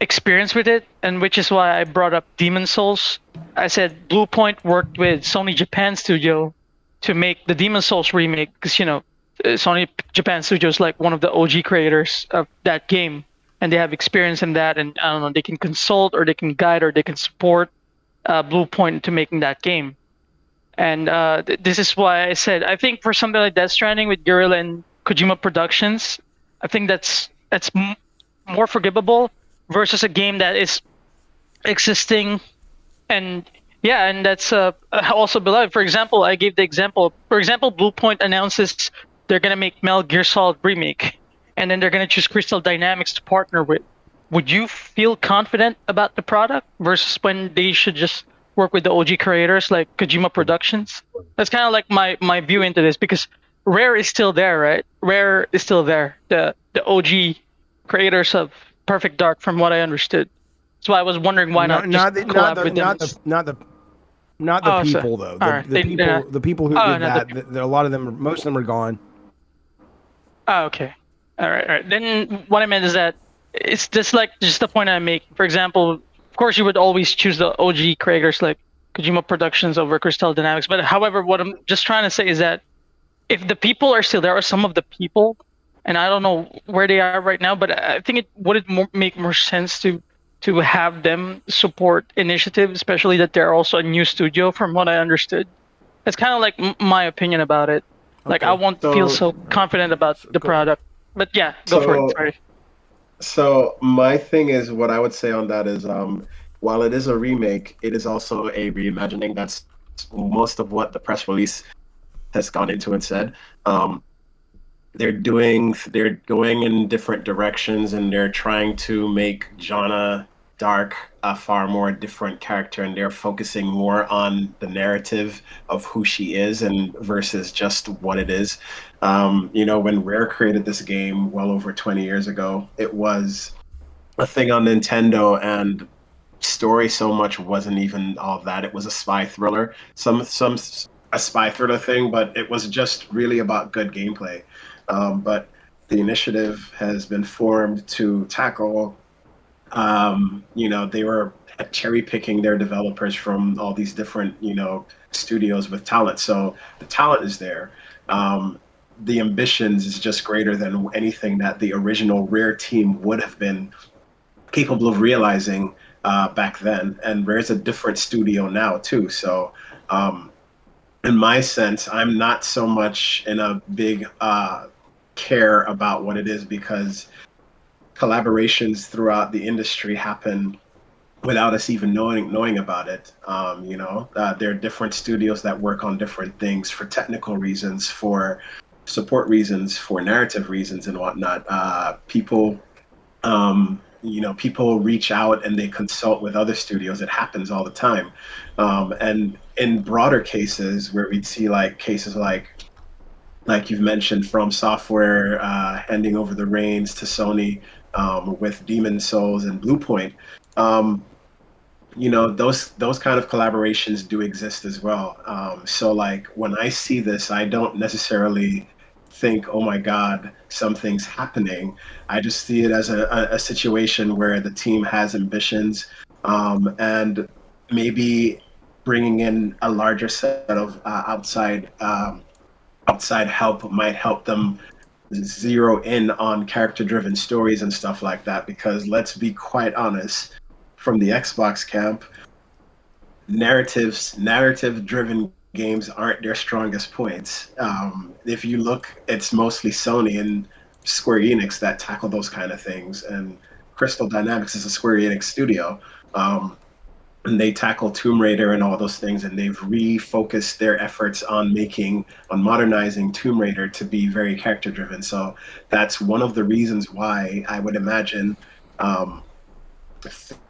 experience with it, and which is why I brought up Demon Souls. I said Bluepoint worked with Sony Japan Studio to make the Demon Souls remake, because Sony Japan Studio is like one of the OG creators of that game, and they have experience in that, and I don't know, they can consult or they can guide or they can support Bluepoint to making that game. And this is why I said I think for something like Death Stranding with Guerrilla and Kojima Productions, I think that's more forgivable versus a game that is existing, and that's also beloved. For example, I gave the example. For example, Bluepoint announces they're gonna make Metal Gear Solid remake, and then they're gonna choose Crystal Dynamics to partner with. Would you feel confident about the product versus when they should just work with the OG creators like Kojima Productions? That's kind of like my view into this, because Rare is still there, right? Rare is still there. The OG creators of Perfect Dark, from what I understood. So I was wondering why not collab with them. Not the people so, though. The people who did that. A lot of them, most of them are gone. Oh, okay. All right. Then what I meant is that it's just the point I make. For example, of course, you would always choose the OG creators like Kojima Productions over Crystal Dynamics. But however, what I'm just trying to say is that if the people are still there, or some of the people, and I don't know where they are right now, but I think would make more sense to have them support initiative, especially that they're also a new studio, from what I understood. It's kind of like my opinion about it. Like, I won't feel so confident about the product. But yeah, go for it. Sorry. So my thing is, what I would say on that is, while it is a remake, it is also a reimagining. That's most of what the press release has gone into and said. They're going in different directions, and they're trying to make genre Dark a far more different character, and they're focusing more on the narrative of who she is and versus just what it is. When Rare created this game well over 20 years ago, it was a thing on Nintendo, and story so much wasn't even all that. It was a spy thriller, a spy thriller thing, but it was just really about good gameplay. But the initiative has been formed to tackle. They were cherry picking their developers from all these different, studios with talent. So the talent is there. The ambitions is just greater than anything that the original Rare team would have been capable of realizing back then. And Rare's a different studio now too. So in my sense, I'm not so much in a big care about what it is, because collaborations throughout the industry happen without us even knowing about it. There are different studios that work on different things for technical reasons, for support reasons, for narrative reasons, and whatnot. People reach out and they consult with other studios. It happens all the time. And in broader cases where we'd see cases like you've mentioned, From Software handing over the reins to Sony with Demon Souls and Bluepoint, those kind of collaborations do exist as well. So when I see this, I don't necessarily think, oh my God, something's happening. I just see it as a situation where the team has ambitions, and maybe bringing in a larger set of outside help might help them zero in on character-driven stories and stuff like that. Because let's be quite honest, from the Xbox camp, narrative-driven games aren't their strongest points. If you look, it's mostly Sony and Square Enix that tackle those kind of things, and Crystal Dynamics is a Square Enix studio, and they tackle Tomb Raider and all those things, and they've refocused their efforts on modernizing Tomb Raider to be very character driven. So that's one of the reasons why I would imagine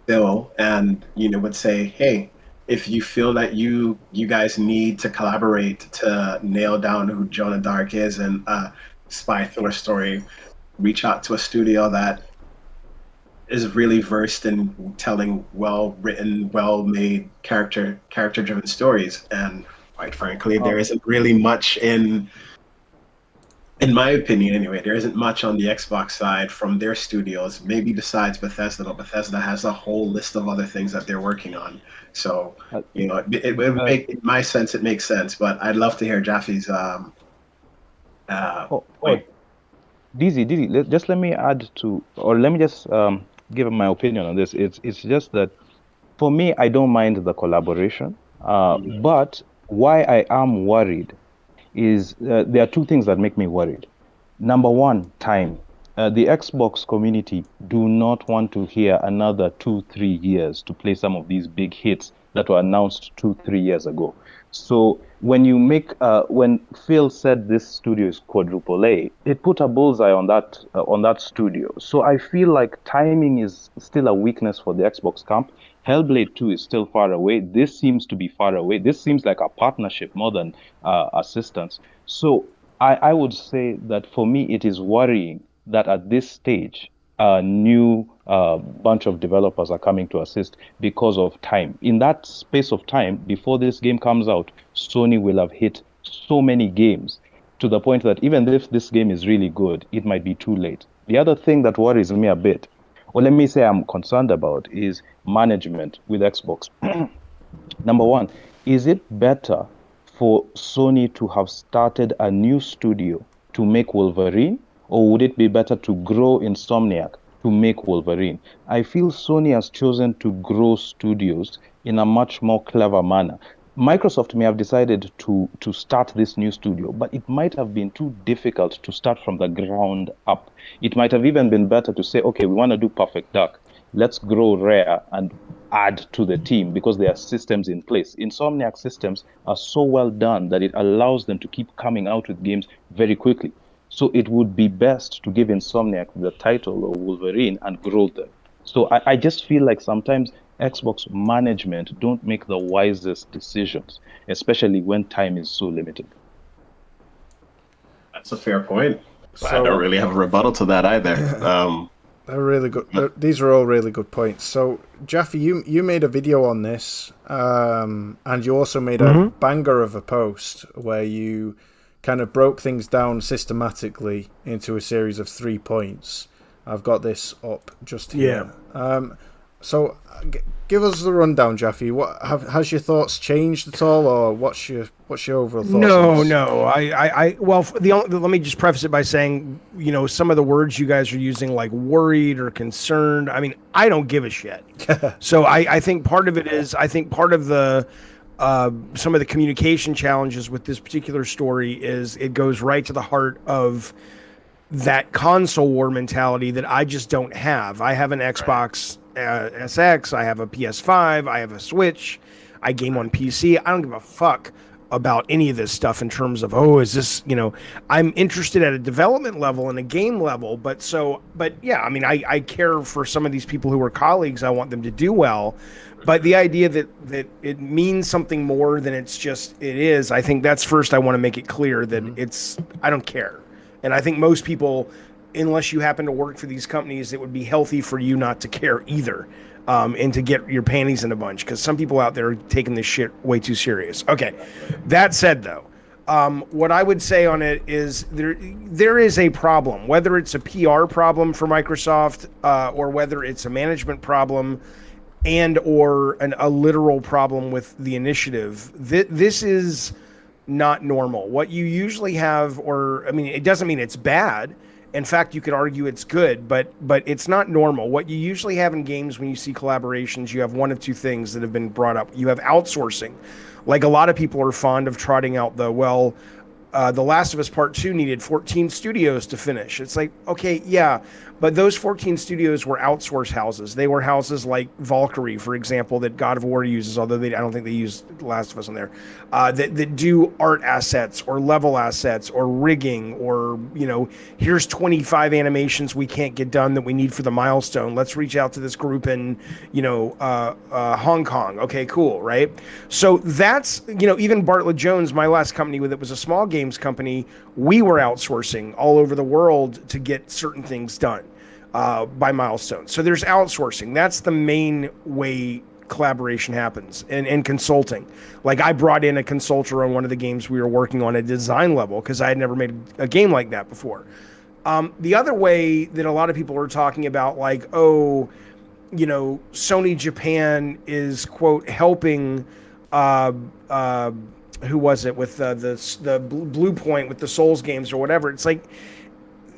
Phil and would say, hey, if you feel that you guys need to collaborate to nail down who Joan of Arc is and a spy thriller story, reach out to a studio that is really versed in telling well-written, well-made, character-driven stories. And quite frankly, there isn't really much in my opinion anyway, there isn't much on the Xbox side from their studios, maybe besides Bethesda, but Bethesda has a whole list of other things that they're working on. So, it would make, in my sense, it makes sense, but I'd love to hear Jaffe's point. DZ, just let me add to, or let me just give my opinion on this. It's just that for me, I don't mind the collaboration, but why I am worried is there are two things that make me worried. Number one, time. The Xbox community do not want to hear another 2-3 years to play some of these big hits that were announced 2-3 years ago. So when you when Phil said this studio is quadruple A, it put a bullseye on that studio. So I feel like timing is still a weakness for the Xbox camp. Hellblade 2 is still far away. This seems to be far away. This seems like a partnership more than assistance. So I would say that for me, it is worrying that at this stage, a new bunch of developers are coming to assist because of time. In that space of time, before this game comes out, Sony will have hit so many games to the point that even if this game is really good, it might be too late. The other thing that worries me a bit, or let me say I'm concerned about, is management with Xbox. Number one, is it better for Sony to have started a new studio to make Wolverine, or would it be better to grow Insomniac to make Wolverine? I feel Sony has chosen to grow studios in a much more clever manner. Microsoft may have decided to start this new studio, but it might have been too difficult to start from the ground up. It might have even been better to say, okay, we want to do Perfect Dark. Let's grow Rare and add to the team because there are systems in place. Insomniac systems are so well done that it allows them to keep coming out with games very quickly. So it would be best to give Insomniac the title of Wolverine and grow them. So I just feel like sometimes Xbox management don't make the wisest decisions, especially when time is so limited. That's a fair point. So, I don't really have a rebuttal to that either. They're really good. These are all really good points. So, Jaffe, you made a video on this, and you also made a banger of a post where you kind of broke things down systematically into a series of 3 points. I've got this up just here. Yeah. So, give us the rundown, Jaffe. What has your thoughts changed at all, or what's your overall thoughts? No. Let me just preface it by saying, some of the words you guys are using, like worried or concerned. I mean, I don't give a shit. So I think part of it is, part of the some of the communication challenges with this particular story is it goes right to the heart of that console war mentality that I just don't have. I have an Xbox SX, I have a PS5, I have a Switch, I game on PC. I don't give a fuck about any of this stuff in terms of, is this, I'm interested at a development level and a game level, but yeah, I mean, I care for some of these people who are colleagues. I want them to do well, but the idea that it means something more than it is, I think that's first, I want to make it clear that I don't care. And I think most people, unless you happen to work for these companies, it would be healthy for you not to care either, and to get your panties in a bunch, because some people out there are taking this shit way too serious. Okay, that said, though, what I would say on it is there is a problem, whether it's a PR problem for Microsoft or whether it's a management problem and or a literal problem with the initiative. This is not normal. What you usually have, it doesn't mean it's bad. In fact, you could argue it's good, but it's not normal. What you usually have in games when you see collaborations, you have one of two things that have been brought up. You have outsourcing. Like a lot of people are fond of trotting out The Last of Us Part 2 needed 14 studios to finish. It's like, okay, yeah, but those 14 studios were outsource houses. They were houses like Valkyrie, for example, that God of War uses, although I don't think they use The Last of Us on there, that do art assets or level assets or rigging or, here's 25 animations we can't get done that we need for the milestone. Let's reach out to this group in, Hong Kong. Okay, cool, right? So that's, even Bartlett Jones, my last company that was a small games company, we were outsourcing all over the world to get certain things done by milestones. So there's outsourcing. That's the main way collaboration happens, and consulting. Like I brought in a consultant on one of the games we were working on at design level because I had never made a game like that before. The other way that a lot of people are talking about, like, Sony Japan is, quote, helping who was it with the Blue Point with the Souls games or whatever. It's like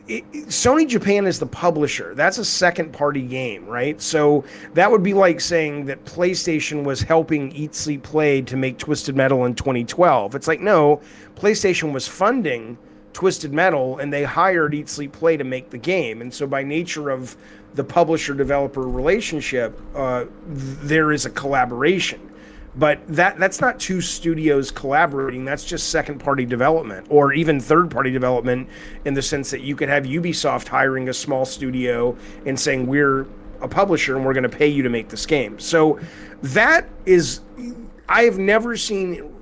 Sony Japan is the publisher. That's a second party game, right? So that would be like saying that PlayStation was helping Eat Sleep Play to make Twisted Metal in 2012. It's like, no, PlayStation was funding Twisted Metal and they hired Eat Sleep Play to make the game. And so by nature of the publisher developer relationship, there is a collaboration. But that's not two studios collaborating. That's just second-party development or even third-party development in the sense that you could have Ubisoft hiring a small studio and saying, we're a publisher and we're going to pay you to make this game. So that is, I have never seen,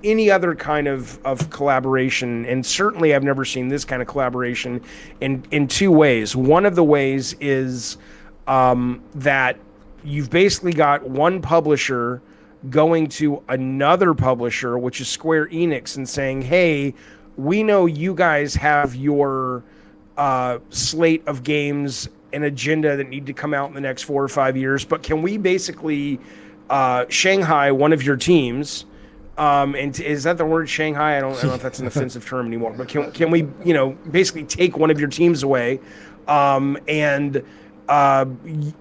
any other kind of collaboration, and certainly I've never seen this kind of collaboration in two ways. One of the ways is that you've basically got one publisher going to another publisher, which is Square Enix, and saying, hey, we know you guys have your slate of games and agenda that need to come out in the next 4 or 5 years, but can we basically Shanghai one of your teams? And is that the word Shanghai? I don't know if that's an offensive term anymore, but can we, basically take one of your teams away and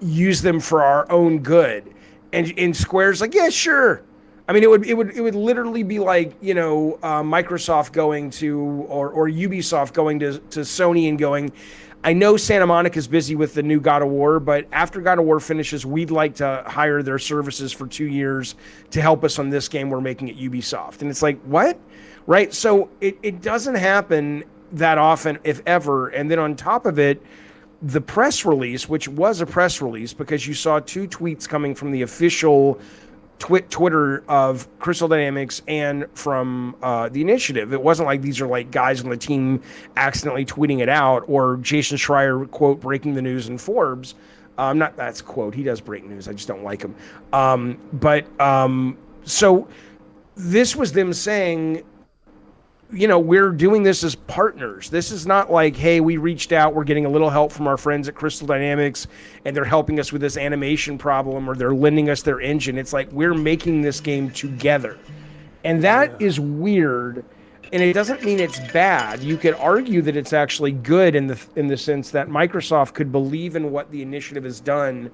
use them for our own good? And Square's like, yeah, sure. I mean, it would literally be like, Microsoft going to or Ubisoft going to Sony and going, I know Santa Monica's busy with the new God of War, but after God of War finishes, we'd like to hire their services for 2 years to help us on this game we're making at Ubisoft. And it's like, what? Right? So it doesn't happen that often, if ever. And then on top of it, the press release, which was a press release because you saw 2 tweets coming from the official Twitter of Crystal Dynamics and from the initiative. It wasn't like these are like guys on the team accidentally tweeting it out, or Jason Schreier, quote, breaking the news in Forbes. Not that's quote. He does break news. I just don't like him. So this was them saying, you know, we're doing this as partners. This is not like, hey, we reached out, we're getting a little help from our friends at Crystal Dynamics, and they're helping us with this animation problem, or they're lending us their engine. It's like we're making this game together. And that is weird. And it doesn't mean it's bad. You could argue that it's actually good in the sense that Microsoft could believe in what the initiative has done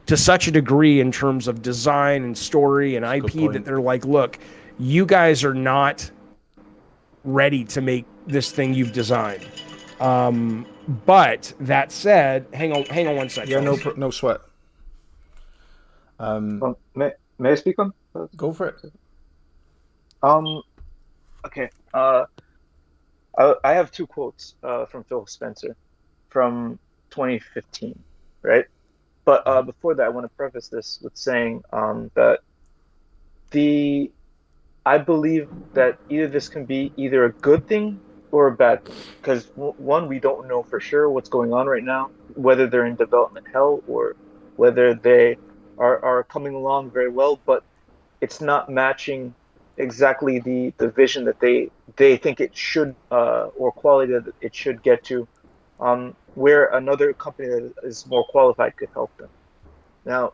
to such a degree in terms of design and story and IP that they're like, look, you guys are not ready to make this thing you've designed. But that said, hang on one second. Yeah, no sweat. May I speak on? Go for it. Okay. I have 2 quotes from Phil Spencer from 2015, right? But before that, I want to preface this with saying that I believe that either this can be either a good thing or a bad thing. Because one, we don't know for sure what's going on right now, whether they're in development hell or whether they are coming along very well, but it's not matching exactly the vision that they think it should or quality that it should get to, where another company that is more qualified could help them. Now,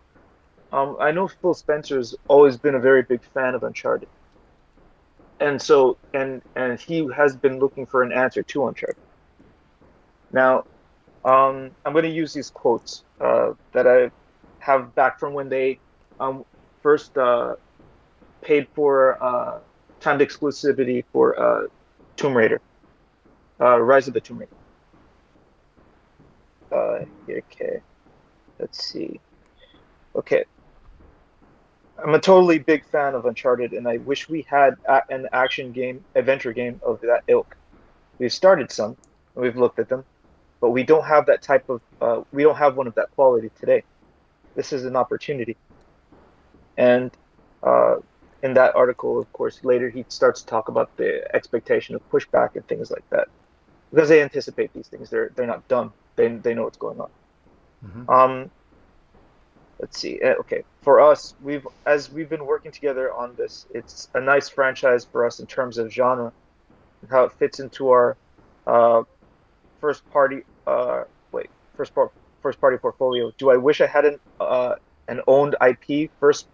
I know Phil Spencer's always been a very big fan of Uncharted. And so, and he has been looking for an answer to Uncharted. Now, I'm going to use these quotes that I have back from when they first paid for timed exclusivity for Tomb Raider, Rise of the Tomb Raider. Okay, let's see. Okay. I'm a totally big fan of Uncharted, and I wish we had an action game, adventure game of that ilk. We've started some, and we've looked at them, but we don't have that type of, we don't have one of that quality today. This is an opportunity. And in that article, of course, later he starts to talk about the expectation of pushback and things like that, because they anticipate these things. They're not dumb. They know what's going on. Mm-hmm. Let's see. Okay, for us, as we've been working together on this, it's a nice franchise for us in terms of genre and how it fits into our first party portfolio. Do I wish I had an owned IP first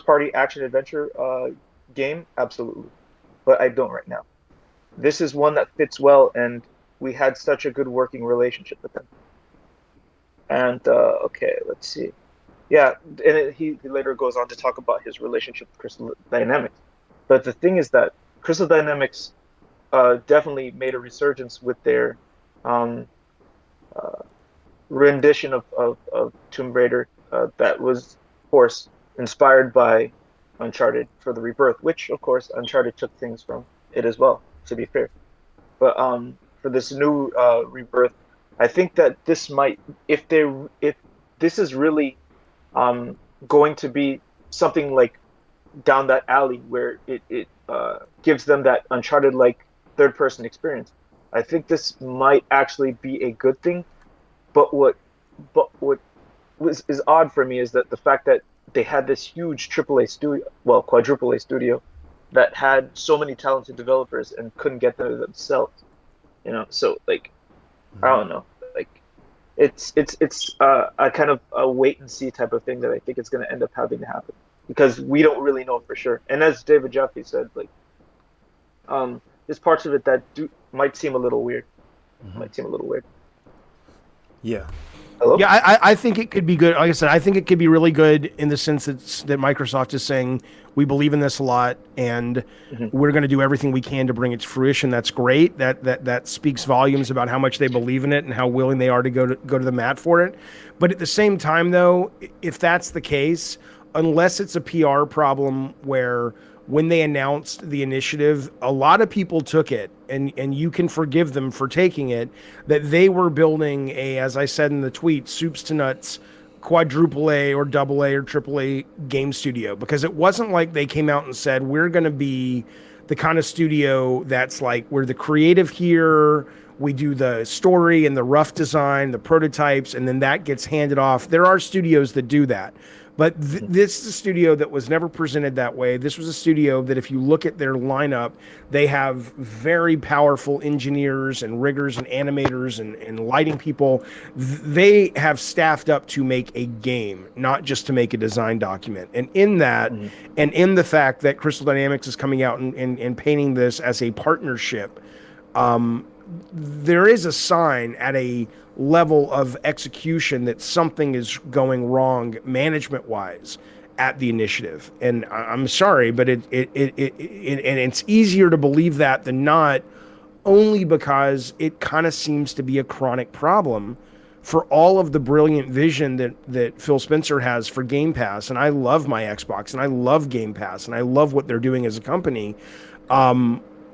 party action adventure game? Absolutely, but I don't right now. This is one that fits well, and we had such a good working relationship with them. And okay, let's see. Yeah, and he later goes on to talk about his relationship with Crystal Dynamics. But the thing is that Crystal Dynamics definitely made a resurgence with their rendition of Tomb Raider that was, of course, inspired by Uncharted for the Rebirth, which, of course, Uncharted took things from it as well, to be fair. But for this new Rebirth, I think that this might, if this is really going to be something like down that alley where it gives them that Uncharted-like third-person experience, I think this might actually be a good thing. But what is odd for me is that the fact that they had this huge AAA studio, well, quadruple A studio, that had so many talented developers and couldn't get them themselves. You know, so like, I don't know, like, it's a kind of a wait and see type of thing that I think is going to end up having to happen, because we don't really know for sure. And as David Jaffe said, like, there's parts of it that might seem a little weird. Yeah. Hello? Yeah, I think it could be good. Like I said, I think it could be really good in the sense that Microsoft is saying, we believe in this a lot, and we're going to do everything we can to bring it to fruition. That's great. That speaks volumes about how much they believe in it and how willing they are to go to the mat for it. But at the same time, though, if that's the case, unless it's a PR problem where when they announced the initiative, a lot of people took it, and you can forgive them for taking it, that they were building a, as I said in the tweet, soups to nuts, quadruple A or double A or triple A game studio, because it wasn't like they came out and said, we're going to be the kind of studio that's like, we're the creative here, we do the story and the rough design, the prototypes, and then that gets handed off. There are studios that do that. But this is a studio that was never presented that way. This was a studio that, if you look at their lineup, they have very powerful engineers and riggers and animators and lighting people. They have staffed up to make a game, not just to make a design document. And in that, and in the fact that Crystal Dynamics is coming out and painting this as a partnership, there is a sign at a level of execution that something is going wrong management wise at the initiative. And I'm sorry, but and it's easier to believe that than not, only because it kind of seems to be a chronic problem for all of the brilliant vision that Phil Spencer has for Game Pass. And I love my Xbox and I love Game Pass and I love what they're doing as a company.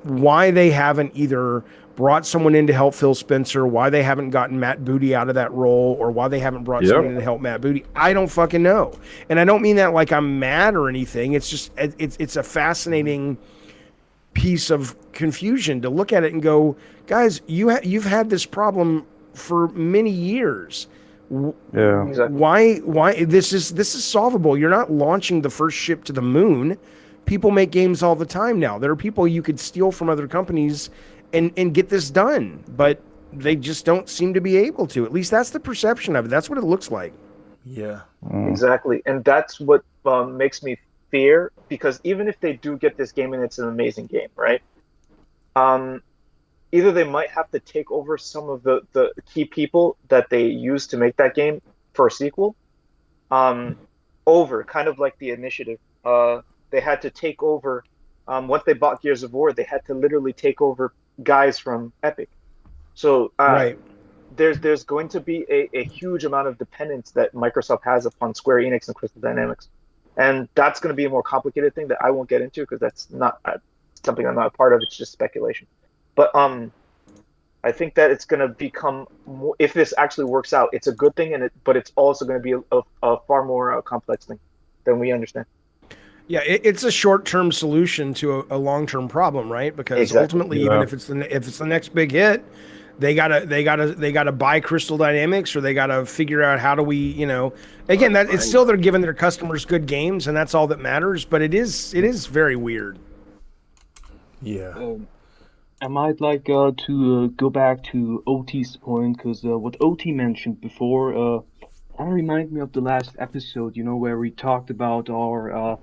Why they haven't either brought someone in to help Phil Spencer, why they haven't gotten Matt Booty out of that role, or why they haven't brought someone in to help Matt Booty, I don't fucking know. And I don't mean that like I'm mad or anything. It's just, it's a fascinating piece of confusion to look at it and go, guys, you've had this problem for many years. Yeah. Exactly. Why this is solvable. You're not launching the first ship to the moon. People make games all the time now. There are people you could steal from other companies and get this done, but they just don't seem to be able to. At least that's the perception of it. That's what it looks like. Yeah. Exactly. And that's what makes me fear, because even if they do get this game and it's an amazing game, right? Either they might have to take over some of the key people that they used to make that game for a sequel, over, kind of like the initiative. They had to take over, once they bought Gears of War, they had to literally take over guys from Epic. So there's going to be a huge amount of dependence that Microsoft has upon Square Enix and Crystal Dynamics. And that's going to be a more complicated thing that I won't get into, because that's not something I'm not a part of. It's just speculation. But I think that it's going to become more, if this actually works out, it's a good thing, but it's also going to be a far more complex thing than we understand. Yeah, it's a short-term solution to a long-term problem, right? Because ultimately, even if it's the next big hit, they gotta buy Crystal Dynamics, or they gotta figure out how do we, again, that it's still they're giving their customers good games, and that's all that matters. But it is very weird. Yeah. I might like to go back to OT's point, because what OT mentioned before kind of reminded me of the last episode, where we talked about our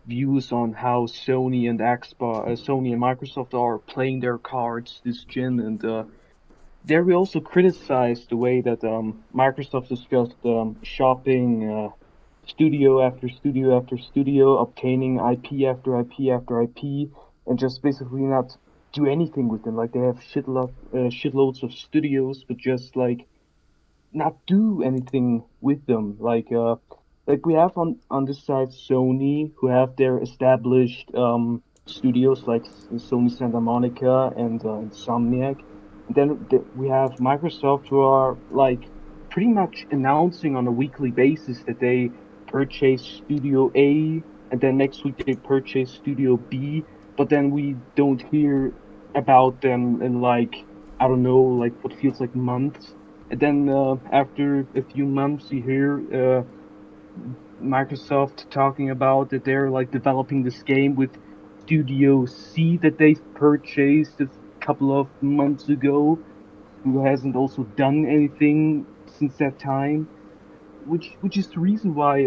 views on how Sony and Microsoft are playing their cards this gen, and there we also criticized the way that Microsoft is just shopping studio after studio after studio, obtaining IP after IP after IP, and just basically not do anything with them. Like, they have shitloads of studios, but just like not do anything with them. Like we have on this side Sony, who have their established studios like Sony Santa Monica and Insomniac. And then we have Microsoft, who are like pretty much announcing on a weekly basis that they purchase Studio A, and then next week they purchase Studio B, but then we don't hear about them in like, I don't know, like what feels like months. And then after a few months you hear Microsoft talking about that they're like developing this game with Studio C that they've purchased a couple of months ago, who hasn't also done anything since that time, which is the reason why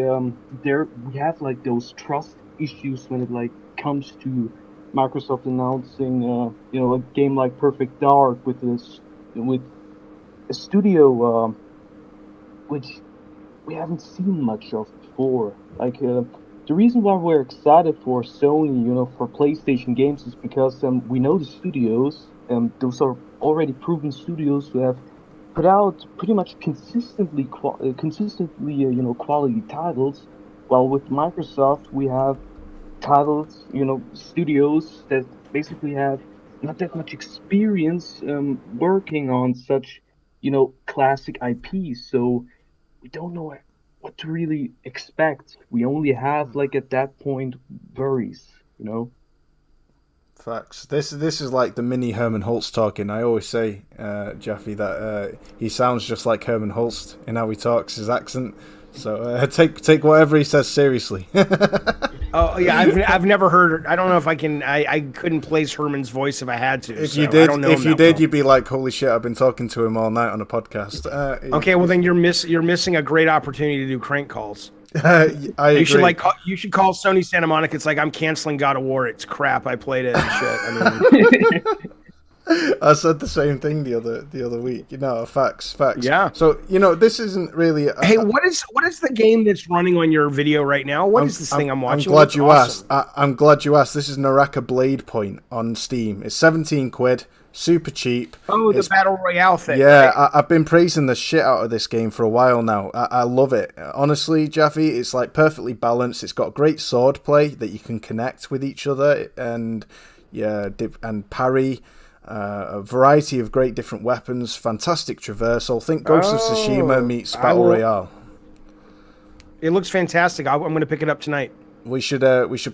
we have like those trust issues when it like comes to Microsoft announcing a game like Perfect Dark with a studio which we haven't seen much of before. Like the reason why we're excited for Sony, for PlayStation games, is because we know the studios, and those are already proven studios who have put out pretty much consistently quality titles. Well, with Microsoft, we have titles, studios that basically have not that much experience working on such, classic IPs. So we don't know what to really expect. We only have, like, at that point, worries, Facts. This is like the mini Herman Holst talking. I always say, Jaffe, that he sounds just like Herman Holst in how he talks, his accent. So take whatever he says seriously. Oh yeah, I've never heard. I don't know if I can. I couldn't place Herman's voice if I had to. If you did, you'd be like, "Holy shit! I've been talking to him all night on a podcast." Okay, well then you're missing a great opportunity to do crank calls. I agree. You should call Sony Santa Monica. It's like, I'm canceling God of War. It's crap. I played it and shit. I mean, I said the same thing the other week. Facts. Yeah. So this isn't really. Hey, what is the game that's running on your video right now? What is this thing I'm watching? I'm glad you asked. I'm glad you asked. This is Naraka Blade Point on Steam. It's 17 quid. Super cheap. Oh, the Battle Royale thing. Yeah, right? I've been praising the shit out of this game for a while now. I love it. Honestly, Jaffe, it's like perfectly balanced. It's got great sword play that you can connect with each other and parry. A variety of great different weapons. Fantastic traversal. Think Ghost of Tsushima meets Battle Royale. It looks fantastic. I'm going to pick it up tonight. We should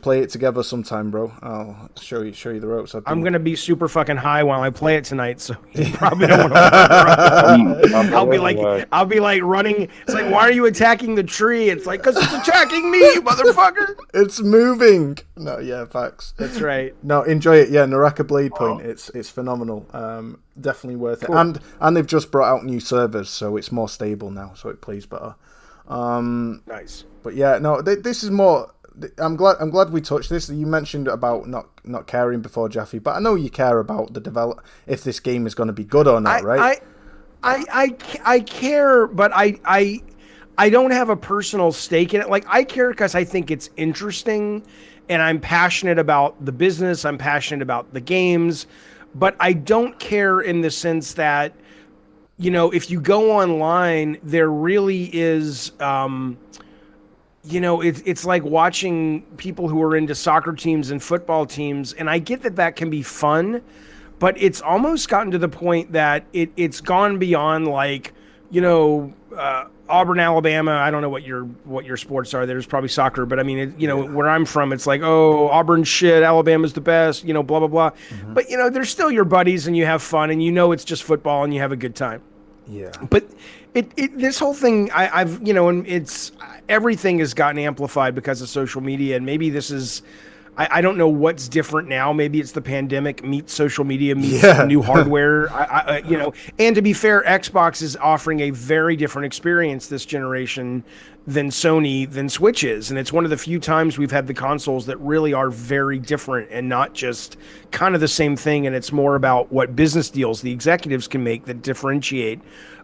play it together sometime, bro. I'll show you the ropes. I'm gonna be super fucking high while I play it tonight, so you probably don't want to. I'll be like running. It's like, why are you attacking the tree? It's like, 'cause it's attacking me, motherfucker. It's moving. No, yeah, facts. That's right. No, enjoy it. Yeah, Naraka Blade Point. It's phenomenal. Definitely worth it. And they've just brought out new servers, so it's more stable now, so it plays better. Nice. But yeah, no, this is more. I'm glad we touched this. You mentioned about not caring before, Jaffe, but I know you care about the if this game is going to be good or not, right? I care, but I don't have a personal stake in it. Like, I care because I think it's interesting, and I'm passionate about the business. I'm passionate about the games, but I don't care in the sense that, if you go online, there really is. It's like watching people who are into soccer teams and football teams, and I get that can be fun, but it's almost gotten to the point that it's gone beyond, like, Auburn, Alabama. I don't know what your sports are. There's probably soccer, but I mean, where I'm from, it's like, oh, Auburn shit, Alabama's the best, blah blah blah. Mm-hmm. But they're still your buddies, and you have fun, and it's just football, and you have a good time. Yeah. But this whole thing, I've and it's everything has gotten amplified because of social media, and maybe this is. I don't know what's different now. Maybe it's the pandemic meets social media meets new hardware. And to be fair, Xbox is offering a very different experience this generation than Switch is. And it's one of the few times we've had the consoles that really are very different and not just kind of the same thing. And it's more about what business deals the executives can make that differentiate.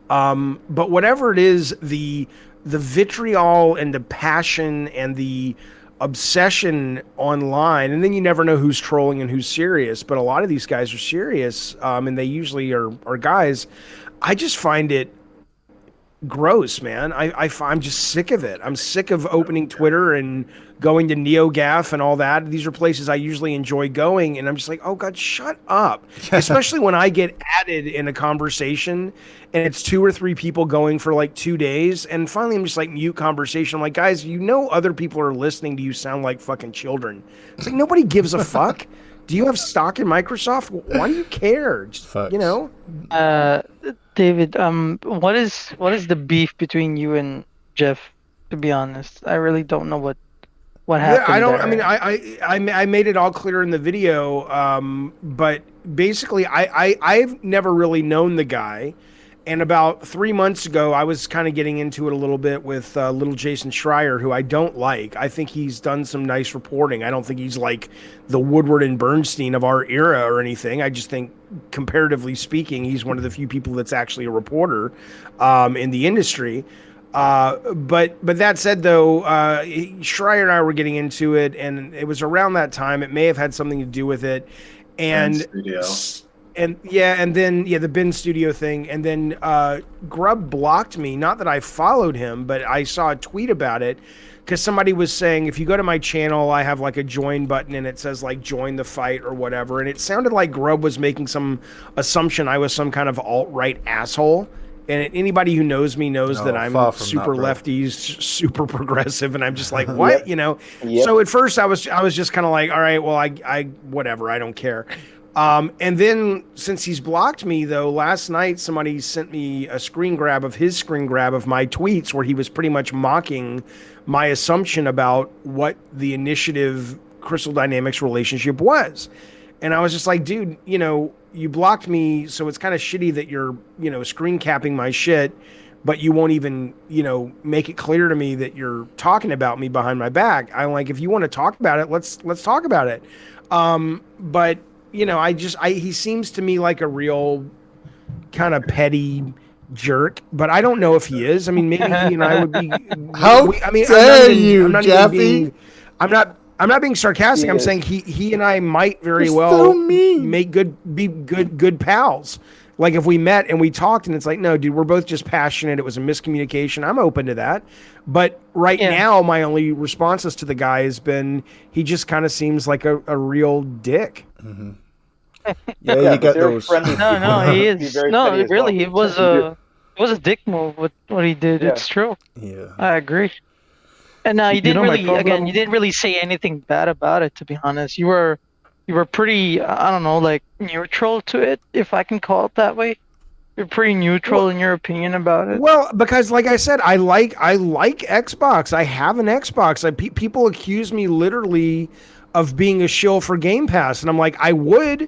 But whatever it is, the vitriol and the passion and the obsession online, and then you never know who's trolling and who's serious, but a lot of these guys are serious, and they usually are guys. I just find it gross, man. I'm just sick of it. I'm sick of opening Twitter and going to NeoGAF and all that. These are places I usually enjoy going, and I'm just like, oh God, shut up. Especially when I get added in a conversation and it's 2 or 3 people going for like 2 days, and finally I'm just like, mute conversation. I'm like, guys, other people are listening to you sound like fucking children. It's like, nobody gives a fuck. Do you have stock in Microsoft? Why do you care? Just, David, what is the beef between you and Jeff? To be honest, I really don't know what happened. Yeah, I don't. There. I mean, I made it all clear in the video. But basically, I've never really known the guy, and about 3 months ago, I was kind of getting into it a little bit with little Jason Schreier, who I don't like. I think he's done some nice reporting. I don't think he's like the Woodward and Bernstein of our era or anything. I just think, comparatively speaking, he's one of the few people that's actually a reporter in the industry. But that said, though, Schreier and I were getting into it, and it was around that time. It may have had something to do with it, and the Ben Studio thing, and then Grubb blocked me. Not that I followed him, but I saw a tweet about it because somebody was saying, if you go to my channel, I have like a join button and it says like join the fight or whatever. And it sounded like Grub was making some assumption I was some kind of alt-right asshole. And anybody who knows me knows that I'm super lefty, super progressive, and I'm just like, what, you know? So at first I was just kind of like, all right, well, I whatever, I don't care. And then since he's blocked me though, last night somebody sent me a screen grab of my tweets where he was pretty much mocking my assumption about what the Initiative Crystal Dynamics relationship was. And I was just like, dude, you know, you blocked me, so it's kind of shitty that you're, you know, screen capping my shit, but you won't even, you know, make it clear to me that you're talking about me behind my back. I'm like, if you want to talk about it, let's talk about it. But you know, he seems to me like a real kind of petty jerk, but I don't know if he is. I mean, maybe he and I would be. Jaffe? I'm not being sarcastic. I'm saying he and I might very well make good pals. Like if we met and we talked and it's like, no, dude, we're both just passionate. It was a miscommunication. I'm open to that. But now my only responses to the guy has been, he just kind of seems like a real dick. Mm-hmm. Yeah, you get those. No, he is. No, really, it was a dick move with what he did. Yeah. It's true. Yeah, I agree. And you didn't really say anything bad about it. To be honest, you were pretty, I don't know, like neutral to it, if I can call it that way. You're pretty neutral in your opinion about it. Well, because like I said, I like Xbox. I have an Xbox. People accuse me literally of being a shill for Game Pass, and I'm like, I would.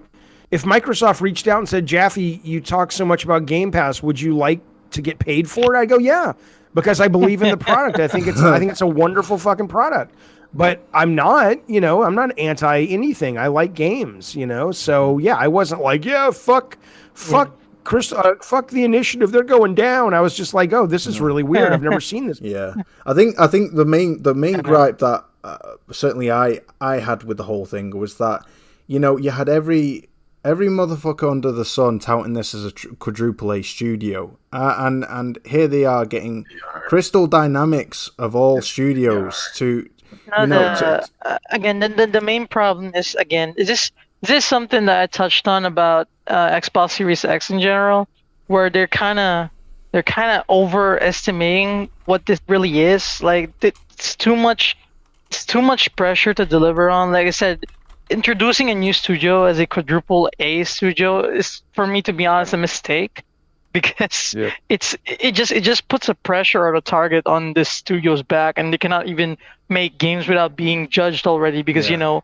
If Microsoft reached out and said, Jaffe, you talk so much about Game Pass, would you like to get paid for it? I go, yeah, because I believe in the product. I think it's a wonderful fucking product. But I'm not anti anything. I like games, you know. So yeah, I wasn't like, yeah, fuck fuck the Initiative, they're going down. I was just like, oh, this is really weird. I've never seen this. Yeah, I think the main gripe that certainly I had with the whole thing was that, you know, you had every motherfucker under the sun touting this as a quadruple A studio, and here they are getting Crystal Dynamics of all studios to. Again, the main problem is, again, is this something that I touched on about Xbox Series X in general, where they're kind of overestimating what this really is. Like, it's too much pressure to deliver on. Like I said, introducing a new studio as a quadruple A studio is, for me, to be honest, a mistake, because it just puts a pressure or a target on this studio's back, and they cannot even make games without being judged already, because you know,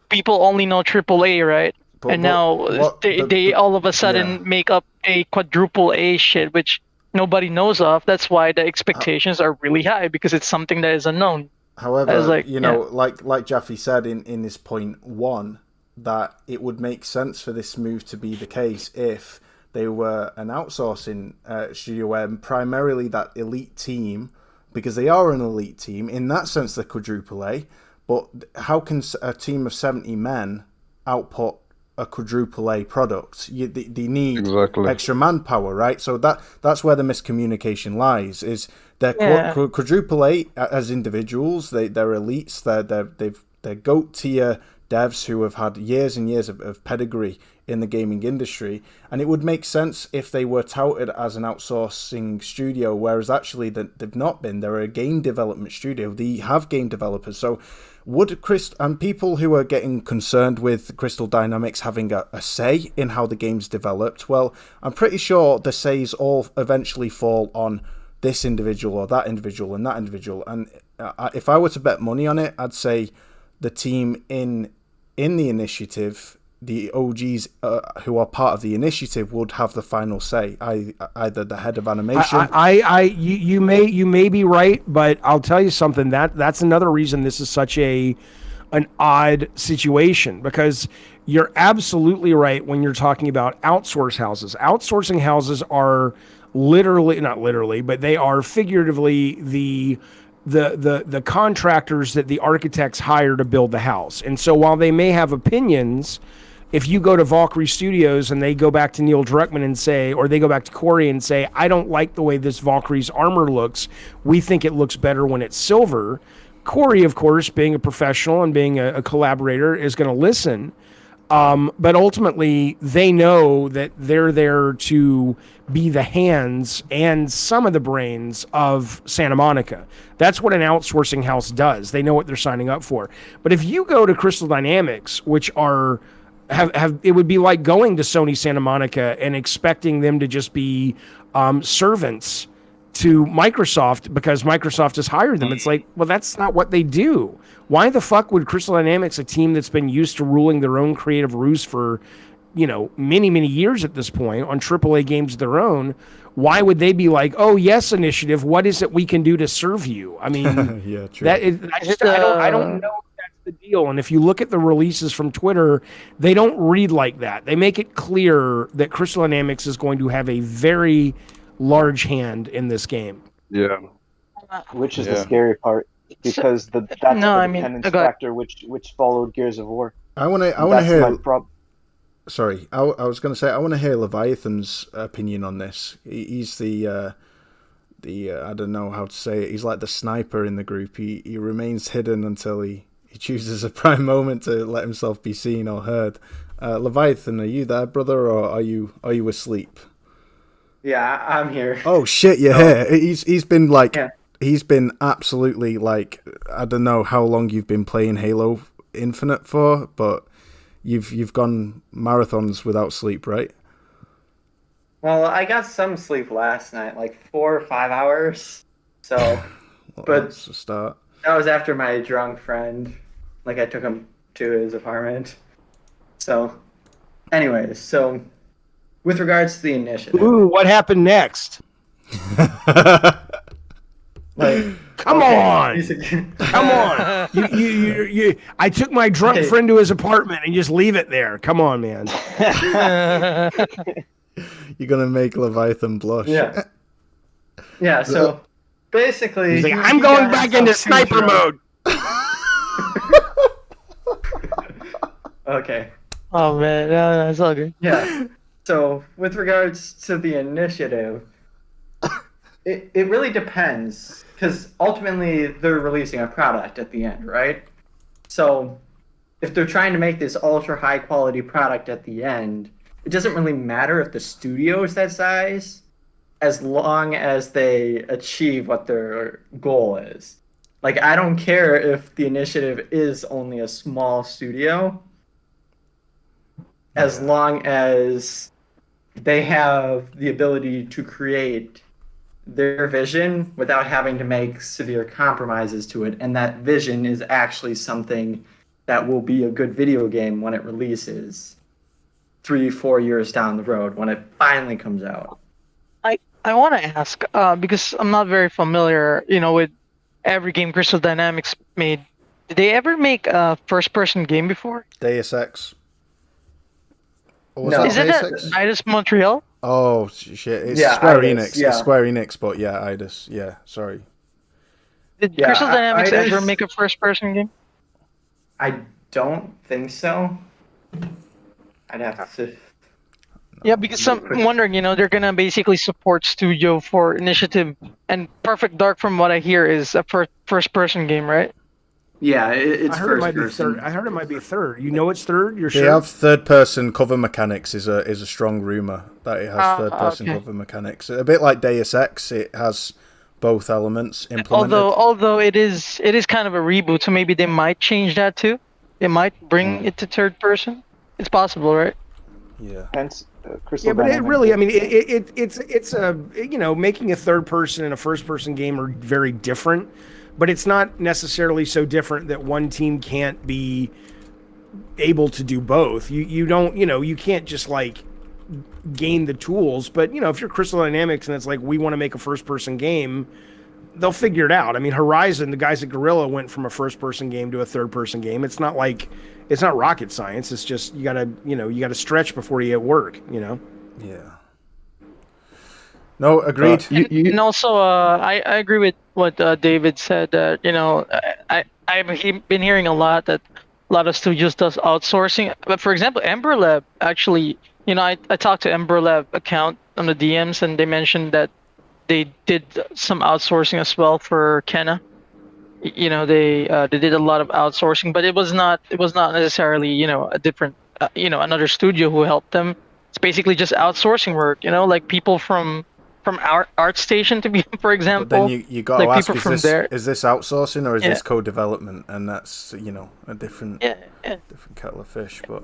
people only know AAA, right? Now they all of a sudden make up a quadruple A shit, which nobody knows of. That's why the expectations are really high, because it's something that is unknown. However, like Jaffe said in his point one, that it would make sense for this move to be the case if they were an outsourcing studio where primarily that elite team, because they are an elite team, in that sense they're quadruple A, but how can a team of 70 men output a quadruple A product? They need extra manpower, right? So that's where the miscommunication lies, is they're quadruple A as individuals, they're elites, they're GOAT tier devs who have had years and years of pedigree in the gaming industry, and it would make sense if they were touted as an outsourcing studio, whereas actually they've not been. They're a game development studio. They have game developers. So and people who are getting concerned with Crystal Dynamics having a say in how the game's developed, well, I'm pretty sure the says all eventually fall on this individual or that individual and that individual. And if I were to bet money on it, I'd say the team in the Initiative, the OGs who are part of the Initiative, would have the final say. Either the head of animation. You may be right, but I'll tell you something. That's another reason this is such an odd situation, because you're absolutely right when you're talking about outsource houses. Outsourcing houses are not literally, but they are figuratively the contractors that the architects hire to build the house. And so while they may have opinions, if you go to Valkyrie Studios and they go back to Neil Druckmann and say, or they go back to Corey and say, I don't like the way this Valkyrie's armor looks. We think it looks better when it's silver. Corey, of course, being a professional and being a collaborator, is going to listen. But ultimately, they know that they're there to be the hands and some of the brains of Santa Monica. That's what an outsourcing house does. They know what they're signing up for. But if you go to Crystal Dynamics, which have it would be like going to Sony Santa Monica and expecting them to just be servants to Microsoft because Microsoft has hired them. It's like, well, that's not what they do. Why the fuck would Crystal Dynamics, a team that's been used to ruling their own creative roost for, many, many years at this point on AAA games of their own, why would they be like, oh, yes, Initiative, what is it we can do to serve you? I mean, yeah, true. I don't know if that's the deal. And if you look at the releases from Twitter, they don't read like that. They make it clear that Crystal Dynamics is going to have a very large hand in this game. Yeah. Which is the scary part, because that's the dependence factor which followed Gears of War. I want to hear. Sorry, I was going to say I want to hear Leviathan's opinion on this. He's the I don't know how to say it. He's like the sniper in the group. He remains hidden until he chooses a prime moment to let himself be seen or heard. Leviathan, are you there, brother, or are you asleep? Yeah, I'm here. Oh shit, you're here. He's been like he's been absolutely like, I don't know how long you've been playing Halo Infinite for, but you've gone marathons without sleep, right? Well, I got some sleep last night, like 4 or 5 hours. So, well, but that's a start. That was after my drunk friend. Like, I took him to his apartment. So, anyways, with regards to the initiative. Ooh, what happened next? Come on! Come on! You I took my drunk friend to his apartment and just leave it there. Come on, man. You're gonna make Leviathan blush. Yeah. Yeah. So basically, he's like, I'm going back into sniper mode. Okay. Oh man, that's all good. Yeah. So with regards to the initiative, it really depends, because ultimately they're releasing a product at the end, right? So if they're trying to make this ultra high quality product at the end, it doesn't really matter if the studio is that size, as long as they achieve what their goal is. Like, I don't care if the initiative is only a small studio, as long as they have the ability to create their vision without having to make severe compromises to it, and that vision is actually something that will be a good video game when it releases 3-4 years down the road, when it finally comes out. I want to ask, because I'm not very familiar, with every game Crystal Dynamics made. Did they ever make a first-person game before? Deus Ex. No. Is it Eidos Montreal? Oh shit! It's yeah, Square Eidos, Enix. Yeah. It's Square Enix, but yeah, Eidos. Yeah, sorry. Did Crystal Dynamics ever make a first-person game? I don't think so. I'd have to. Yeah, because I'm wondering, they're gonna basically support Studio for Initiative, and Perfect Dark, from what I hear, is a first-person game, right? Yeah, it's I heard first it might person. be third. I heard it might be third. You know it's third? You're They sure? have third-person cover mechanics. Is a strong rumor that it has third-person okay. cover mechanics. A bit like Deus Ex, it has both elements implemented. Although it is kind of a reboot, so maybe they might change that too. They might bring it to third person. It's possible, right? Yeah. Hence, Crystal but it Dynamics. really, I mean, it's a, making a third person and a first person game are very different, but it's not necessarily so different that one team can't be able to do both. You don't, you can't just like gain the tools, but if you're Crystal Dynamics and it's like, we want to make a first person game, they'll figure it out. I mean, Horizon, the guys at Guerrilla went from a first person game to a third person game. It's not rocket science. It's just, you gotta stretch before you get work, Yeah. No, agreed. And also, I agree with what David said. I've been hearing a lot that a lot of studios does outsourcing. But for example, Ember Lab actually, I talked to Ember Lab account on the DMs, and they mentioned that they did some outsourcing as well for Kenna. They did a lot of outsourcing, but it was not necessarily a different another studio who helped them. It's basically just outsourcing work, like people from our ArtStation, to be, for example. But then you got to like ask, people is this outsourcing or is Yeah. this co-development? And that's a different different kettle of fish. But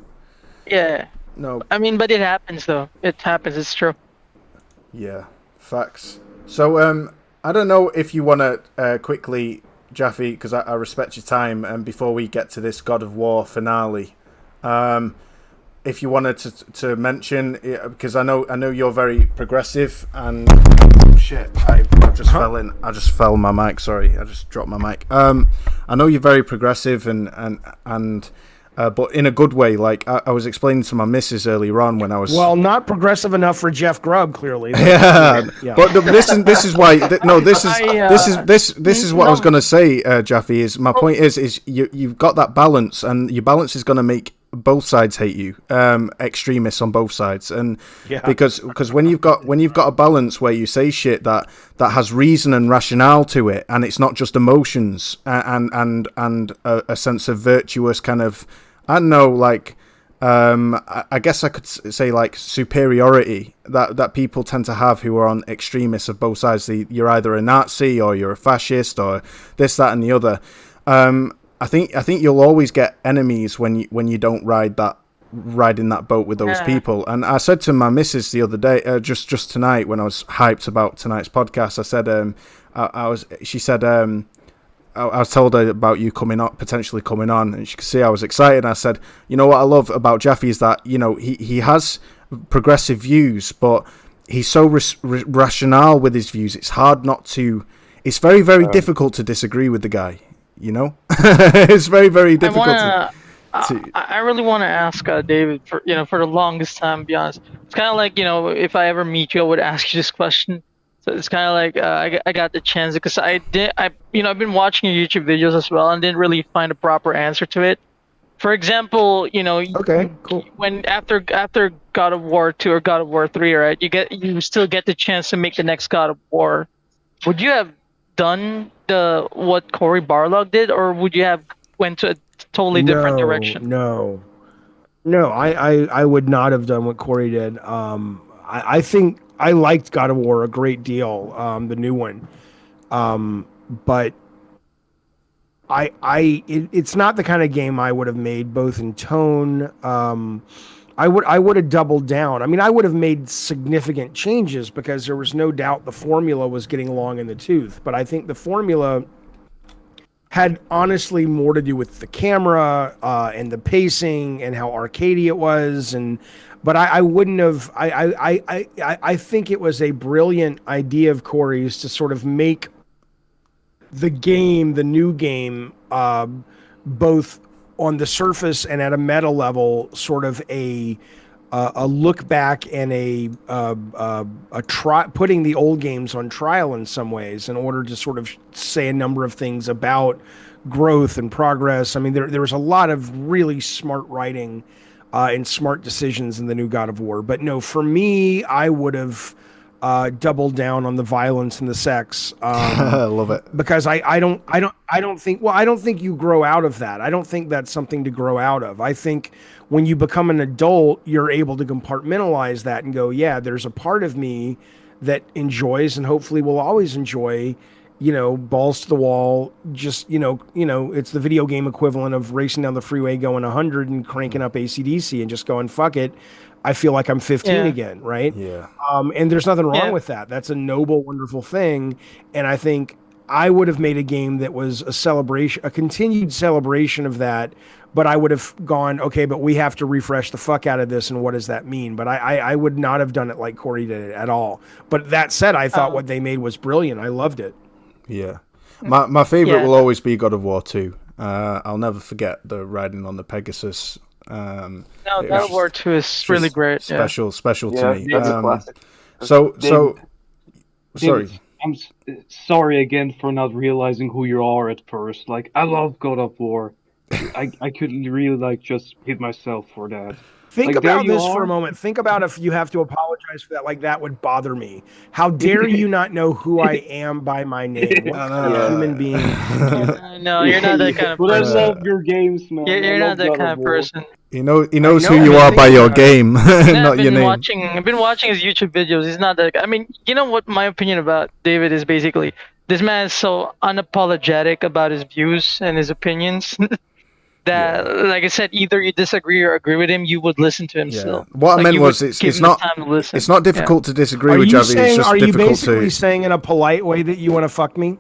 yeah. no, I mean, but it happens though. It happens. It's true. yeah, facts. So I don't know if you want to quickly, Jaffe, because I respect your time, and before we get to this God of War finale, if you wanted to mention, because I know you're very progressive, and shit, I just fell in. I just fell on my mic. Sorry, I just dropped my mic. I know you're very progressive and but in a good way. Like I was explaining to my missus earlier on when I was not progressive enough for Jeff Grubb, clearly. Yeah. But this is why this is what I was going to say, Jaffe. Is my point is you've got that balance, and your balance is going to make both sides hate you, extremists on both sides, and because when you've got a balance where you say shit that has reason and rationale to it, and it's not just emotions and a sense of virtuous kind of, I don't know, like I guess I could say like superiority that people tend to have who are on extremists of both sides. You're either a Nazi or you're a fascist or this, that, and the other. I think you'll always get enemies when you don't ride in that boat with those people. And I said to my missus the other day, just tonight when I was hyped about tonight's podcast, I said she said I was told her about you potentially coming on, and she could see I was excited. And I said, what I love about Jaffe is that he has progressive views, but he's so rational with his views. It's hard not to. It's very, very difficult to disagree with the guy. It's very, very difficult. I really want to ask David for the longest time. To be honest, it's kind of like if I ever meet you, I would ask you this question. So it's kind of like I got the chance because I've been watching your YouTube videos as well and didn't really find a proper answer to it. For example, okay, cool. When after God of War 2 or God of War 3, right? You still get the chance to make the next God of War. Would you have done what Cory Barlog did, or would you have went to a totally different direction? No, I would not have done what Cory did. I think I liked God of War a great deal, the new one, but it's not the kind of game I would have made, both in tone. I would have doubled down. I mean, I would have made significant changes because there was no doubt the formula was getting long in the tooth. But I think the formula had honestly more to do with the camera and the pacing and how arcadey it was. But I wouldn't have. I think it was a brilliant idea of Cory's to sort of make the new game, both on the surface and at a meta level, sort of a look back and a putting the old games on trial in some ways in order to sort of say a number of things about growth and progress. I mean, there was a lot of really smart writing and smart decisions in the new God of War. But no, for me, I would have doubled down on the violence and the sex. I love it because I don't think you grow out of that. I don't think that's something to grow out of. I think when you become an adult, you're able to compartmentalize that and go, yeah, there's a part of me that enjoys and hopefully will always enjoy, balls to the wall, just, it's the video game equivalent of racing down the freeway going 100 and cranking up AC/DC and just going, fuck it. I feel like I'm 15 again, right? Yeah. And there's nothing wrong with that. That's a noble, wonderful thing. And I think I would have made a game that was a celebration, a continued celebration of that. But I would have gone, okay, but we have to refresh the fuck out of this. And what does that mean? But I would not have done it like Cory did it at all. But that said, I thought what they made was brilliant. I loved it. Yeah. My favorite will always be God of War 2. I'll never forget the riding on the Pegasus. God of War 2 is really great. Special to me. That's a classic. Sorry. I'm sorry again for not realizing who you are at first. Like, I love God of War, I could really like just hit myself for that. Think Like, there about you this for are. a moment. Think about if you have to apologize for that. Like, that would bother me. How dare you not know who I am by my name? What kind of human being can do that? No, you're not that kind of But I person. love your games, man. You're I not love that God kind of of War. person. He knows I know, who you man. are Think by your about it. game, No, not your name. I've been watching his YouTube videos. He's not that. I mean, you know what my opinion about David is basically. This man is so unapologetic about his views and his opinions that, like I said, either you disagree or agree with him, you would listen to him still. What I Like, meant you was would it's give it's him the not time to listen. it's not difficult to disagree Are with you Javi. It's saying? just Are you difficult basically to. saying in a polite way that you want to fuck me?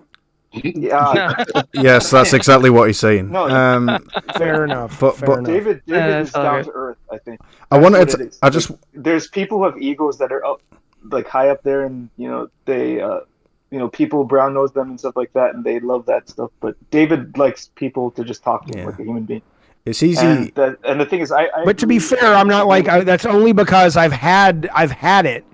Yeah. Yes, that's exactly what he's saying. No, Fair enough. But Fair enough. David is all down good. to earth. I think. I That's wanted what to. it is. I just. Like, there's people who have egos that are up, like high up there, and they people brown nose them and stuff like that, and they love that stuff. But David likes people to just talk to him like a human being. It's easy. And the thing is, I But to be fair, I'm not like that's only because I've had it.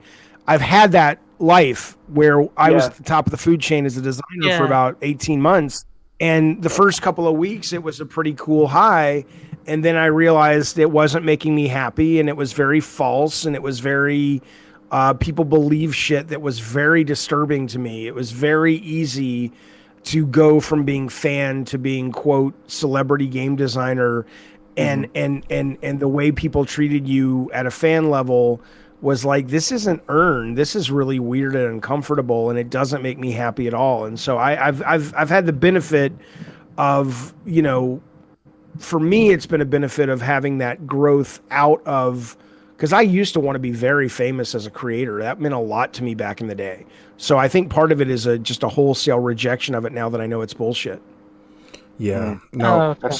I've had that life where I was at the top of the food chain as a designer for about 18 months. And the first couple of weeks, it was a pretty cool high. And then I realized it wasn't making me happy, and it was very false, and it was very people believe shit that was very disturbing to me. It was very easy to go from being fan to being quote celebrity game designer, and the way people treated you at a fan level was like, this isn't earned. This is really weird and uncomfortable, and it doesn't make me happy at all. And so I've had the benefit of, for me, it's been a benefit of having that growth out of, because I used to want to be very famous as a creator. That meant a lot to me back in the day. So I think part of it is just a wholesale rejection of it now that I know it's bullshit. Yeah. No. okay.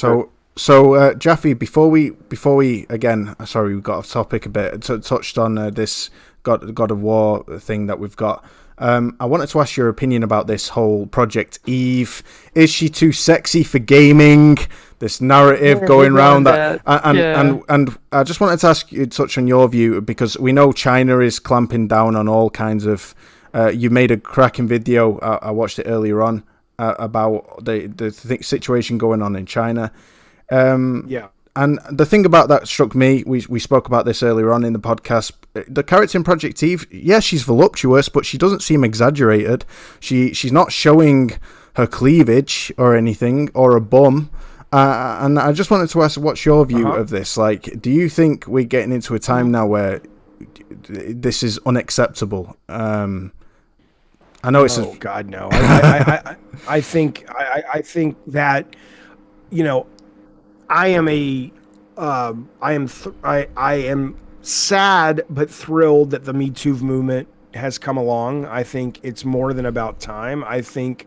So Jaffe, before we again, sorry, we got off topic a bit. Touched on this God of War thing that we've got. I wanted to ask your opinion about this whole Project Eve. Is she too sexy for gaming? This narrative going around that, and I just wanted to ask you, touch on your view, because we know China is clamping down on all kinds of. You made a cracking video. I watched it earlier on about the situation going on in China. And the thing about that struck me, we spoke about this earlier on in the podcast, the character in Project Eve, yes, she's voluptuous, but she doesn't seem exaggerated. She's not showing her cleavage or anything, or a bum. And I just wanted to ask, what's your view of this? Like, do you think we're getting into a time now where this is unacceptable? I know it's God, no. I think that, I am sad but thrilled that the Me Too movement has come along. I think it's more than about time. I think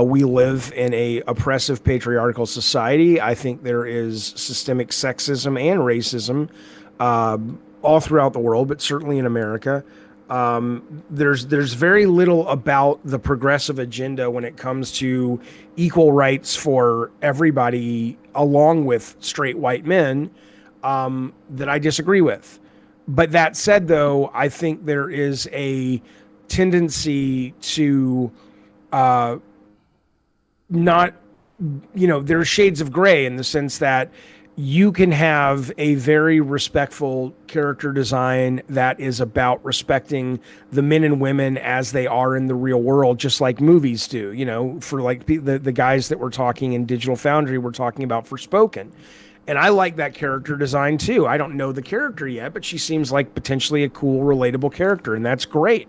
we live in a oppressive patriarchal society. I think there is systemic sexism and racism all throughout the world, but certainly in America. There's very little about the progressive agenda when it comes to equal rights for everybody, along with straight white men, that I disagree with. But that said, though, I think there is a tendency to not, there's shades of gray in the sense that you can have a very respectful character design that is about respecting the men and women as they are in the real world, just like movies do, for like the guys that we're talking in Digital Foundry, we're talking about Forspoken. And I like that character design too. I don't know the character yet, but she seems like potentially a cool, relatable character, and that's great.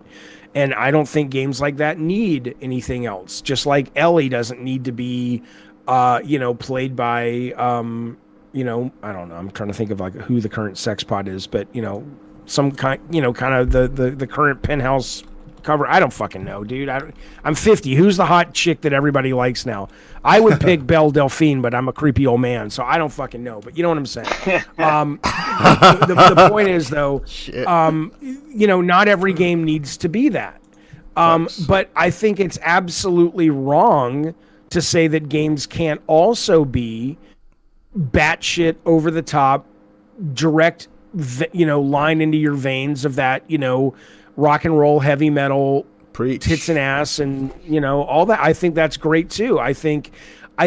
And I don't think games like that need anything else. Just like Ellie doesn't need to be, played by, I don't know. I'm trying to think of like who the current sex pod is, but some kind, kind of the current Penthouse cover. I don't fucking know, dude. I'm 50. Who's the hot chick that everybody likes now? I would pick Belle Delphine, but I'm a creepy old man, so I don't fucking know. But you know what I'm saying. The point is though, not every game needs to be that. But I think it's absolutely wrong to say that games can't also be batshit over the top, direct, line into your veins of that, rock and roll, heavy metal, preach, tits and ass, and all that. I think that's great too. I think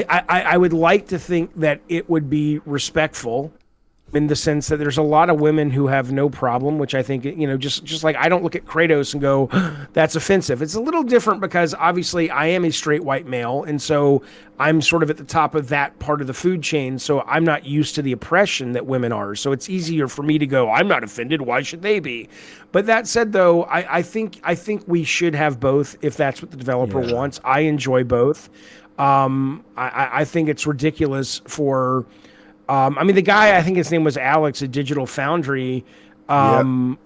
I would like to think that it would be respectful in the sense that there's a lot of women who have no problem, which I think, just like I don't look at Kratos and go, that's offensive. It's a little different because obviously I am a straight white male. And so I'm sort of at the top of that part of the food chain. So I'm not used to the oppression that women are. So it's easier for me to go, I'm not offended. Why should they be? But that said, though, I think we should have both if that's what the developer wants. I enjoy both. I think it's ridiculous for... the guy, I think his name was Alex at Digital Foundry. I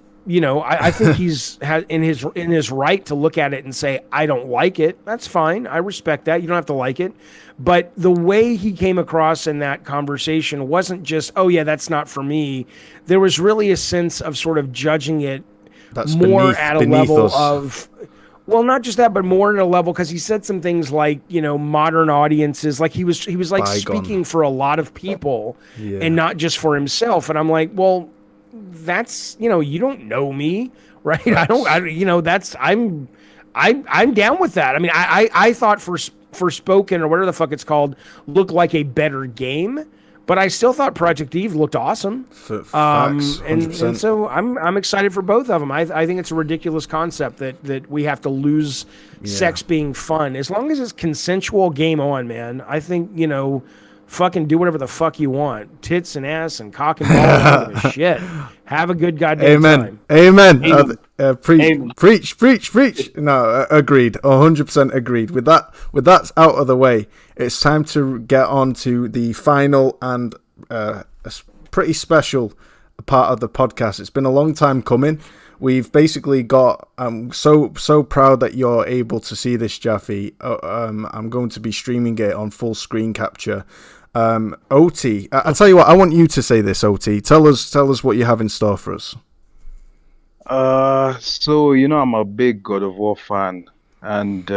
think he's in his right to look at it and say, I don't like it. That's fine. I respect that. You don't have to like it. But the way he came across in that conversation wasn't just, oh yeah, that's not for me. There was really a sense of sort of judging it more at a level of... Well, not just that, but more at a level, because he said some things like, modern audiences, like he was like speaking for a lot of people and not just for himself. And I'm like, well, that's, you don't know me, right? I'm down with that. I mean, I thought Forspoken or whatever the fuck it's called looked like a better game. But I still thought Project Eve looked awesome. Facts, and so I'm excited for both of them. I think it's a ridiculous concept that we have to lose sex being fun. As long as it's consensual, game on, man. I think, fucking do whatever the fuck you want. Tits and ass and cock and balls. Shit. Have a good goddamn time. Amen. Preach. No, agreed. 100% agreed. With that out of the way, it's time to get on to the final and a pretty special part of the podcast. It's been a long time coming. We've basically got... I'm so proud that you're able to see this, Jaffe. I'm going to be streaming it on full screen capture. OT, I'll tell you what, I want you to say this, OT. Tell us what you have in store for us. So, I'm a big God of War fan. And,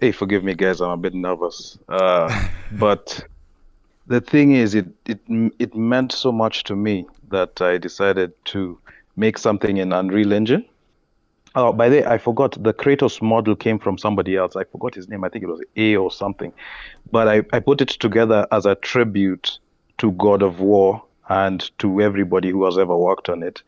hey, forgive me, guys, I'm a bit nervous. But the thing is, it meant so much to me that I decided to make something in Unreal Engine. Oh, by the way, I forgot, the Kratos model came from somebody else. I forgot his name. I think it was A or something. But I put it together as a tribute to God of War and to everybody who has ever worked on it.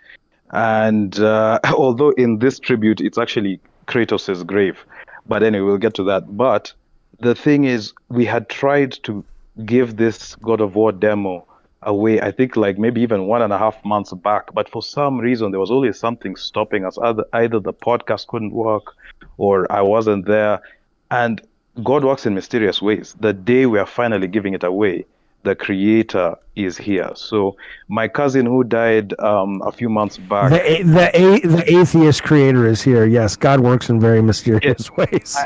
And although in this tribute, it's actually Kratos' grave. But anyway, we'll get to that. But the thing is, we had tried to give this God of War demo away, I think like maybe even 1.5 months back, but for some reason there was always something stopping us. Either the podcast couldn't work or I wasn't there. And God works in mysterious ways. The day we are finally giving it away, the creator is here. So my cousin who died a few months back, the atheist creator is here. Yes, God works in very mysterious ways.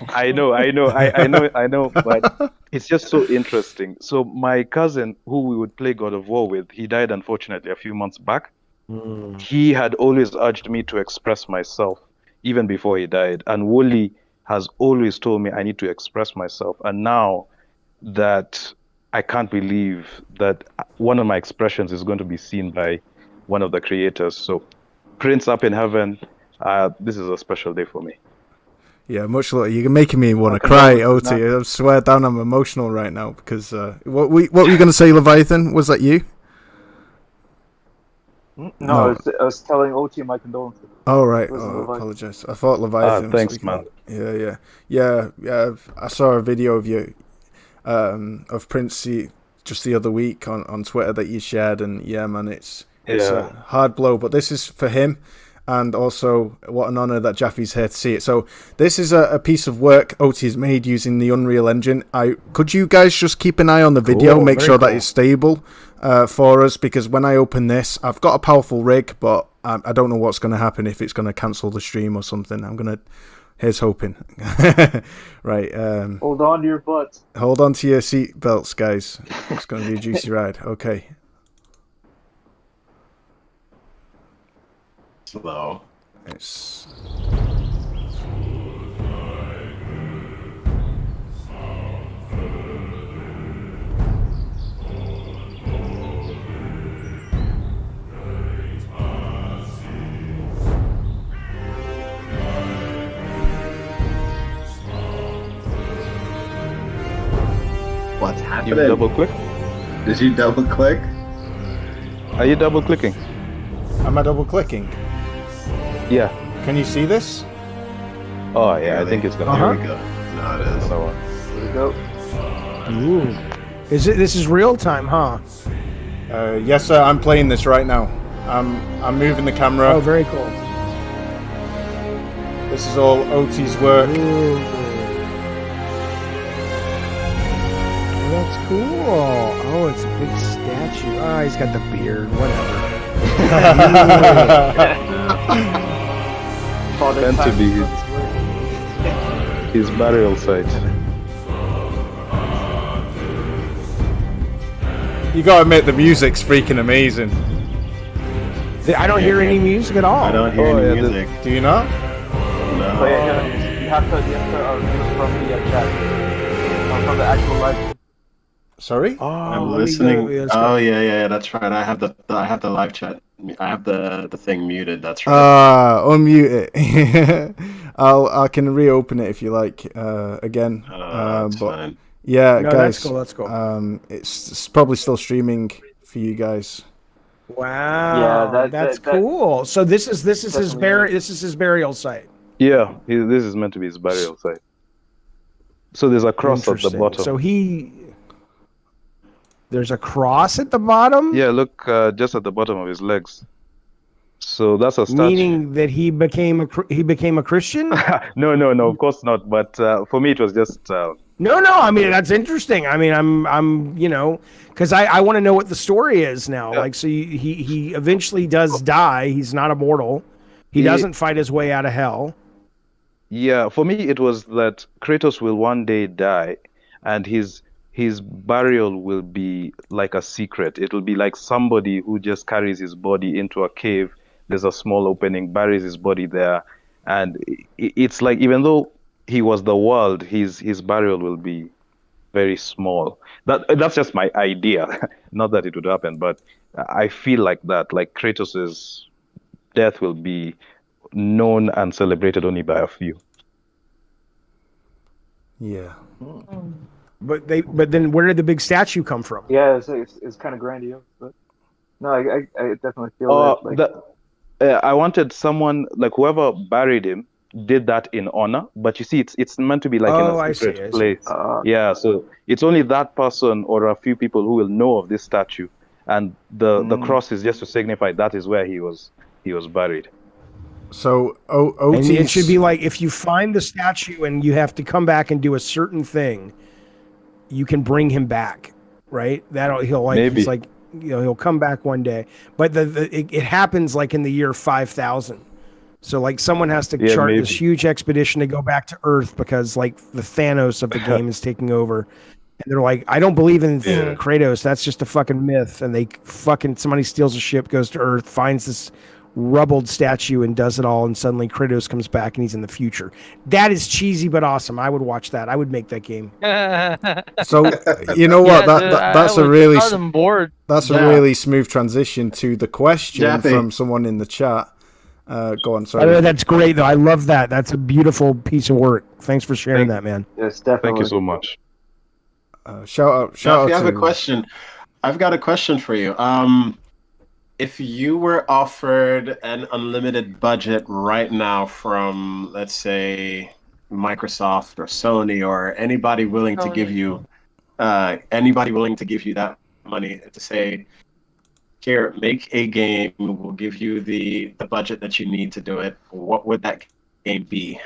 I know, but it's just so interesting. So my cousin who we would play God of War with, he died unfortunately a few months back. He had always urged me to express myself even before he died, and Wooly has always told me I need to express myself. And now that I can't believe that one of my expressions is going to be seen by one of the creators. So, Prince up in heaven, this is a special day for me. Yeah, much love. You're making me want to cry, OT. I swear down, I'm emotional right now because what were you going to say, Leviathan? Was that you? No. I was telling OT my condolences. Oh, right. I apologize. I thought Leviathan. Thanks, man. Yeah. I saw a video of you. Of Prince just the other week on Twitter that you shared, and yeah, man, it's a hard blow, but this is for him, and also what an honor that Jaffe's here to see it. So this is a piece of work OT has made using the Unreal Engine. Could you guys just keep an eye on the video, make sure that it's stable for us, because when I open this, I've got a powerful rig, but I don't know what's going to happen, if it's going to cancel the stream or something. Here's hoping. Right. Hold on to your butts. Hold on to your seat belts, guys. It's going to be a juicy ride. Okay. Slow. It's... You double click? Did you double click? Are you double clicking? Am I double clicking? Yeah. Can you see this? Oh yeah, I think it's gonna. Here we go. No, it is. Another one. Here we go. Ooh. This is real time, huh? Yes, sir. I'm playing this right now. I'm moving the camera. Oh, very cool. This is all OT's work. Ooh. Oh, that's cool. Oh, it's a big statue. Oh, he's got the beard. Whatever. Meant to be his burial site. You gotta admit the music's freaking amazing. I don't hear any music at all. I don't hear any music. Do you not? No. But yeah, you have to read from the chat. From the actual live. Sorry? Oh, I'm listening. Oh yeah, that's right. I have the live chat. I have the thing muted. That's right. Unmute it. I can reopen it if you like again. That's fine. Yeah, No, guys. that's cool. It's probably still streaming for you guys. Wow. Yeah, that's cool. So this is his burial site. Yeah, this is meant to be his burial site. So there's a cross at the Interesting. bottom. So there's a cross at the bottom. Yeah, look, just at the bottom of his legs. So that's a statue. Meaning that he became a Christian? No, of course not. But for me, it was just. No. I mean, that's interesting. I mean, I'm because I want to know what the story is now. Yeah. Like, so he eventually does die. He's not immortal. He doesn't fight his way out of hell. Yeah, for me, it was that Kratos will one day die, and his burial will be like a secret. It will be like somebody who just carries his body into a cave. There's a small opening, buries his body there, and it's like even though he was the world, his burial will be very small. That's just my idea. Not that it would happen, but I feel like that. Like Kratos's death will be known and celebrated only by a few. Yeah. But then where did the big statue come from? Yeah, it's kind of grandiose, but no, I definitely feel that. I wanted someone like whoever buried him did that in honor, but you see, it's meant to be like in a secret place. Yeah, so it's only that person or a few people who will know of this statue, and the cross is just to signify that is where he was buried. So and it should be like if you find the statue and you have to come back and do a certain thing, you can bring him back, right? He's like he'll come back one day, but it happens like in the year 5000. So like someone has to chart this huge expedition to go back to Earth because like the Thanos of the game is taking over, and they're like, I don't believe in Kratos. That's just a fucking myth. And somebody steals a ship, goes to Earth, finds this rubbled statue and does it all, and suddenly Kratos comes back and he's in the future. That is cheesy but awesome. I would watch that. I would make that game. So you know what? That's a really smooth transition to the question Jaffe. from someone in the chat. Go on, sorry. That's great though. I love that. That's a beautiful piece of work. Thanks for sharing that, man. Yes, definitely. Thank you so much. Shout out Jaffe, I have to... a question. I've got a question for you. If you were offered an unlimited budget right now from, let's say, Microsoft or Sony or anybody willing to give you that money to say, here, make a game, we'll give you the budget that you need to do it, what would that game be?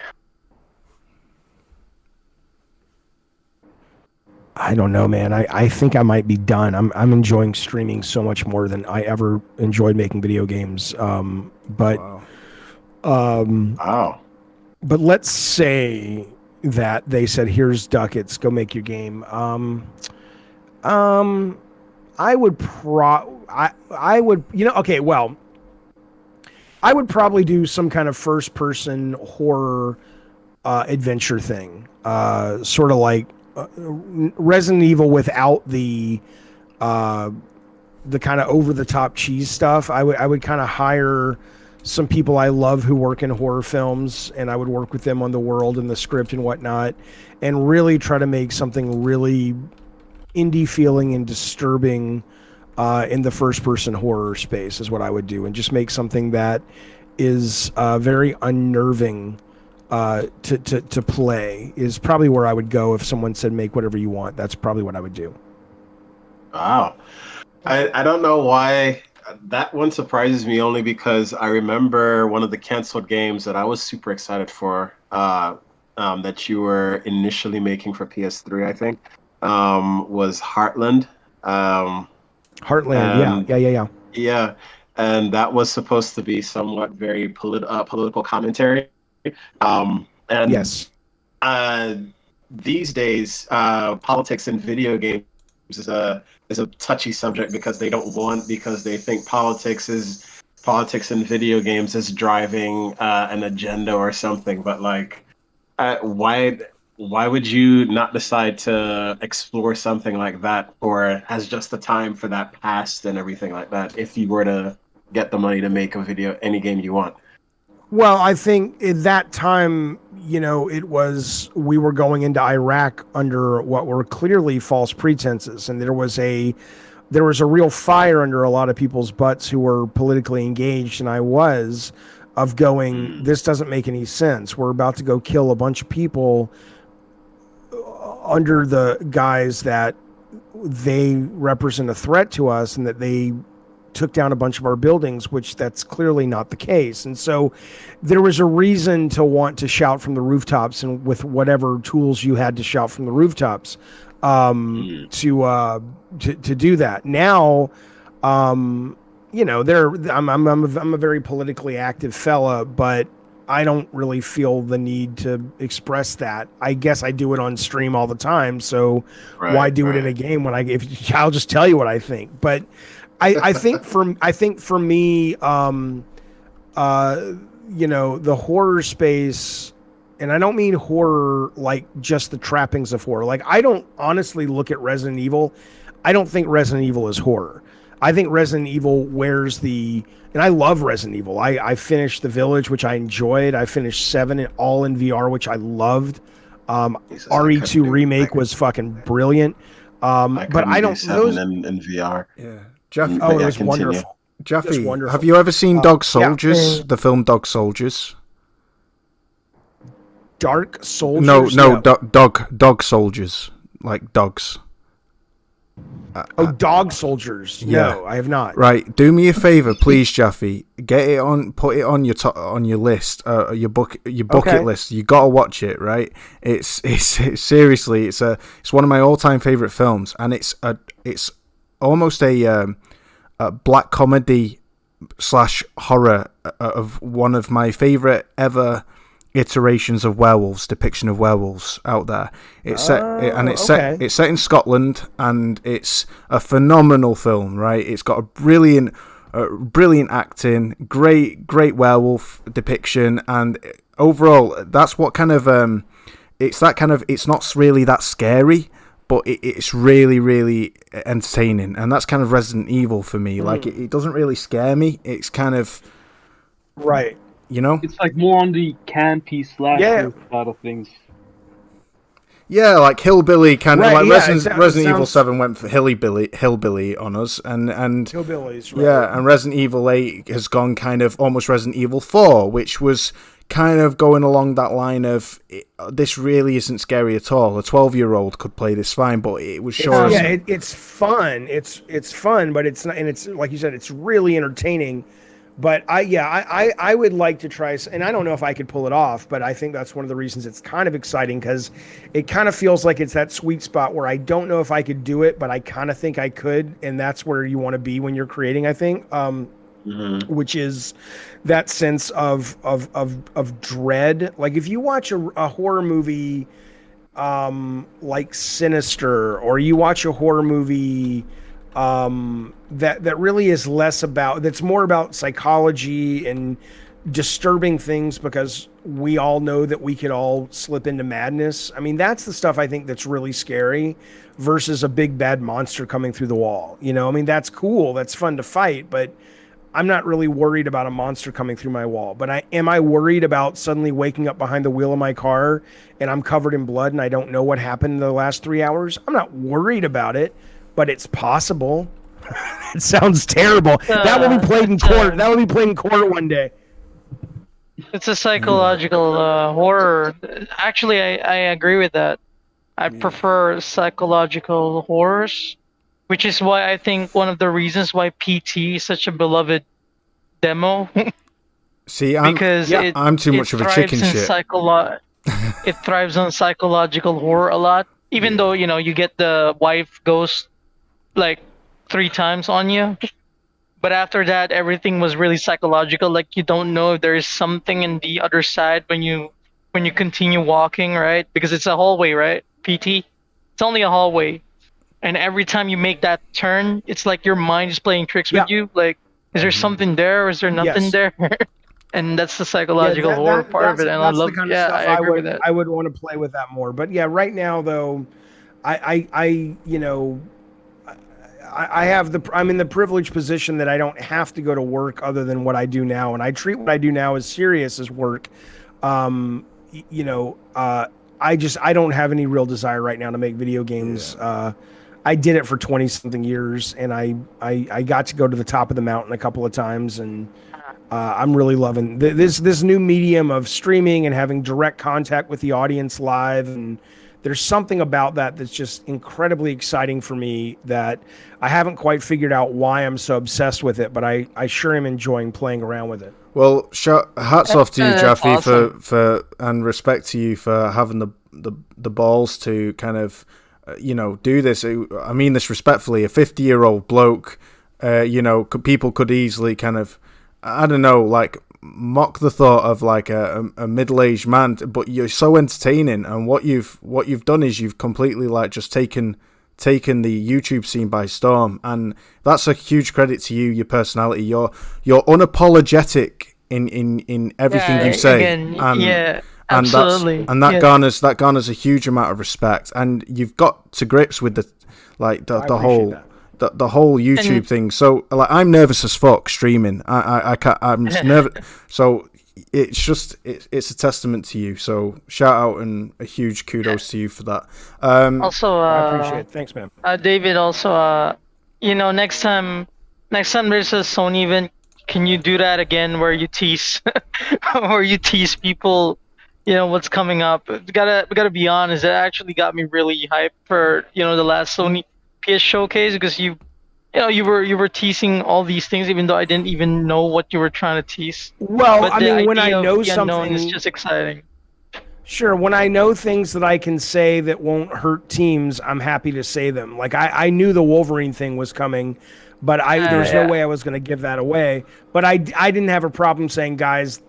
I don't know, man. I think I might be done. I'm enjoying streaming so much more than I ever enjoyed making video games. But let's say that they said, "Here's ducats, go make your game." I would I would probably do some kind of first-person horror adventure thing, sort of like Resident Evil without the kind of over-the-top cheese stuff. I would kind of hire some people I love who work in horror films, and I would work with them on the world and the script and whatnot, and really try to make something really indie feeling and disturbing in the first person horror space is what I would do, and just make something that is very unnerving to play is probably where I would go if someone said make whatever you want. That's probably what I would do. Wow. I don't know why that one surprises me, only because I remember one of the canceled games that I was super excited for that you were initially making for PS3, I think, was Heartland. Heartland, yeah. Yeah, and that was supposed to be somewhat very political commentary. And yes, these days, politics in video games is a touchy subject because they think politics in video games is driving an agenda or something. But like, why would you not decide to explore something like that, or has just the time for that passed and everything like that, if you were to get the money to make any game you want? Well, I think at that time, we were going into Iraq under what were clearly false pretenses, and there was a real fire under a lot of people's butts who were politically engaged, and I was, of going, this doesn't make any sense. We're about to go kill a bunch of people under the guise that they represent a threat to us and that they took down a bunch of our buildings, which that's clearly not the case. And so there was a reason to want to shout from the rooftops, and with whatever tools you had to shout from the rooftops to do that. Now, I'm a very politically active fella, but I don't really feel the need to express that. I guess I do it on stream all the time, so why do it in a game when I'll just tell you what I think. But I think for me, the horror space, and I don't mean horror like just the trappings of horror. Like, I don't honestly look at Resident Evil. I don't think Resident Evil is horror. I think Resident Evil wears and I love Resident Evil. I finished The Village, which I enjoyed. I finished 7 all in VR, which I loved. RE2 remake was fucking brilliant. But I don't. 7 in VR. Yeah. Jaffe, it was wonderful. Jaffe, have you ever seen Dog Soldiers? The film Dog Soldiers? Dark Soldiers? No, dog soldiers, like dogs. Dog Soldiers. Yeah. No, I have not. Right. Do me a favor, please, Jaffe. Get it on. Put it on your list, your bucket list. You gotta watch it. Right. It's seriously. It's one of my all-time favorite films, and it's almost a black comedy / horror of one of my favorite ever iterations of werewolves, depiction of werewolves out there. It's set in Scotland, and it's a phenomenal film, right? It's got a brilliant acting, great werewolf depiction, and overall that's what kind of it's not really that scary, but it's really, really entertaining, and that's kind of Resident Evil for me. Like, it doesn't really scare me. It's kind of right. It's like more on the campy slasher side of things. Yeah, like hillbilly kind of Resident Evil 7 went for hillbilly on us, and hillbillies, right. Yeah, and Resident Evil 8 has gone kind of almost Resident Evil 4, which was kind of going along that line of this really isn't scary at all. A 12-year-old could play this fine, but it was sure. It's fun. It's fun, but it's not, and it's like you said, it's really entertaining. But I would like to try, and I don't know if I could pull it off, but I think that's one of the reasons it's kind of exciting, because it kind of feels like it's that sweet spot where I don't know if I could do it, but I kind of think I could, and that's where you want to be when you're creating, I think, which is that sense of dread. Like, if you watch a horror movie like Sinister, or you watch a horror movie that really is less about, that's more about psychology and disturbing things, because we all know that we could all slip into madness. I mean, that's the stuff I think that's really scary, versus a big bad monster coming through the wall. I mean, that's cool, that's fun to fight, but I'm not really worried about a monster coming through my wall, but am I worried about suddenly waking up behind the wheel of my car and I'm covered in blood and I don't know what happened in the last 3 hours? I'm not worried about it, but it's possible. It sounds terrible. That will be played in court. That will be played in court one day. It's a psychological horror. Actually, I agree with that. I prefer psychological horrors, which is why I think one of the reasons why PT is such a beloved demo. See, I'm too much of a chicken shit. It thrives on psychological horror a lot, even though you get the wife ghost like 3 times on you. But after that, everything was really psychological. Like you don't know if there is something in the other side when you continue walking, right? Because it's a hallway, right? PT, it's only a hallway, and every time you make that turn, it's like your mind is playing tricks with you. Like, is there something there, or is there nothing there? And that's the psychological horror part of it. And I love. I agree with that. I would want to play with that more. But yeah, right now though, I'm in the privileged position that I don't have to go to work other than what I do now, and I treat what I do now as serious as work. I don't have any real desire right now to make video games. I did it for 20 something years, and I got to go to the top of the mountain a couple of times, and I'm really loving this new medium of streaming and having direct contact with the audience live. And there's something about that that's just incredibly exciting for me that I haven't quite figured out why I'm so obsessed with it, but I sure am enjoying playing around with it. Well, hats off to you, Jaffe, awesome. for and respect to you for having the balls to kind of do this. I mean this respectfully. A 50-year-old bloke, people could easily kind of, I don't know, like mock the thought of like a middle-aged man, but you're so entertaining, and what you've done is you've completely like just taken the YouTube scene by storm, and that's a huge credit to you, your personality. You're unapologetic in everything you say. Again, absolutely. That garners a huge amount of respect, and you've got to grips with the whole YouTube thing. So like, I'm nervous as fuck streaming. I can't. I'm just nervous. So it's a testament to you. So shout out and a huge kudos to you for that. Also, I appreciate it. Thanks, man. David. Also, next time there's a Sony event, can you do that again where you tease, people? What's coming up. We gotta be honest. It actually got me really hyped for the last Sony PS showcase, because you were teasing all these things even though I didn't even know what you were trying to tease. Well, but I mean, when I know something, it's just exciting. Sure, when I know things that I can say that won't hurt teams, I'm happy to say them. Like I knew the Wolverine thing was coming, but there's no way I was going to give that away. But I didn't have a problem saying, guys,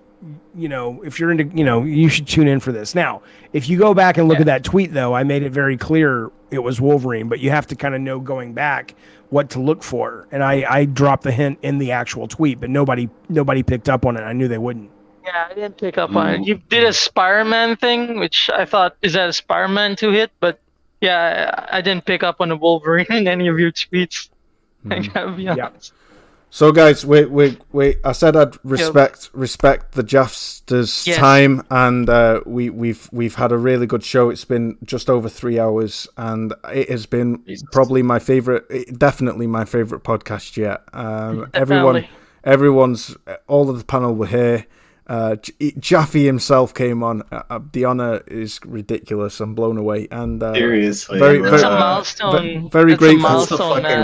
if you're into, you should tune in for this. Now, if you go back and look at that tweet, though, I made it very clear it was Wolverine, but you have to kind of know going back what to look for. And I dropped the hint in the actual tweet, but nobody picked up on it. I knew they wouldn't. Yeah, I didn't pick up on it. You did a Spider-Man thing, which I thought, is that a Spider-Man 2 hit? But yeah, I didn't pick up on the Wolverine in any of your tweets. I gotta be honest. So guys, we I said I'd respect the Jaffster's time, and we've had a really good show. It's been just over 3 hours, and it has been probably definitely my favorite podcast yet. Everyone's all of the panel were here. Jaffe himself came on. The honor is ridiculous. I'm blown away, and seriously, it's a milestone. Very grateful.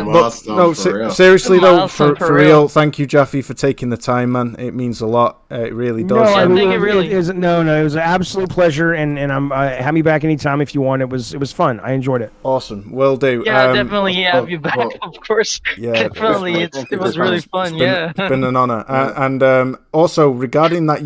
Milestone, seriously though, for real, thank you, Jaffe, for taking the time, man. It means a lot. It really does. No, I think it really is. No, it was an absolute pleasure, and I'm have me back anytime if you want. It was fun. I enjoyed it. Awesome, will do. Yeah, definitely have you back, of course. Yeah, definitely. It was really fun. It's been an honor, and also regarding that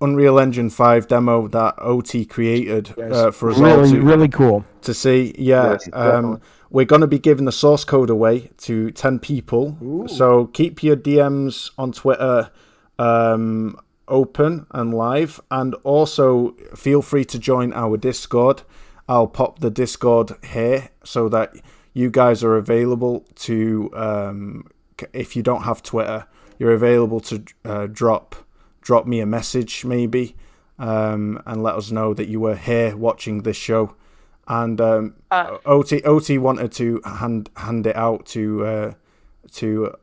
Unreal Engine 5 demo that OT created for us all really cool to see. We're going to be giving the source code away to 10 people. Ooh. So keep your DMs on Twitter open and live, and also feel free to join our Discord. I'll pop the Discord here so that you guys are available to if you don't have Twitter, you're available to drop me a message maybe, and let us know that you were here watching this show. And OT wanted to hand it out to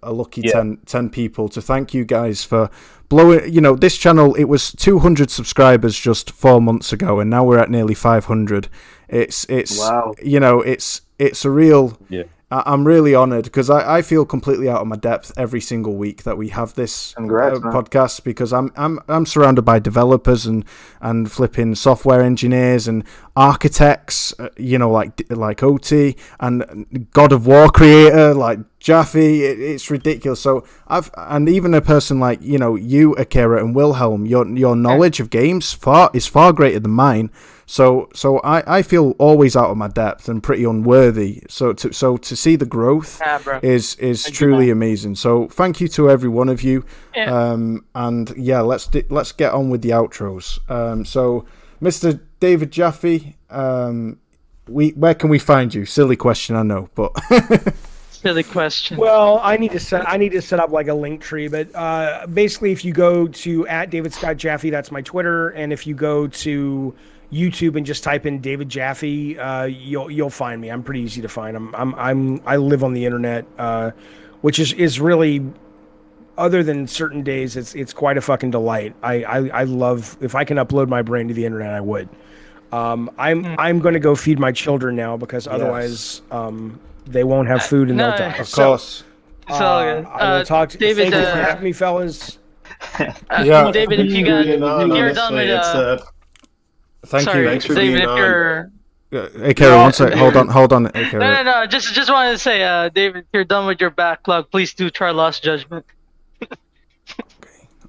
a lucky 10 people to thank you guys for blowing. This channel, it was 200 subscribers just 4 months ago, and now we're at nearly 500. It's wow. It's a real. Yeah. I'm really honored because I feel completely out of my depth every single week that we have this podcast, because I'm surrounded by developers and flipping software engineers and architects, like OT, and God of War creator like Jaffe. It's ridiculous. So and even a person like you, Akira, and Wilhelm, your knowledge of games is far greater than mine. So I feel always out of my depth and pretty unworthy. So to see the growth is truly amazing. So thank you to every one of you. Yeah. And yeah, let's get on with the outros. So Mr. David Jaffe, where can we find you? Silly question, I know, but silly question. Well, I need to set up like a link tree, but basically, if you go to @DavidScottJaffe, that's my Twitter, and if you go to YouTube and just type in David Jaffe, you'll find me. I'm pretty easy to find. I live on the internet, which is really, other than certain days, it's quite a fucking delight. I love, if I can upload my brain to the internet, I would. I'm going to go feed my children now, because otherwise they won't have food and they'll die. Of course. It's all good. I will talk to David. Thank you for having me, fellas. David, if you're done with thank you. Thanks for David, being if you're Akira, one sec. Hold on. Akira. No. Just wanted to say, David, if you're done with your backlog, please do try Lost Judgment.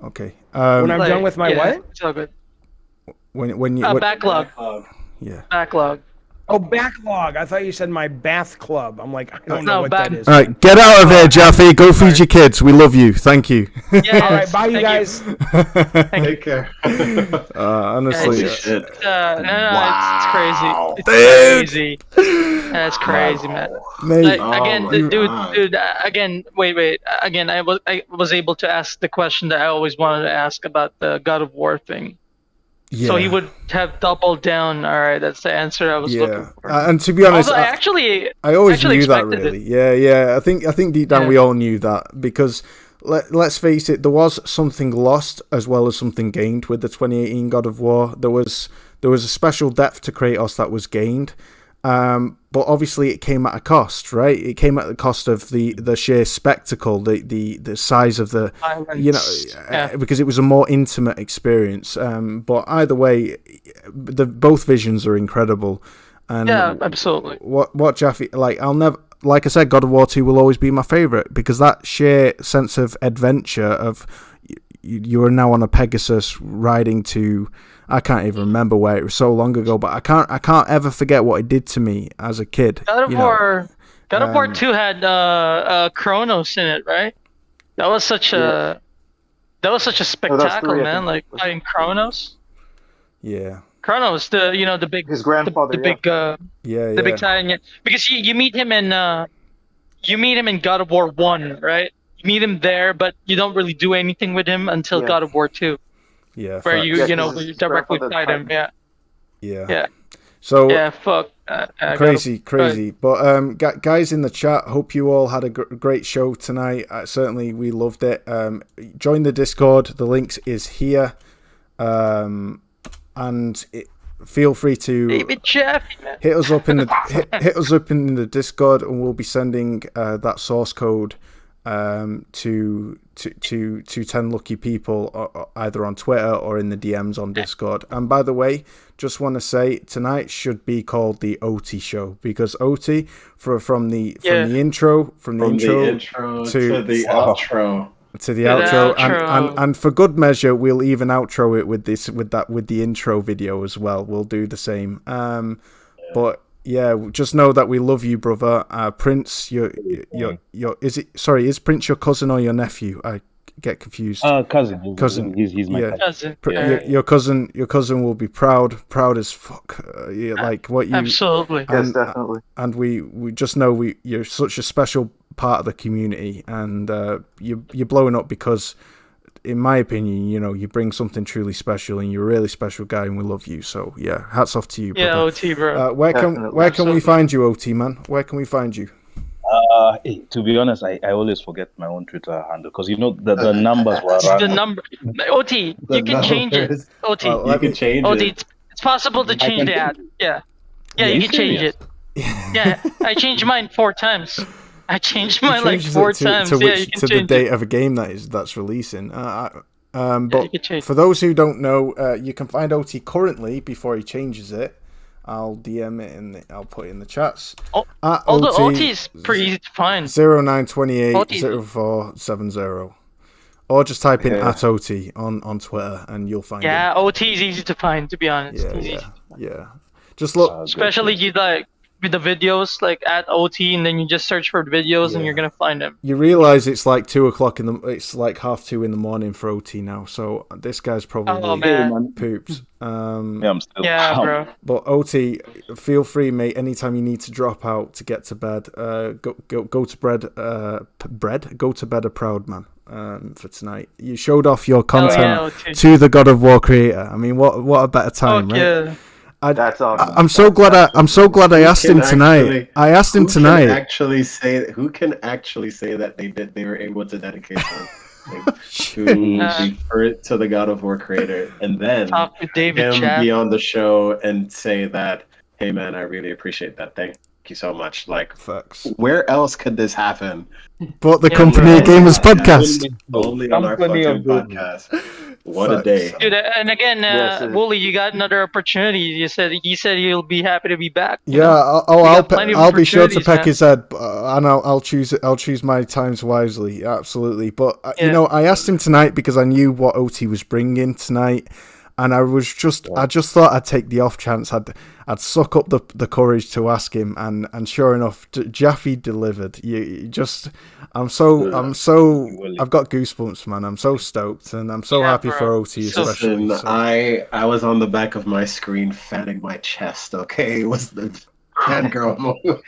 Okay. When I'm done with my what? It's all good. When you backlog. Yeah. Backlog. Oh, backlog. I thought you said my bath club. I'm like, I don't know what that is. All right, get out of here, Jaffe. Go feed your kids. We love you. Thank you. Yes, all right, bye, you guys. Take care. Honestly, it's crazy. It's crazy. That's crazy, man. Mate. Dude. Again, wait. Again, I was able to ask the question that I always wanted to ask about the God of War thing. Yeah. So he would have doubled down. All right, that's the answer I was looking for. And to be honest, I always knew that, really. Yeah. I think deep down we all knew that, because let's face it, there was something lost as well as something gained with the 2018 God of War. There was a special depth to Kratos that was gained. But obviously it came at a cost, right? It came at the cost of the sheer spectacle, the size of the violence. Because it was a more intimate experience. But either way, both visions are incredible. And yeah, absolutely. What Jaffe, like I said, God of War 2 will always be my favorite, because that sheer sense of adventure of you are now on a Pegasus riding to, I can't even remember where, it was so long ago, but I can't ever forget what it did to me as a kid. God of War 2 had Kratos in it, right? That was such a spectacle, man. Like fighting Kratos. Yeah. Kratos, the big, his grandfather, the big Titan. Because you meet him in God of War 1, right? You meet him there, but you don't really do anything with him until God of War 2. Yeah. Where you directly fight him. Yeah. So fuck. Crazy. But guys in the chat, hope you all had a great show tonight. Certainly, we loved it. Join the Discord. The link is here. And feel free to David Jaffe, hit us up in the Discord, and we'll be sending that source code to 10 lucky people, either on Twitter or in the DMs on Discord. And by the way, just want to say, tonight should be called the OT show, because OT from the intro to the outro. To the outro. And for good measure, we'll even outro it with the intro video as well. We'll do the same. But yeah, just know that we love you, brother. Prince, is Prince your cousin or your nephew? I get confused. Cousin. He's my cousin. Your cousin will be proud as fuck. Like what you absolutely. Yes, definitely. And we just know you're such a special part of the community, and you're blowing up because, in my opinion, you bring something truly special, and you're a really special guy, and we love you. So yeah, hats off to you, brother. Yeah, OT, bro. Where can we find you, OT man? Where can we find you? To be honest, I always forget my own Twitter handle because the numbers were around. The number, OT, you can change it. OT, you can change OT, it. it's possible to change the ad. Yeah, you can change it. Yeah, I changed mine 4 times. I changed mine like 4 times. To the date of a game that's releasing. But you can change. For those who don't know, you can find OT currently before he changes it. I'll DM it and I'll put it in the chats. Although OT is pretty easy to find. 0928 0470. Or just type in @OT on Twitter and you'll find it. Yeah, OT is easy to find, to be honest. Yeah. Just look. Especially you like with the videos, like @OT, and then you just search for the videos and you're gonna find them. You realize it's like 2:00 it's like 2:30 in the morning for OT now. So this guy's probably pooped. I'm still. Yeah, bro. But OT, feel free, mate. Anytime you need to drop out to get to bed, go to bed. Go to bed a proud man. For tonight, you showed off your content to the God of War creator. I mean, what a better time, right? Yeah. That's awesome. I'm so glad I asked him tonight. I asked him tonight. Who can actually say that they were able to dedicate to the God of War creator, and then talk with David Jaffe. Be on the show and say that, hey man, I really appreciate that. Thank you so much. Like, facts. Where else could this happen? But the Company of Gamers podcast. Only on our fucking podcast. What a day. Dude, and again, Wooly, you got another opportunity. He said he'll be happy to be back. Yeah, I'll be sure to peck his head, and I'll choose my times wisely. Absolutely. But I asked him tonight because I knew what OT was bringing tonight. And I just thought I'd take the off chance. I'd suck up the courage to ask him, and sure enough, Jaffe delivered. I've got goosebumps, man. I'm so stoked, and I'm so happy for OT especially. Listen, I was on the back of my screen fanning my chest. Okay, it was the fangirl moment.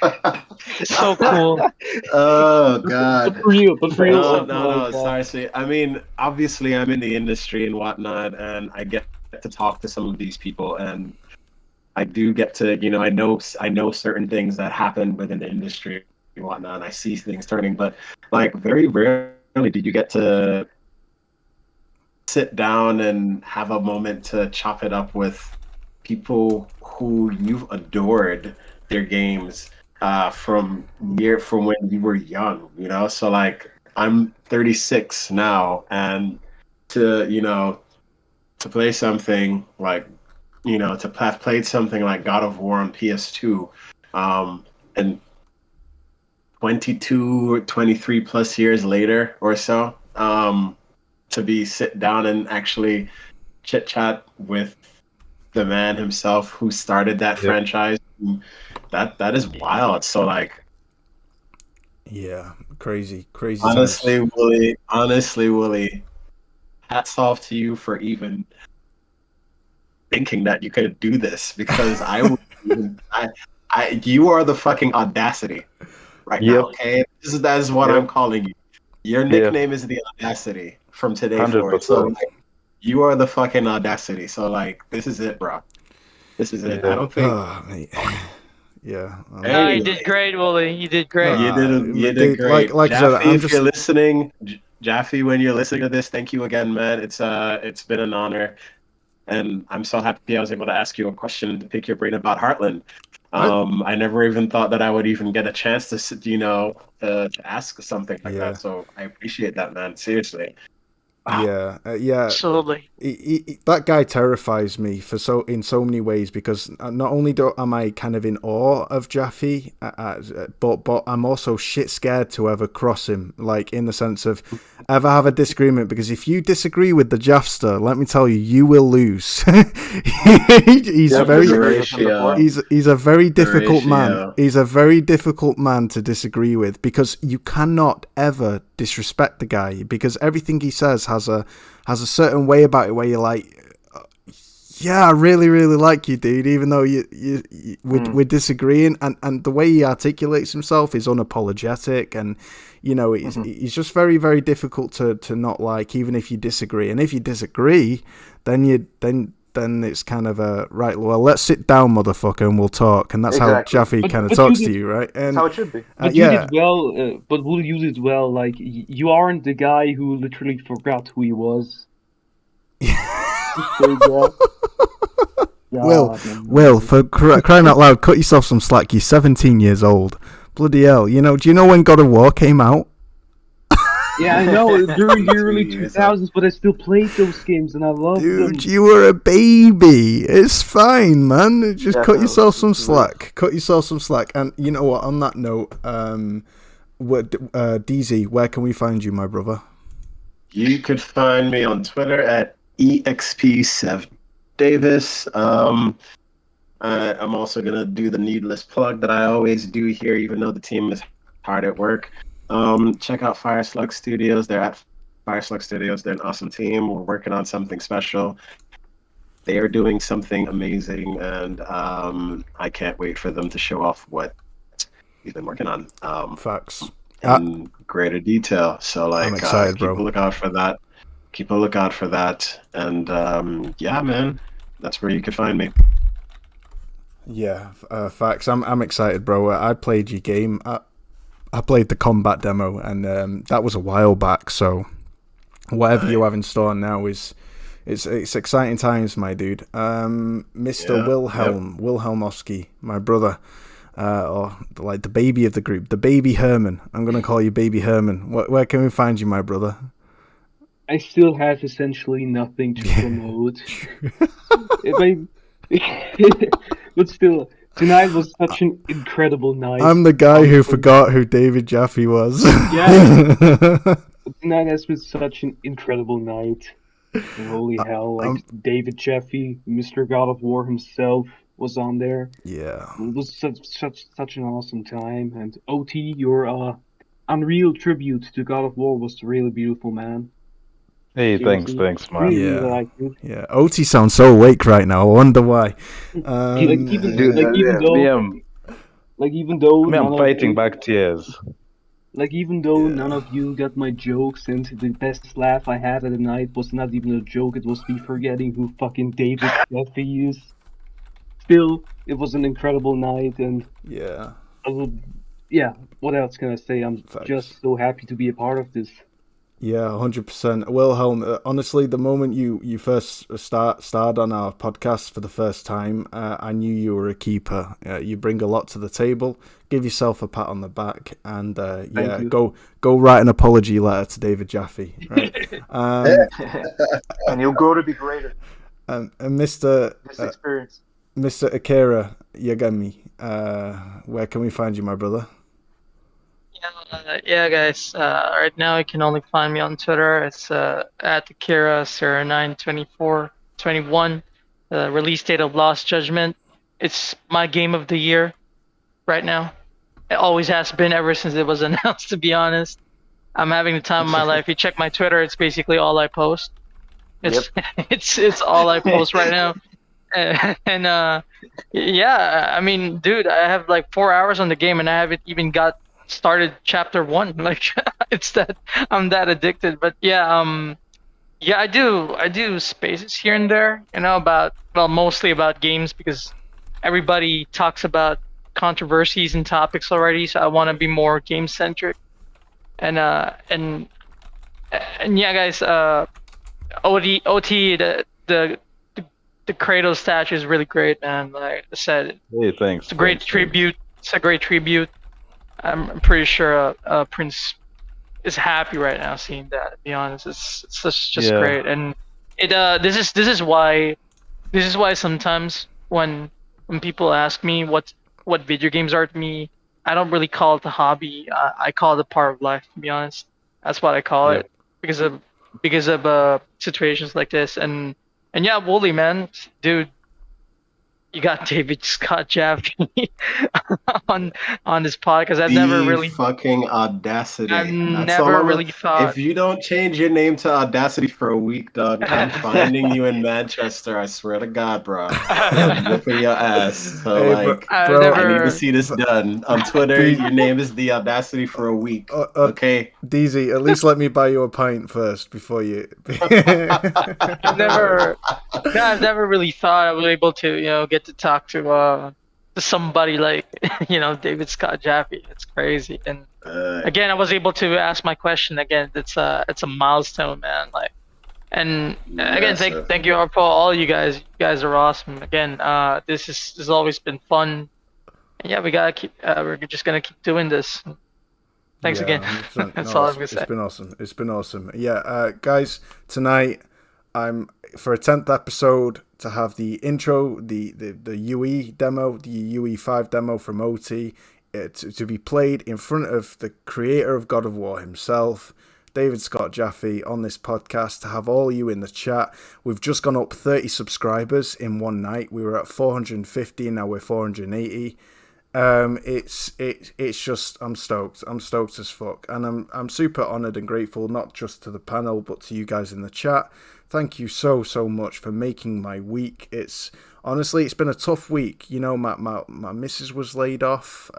So cool. Oh god. Good for you. No, seriously. I mean, obviously, I'm in the industry and whatnot, and I get to talk to some of these people, and I do get to, I know certain things that happen within the industry and whatnot, and I see things turning, but like very rarely did you get to sit down and have a moment to chop it up with people who you've adored their games from when you were young, so like I'm 36 now, and to play something like to have played something like God of War on PS2 and 23 plus years later or so, to be sit down and actually chit chat with the man himself who started that franchise, that is wild. So like, yeah, crazy honestly Willie, hats off to you for even thinking that you could do this, because you are the fucking audacity right now. Okay, that is what I'm calling you. Your nickname is the Audacity from today forward. So like, you are the fucking Audacity. So like, this is it, bro. This is it. I don't think. Yeah. No, you did great, Wooly. You did great. You did great. Like Jaffe, I said, if you're listening, Jaffe, when you're listening to this, thank you again, man. It's been an honor, and I'm so happy I was able to ask you a question to pick your brain about Heartland. I never even thought that I would even get a chance to, to ask something like that. So I appreciate that, man. Seriously. Yeah, absolutely. That guy terrifies me in so many ways, because not only am I kind of in awe of Jaffe, but I'm also shit scared to ever cross him, like in the sense of ever have a disagreement, because if you disagree with the Jaffster, let me tell you, you will lose. He's a very difficult man. He's a very difficult man to disagree with, because you cannot ever disrespect the guy, because everything he says has a certain way about it where you're like, Yeah, I really, really like you, dude. Even though we're disagreeing, and the way he articulates himself is unapologetic, and he's just very, very difficult to not like, even if you disagree. And if you disagree, then it's kind of a right. Well, let's sit down, motherfucker, and we'll talk. And that's how Jaffe kind of talks to you, right? And that's how it should be. But you did well. But Will, you did well. Like you aren't the guy who literally forgot who he was. Will, for crying out loud, cut yourself some slack. You're 17 years old. Bloody hell. Do you know when God of War came out? Yeah, I know, during the early 2000s, but I still played those games and I loved them. Dude, you were a baby. It's fine, man. Just cut yourself some slack. Cut yourself some slack. And you know what, on that note, DZ, where can we find you, my brother? You could find me on Twitter at EXP7Davis. I'm also going to do the needless plug that I always do here, even though the team is hard at work. Check out Fireslug Studios. They're at Fireslug Studios. They're an awesome team. We're working on something special. They are doing something amazing, and I can't wait for them to show off what we've been working on. Facts. In greater detail. So, I'm excited, keep bro. a lookout for that. Keep a lookout for that. And yeah, man, that's where you can find me. Yeah, facts. I'm excited, bro. I played your game. I played the combat demo, and that was a while back. So whatever you have in store now it's exciting times, my dude. Mr. Wilhelmovski, my brother, or like the baby of the group, the baby Herman. I'm gonna call you Baby Herman. Where can we find you, my brother? I still have essentially nothing to promote. But still, tonight was such an incredible night. I'm the guy who forgot who David Jaffe was. Yeah. Tonight has been such an incredible night. Holy hell. Like, David Jaffe, Mr. God of War himself was on there. Yeah. It was such an awesome time. And OT, your unreal tribute to God of War was really beautiful, man. Hey, thanks, man. Really yeah. OT sounds so awake right now. I wonder why. Even though I'm fighting back tears. Like, even though none of you got my jokes, and the best laugh I had at the night was not even a joke, it was me forgetting who fucking David Jaffe is. Still, it was an incredible night, and what else can I say? I'm just so happy to be a part of this. Yeah, 100%. Wilhelm, honestly, the moment you first starred on our podcast for the first time, I knew you were a keeper. You bring a lot to the table. Give yourself a pat on the back, and go write an apology letter to David Jaffe. Right? And you'll grow to be greater. And Mr. Akira Yagami, where can we find you, my brother? Yeah, guys. Right now, you can only find me on Twitter. It's at Akira092421. Release date of Lost Judgment. It's my game of the year right now. It always has been ever since it was announced, to be honest. I'm having the time of my life. You check my Twitter, it's basically all I post. It's it's all I post right now. And I mean, dude, I have like 4 hours on the game and I haven't even got started chapter 1. Like, it's that I'm that addicted. But I do spaces here and there, mostly about games, because everybody talks about controversies and topics already, so I want to be more game centric. And yeah, guys, OT, the Kratos statue is really great, man. Like I said, hey, thanks. It's a great tribute. It's a great tribute. I'm pretty sure Prince is happy right now seeing that. To be honest, it's just great. And this is why sometimes when people ask me what video games are to me, I don't really call it a hobby. I call it a part of life. To be honest, that's what I call it because of situations like this. And yeah, Wooly, man, dude, you got David Scott Jaffe on this podcast. I've The never really fucking audacity. I've That's all never I'm. really thought. If you don't change your name to Audacity for a week, dog, I'm finding you in Manchester. I swear to God, bro. I'm whipping your ass. So Hey, like, I've I need never to see this done on Twitter. Your name is the Audacity for a week. Okay. DZ, at least let me buy you a pint first before you. I've never really thought I was able to, get to talk to somebody like, David Scott Jaffe. It's crazy. And again, I was able to ask my question again. It's a milestone, man. Like, and again, thank you for all you guys. You guys are awesome. Again, this has always been fun. And yeah, we gotta keep. We're just gonna keep doing this. Thanks again. That's all I'm gonna say. It's been awesome. It's been awesome. Yeah, guys, tonight I'm for a 10th episode to have the intro, the UE demo, the UE5 demo from OT, to be played in front of the creator of God of War himself, David Scott Jaffe, on this podcast, to have all you in the chat. We've just gone up 30 subscribers in one night. We were at 450, now we're 480. It's just, I'm stoked as fuck, and I'm super honored and grateful, not just to the panel but to you guys in the chat. Thank you so much for making my week. It's been a tough week. My missus was laid off,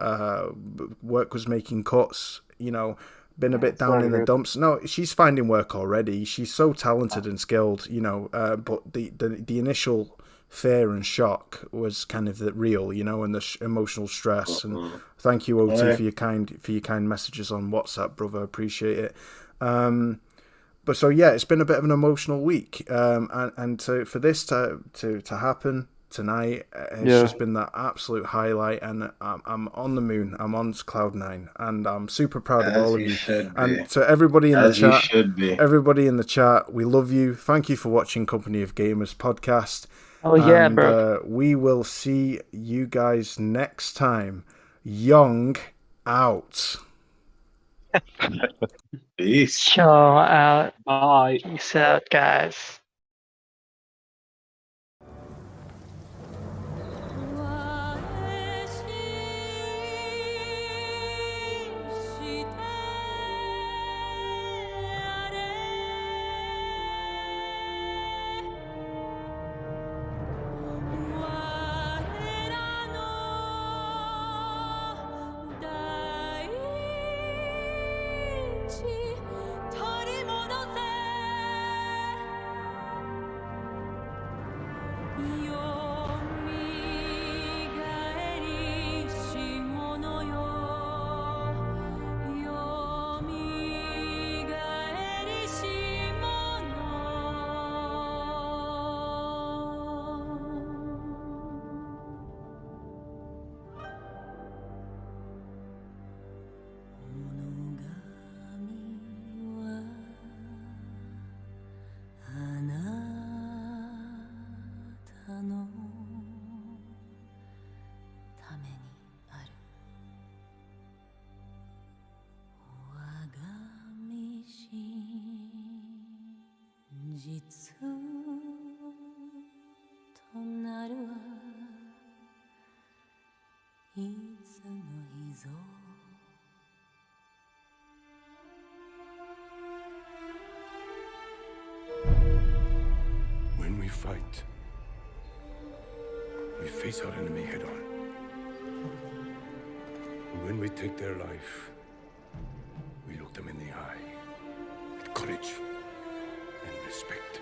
work was making cuts, been a bit down in the dumps. No, she's finding work already. She's so talented and skilled, but the initial fear and shock was kind of the real, and the emotional stress. And thank you, OT, for your kind messages on WhatsApp, brother. Appreciate it. But so yeah, it's been a bit of an emotional week, and for this to happen tonight, it's just been that absolute highlight, and I'm on the moon. I'm on cloud 9, and I'm super proud of all of you. And to everybody in the chat, everybody in the chat, we love you. Thank you for watching Company of Gamers podcast. Oh yeah, bro. We will see you guys next time. Young out. Peace. Show out. Bye. Peace out, guys. When we fight, we face our enemy head on. And when we take their life, we look them in the eye with courage and respect.